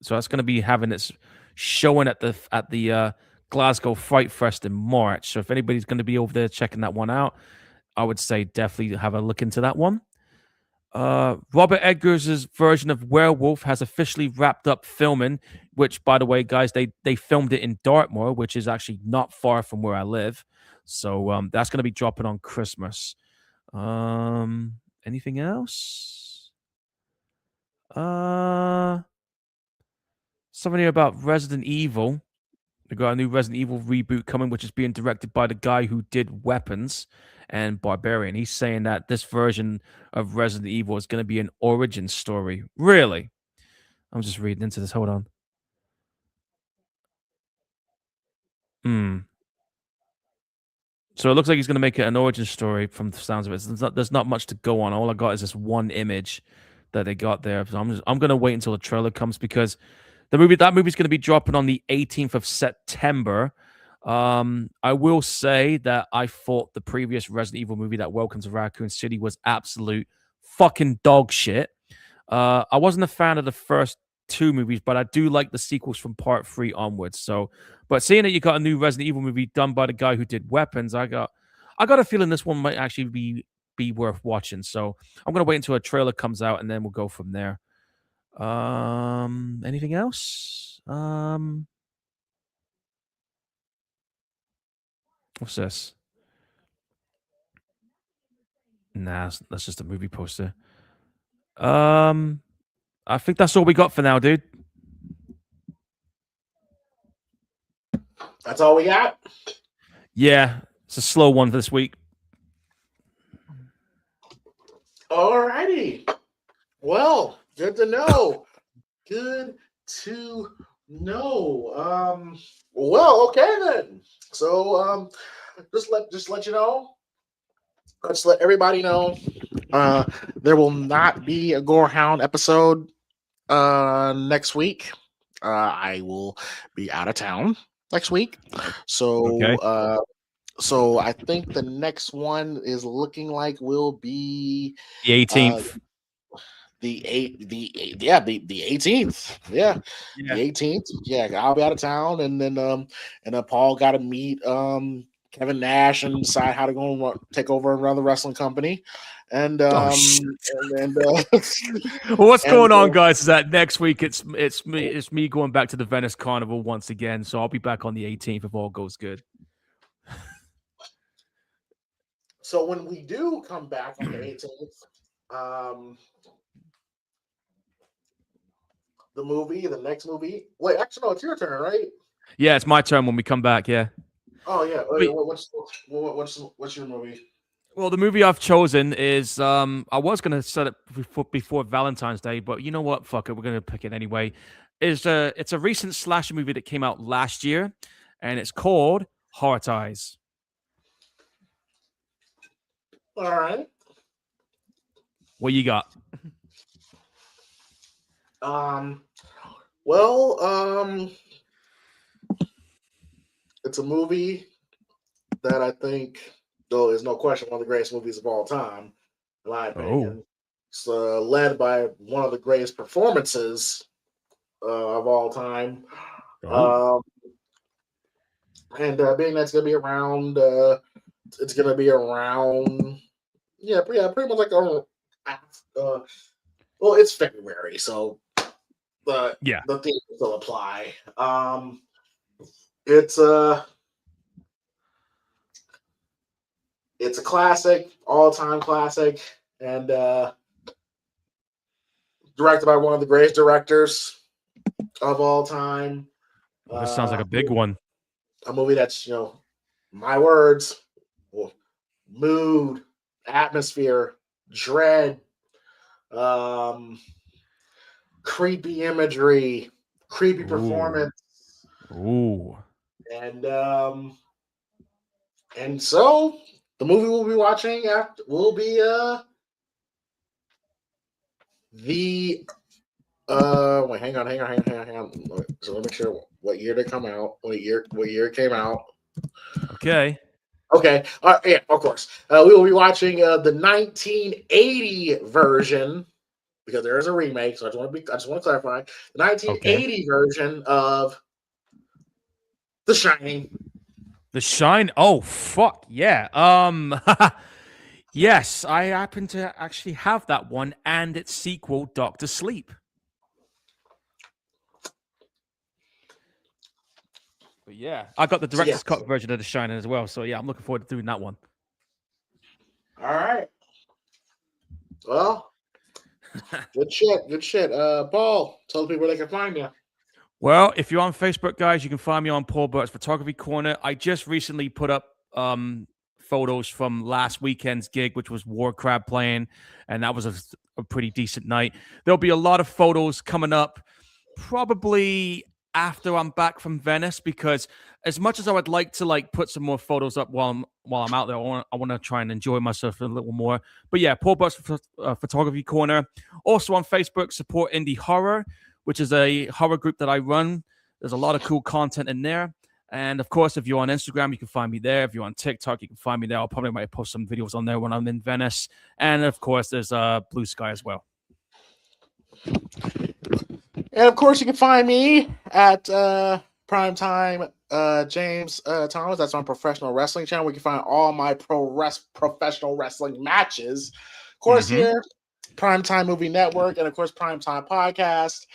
So that's going to be having its showing at the Glasgow Fright Fest in March. So if anybody's going to be over there checking that one out, I would say definitely have a look into that one. Robert Eggers' version of Werewolf has officially wrapped up filming, which, by the way, guys, they filmed it in Dartmoor, which is actually not far from where I live. So that's going to be dropping on Christmas. Anything else? Something about Resident Evil. They got a new Resident Evil reboot coming, which is being directed by the guy who did Weapons and Barbarian. He's saying that this version of Resident Evil is going to be an origin story. Really? I'm just reading into this. Hold on. So it looks like he's going to make it an origin story from the sounds of it. There's not much to go on. All I got is this one image that they got there. So I'm going to wait until the trailer comes because that movie's going to be dropping on the 18th of September. I will say that I thought the previous Resident Evil movie, that Welcome to Raccoon City, was absolute fucking dog shit. I wasn't a fan of the first 2 movies, but I do like the sequels from part 3 onwards. So, but seeing that you got a new Resident Evil movie done by the guy who did Weapons, I got a feeling this one might actually be worth watching. So I'm gonna wait until a trailer comes out and then we'll go from there. Anything else? What's this? Nah, that's just a movie poster. I think that's all we got for now, dude. That's all we got? Yeah, it's a slow one this week. Alrighty. Well, good to know. Good to know. Well, okay then. So just let you know. Let's let everybody know. There will not be a Gorehound episode next week. I will be out of town next week. So Okay. so I think the next one is looking like will be The 18th. the 18th. Yeah, the 18th. Yeah, I'll be out of town, and then Paul got to meet Kevin Nash and decide how to go and take over and run the wrestling company. And What's going on, guys? Is that next week it's me going back to the Venice Carnival once again. So I'll be back on the 18th if all goes good. So when we do come back on the 18th, the next movie. Wait, actually, no, it's your turn, right? Yeah, it's my turn when we come back. Yeah. Oh yeah. Wait, what's your movie? Well, the movie I've chosen is I was gonna set it before Valentine's Day, but you know what? Fuck it, we're gonna pick it anyway. It's a recent slasher movie that came out last year, and it's called Heart Eyes. All right. What you got? Well, it's a movie that I think, though, is no question one of the greatest movies of all time, in my opinion. It's led by one of the greatest performances of all time. And being that's gonna be around, it's gonna be around, pretty much like well, it's February, so the theme still apply. It's a classic, all-time classic, and directed by one of the greatest directors of all time. Well, this sounds like a big one. A movie that's, my words, mood, atmosphere, dread, creepy imagery, creepy performance. Ooh. And so the movie we'll be watching will be wait, hang on. So let me make sure what year they come out. What year it came out. Okay. Yeah, of course. We will be watching the 1980 version, because there is a remake. So I just want to clarify the 1980 version of The Shining. The Shine. Oh fuck yeah. Yes, I happen to actually have that one and its sequel, Doctor Sleep. But yeah, I got the director's cut version of The Shining as well. So yeah, I'm looking forward to doing that one. All right. Well, good shit. Paul, tell the people where they can find you. Well, if you're on Facebook, guys, you can find me on Paul Burt's Photography Corner. I just recently put up photos from last weekend's gig, which was War Crab playing, and that was a pretty decent night. There'll be a lot of photos coming up, probably after I'm back from Venice, because as much as I would like to put some more photos up while I'm out there, I want to try and enjoy myself a little more. But yeah, Paul Burt's Photography Corner. Also on Facebook, support Indie Horror, which is a horror group that I run. There's a lot of cool content in there. And of course, if you're on Instagram, you can find me there. If you're on TikTok, you can find me there. I'll probably might post some videos on there when I'm in Venice. And of course, there's Blue Sky as well. And of course, you can find me at Primetime James Thomas. That's my professional wrestling channel. We can find all my professional wrestling matches. Of course, here, Primetime Movie Network, and of course, Primetime Podcast.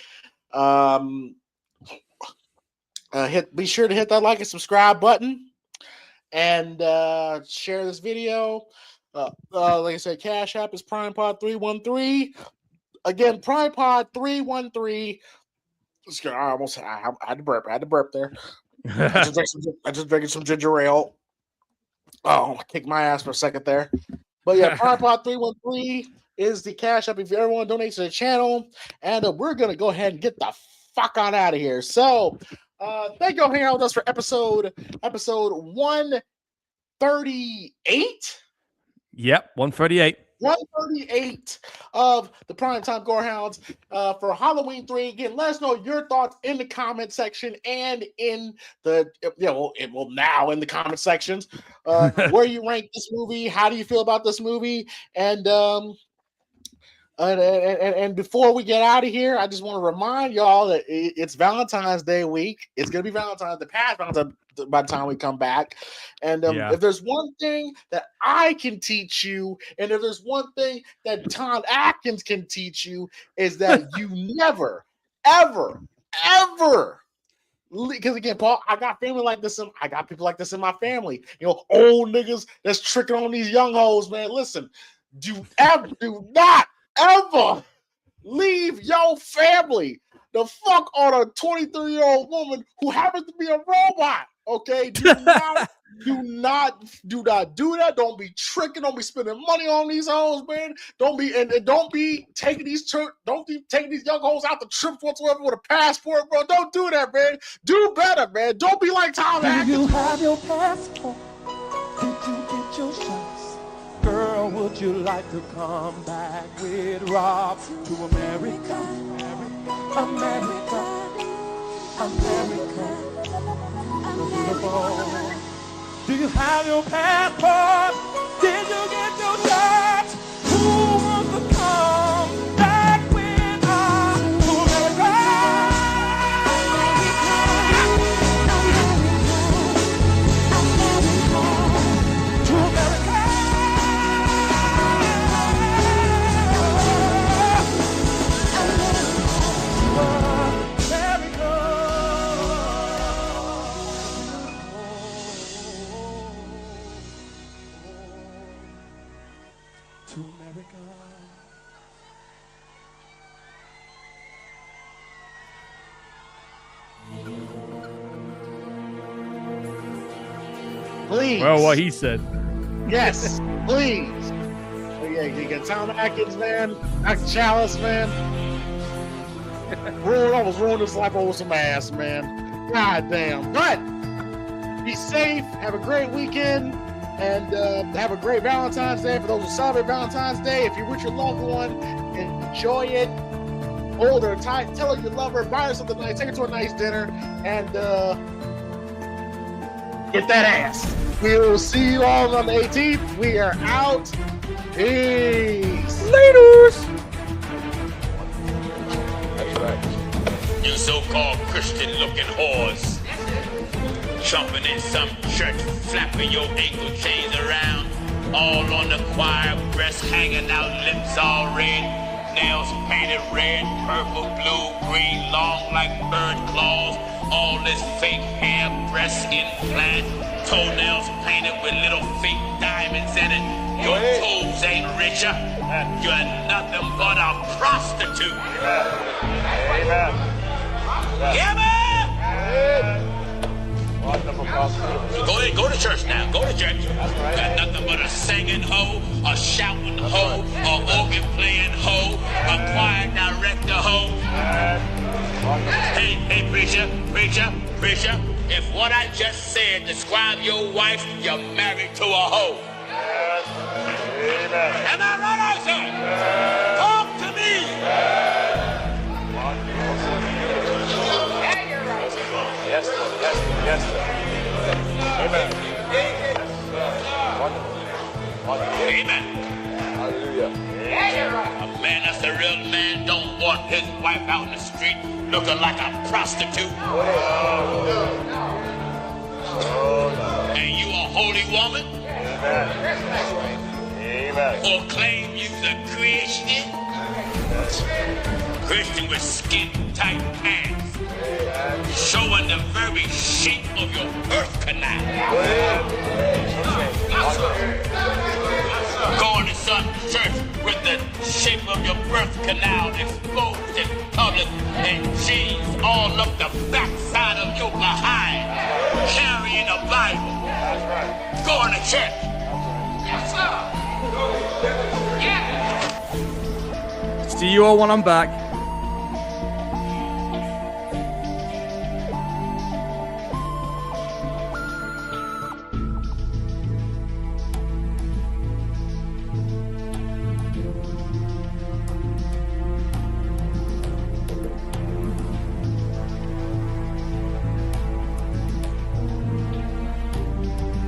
Be sure to hit that like and subscribe button, and share this video. Like I said, Cash App is PrimePod313. Again, PrimePod313. I had to burp. I had to burp there. I just drank some ginger ale. Oh, I kicked my ass for a second there. But yeah, PrimePod313 is the Cash App if you ever want to donate to the channel. And we're going to go ahead and get the fuck on out of here. So, thank you for hanging out with us for episode 138. Yep, 138. 138 of the Primetime Gorehounds for Halloween 3. Again, let us know your thoughts in the comment section and in the now in the comment sections. Where you rank this movie, how do you feel about this movie? And before we get out of here, I just want to remind y'all that it's Valentine's Day week. It's gonna be Valentine's by the time we come back. And if there's one thing that I can teach you, and if there's one thing that Tom Atkins can teach you, is that you never, ever, because again, Paul, I got family like this. I got people like this in my family. Old niggas that's tricking on these young hoes, man. Listen, do not ever leave your family the fuck on a 23-year-old woman who happens to be a robot. Okay, do not do that. Don't be tricking. Don't be spending money on these hoes, man. Don't be taking these young hoes out the trip whatsoever with a passport, bro. Don't do that, man. Do better, man. Don't be like Tom Atkins. Do you have your passport? Did you get your shots? Girl, would you like to come back with Rob to America? America. Do you have your passport? Did you get your shots? Who wants to come back with us to America? To America. To America. Please. Well, what he said. Yes, please. Yeah, you got Tom Atkins, man. Dr. Chalice, man. Almost ruined his life over some ass, man. God damn. But be safe. Have a great weekend. And have a great Valentine's Day. For those who celebrate Valentine's Day, if you're with your loved one, enjoy it. Hold her tight. Tell her you love her. Buy her something nice. Take her to a nice dinner. And get that ass. We will see you all on the 18th. We are out. Peace. Laters. That's right. You so-called Christian-looking whores, jumping in some church, flapping your ankle chains around, all on the choir, breasts hanging out, lips all red, nails painted red, purple, blue, green, long like bird claws, all this fake hair, breast implant, toenails painted with little fake diamonds in it. Your toes ain't richer. You're nothing but a prostitute. Amen. Yeah, man! Wonderful prostitute. Go to church now. Go to church. Got nothing but a singing hoe, a shouting hoe, a organ playing hoe, a choir director hoe. Hey, preacher. If what I just said describe your wife, you're married to a hoe. Amen. Am I right, sir? Talk to me. Yes, sir. Amen. Wonderful. Amen. Hallelujah. A man that's a real man don't want his wife out in the street looking like a prostitute. And you a holy woman? Or claim you the Christian? Christian with skin-tight pants, showing the very shape of your birth canal. Going to some church with the shape of your birth canal exposed in public and jeans all up the backside of your behind, carrying a Bible. Going to church. See you all when I'm back.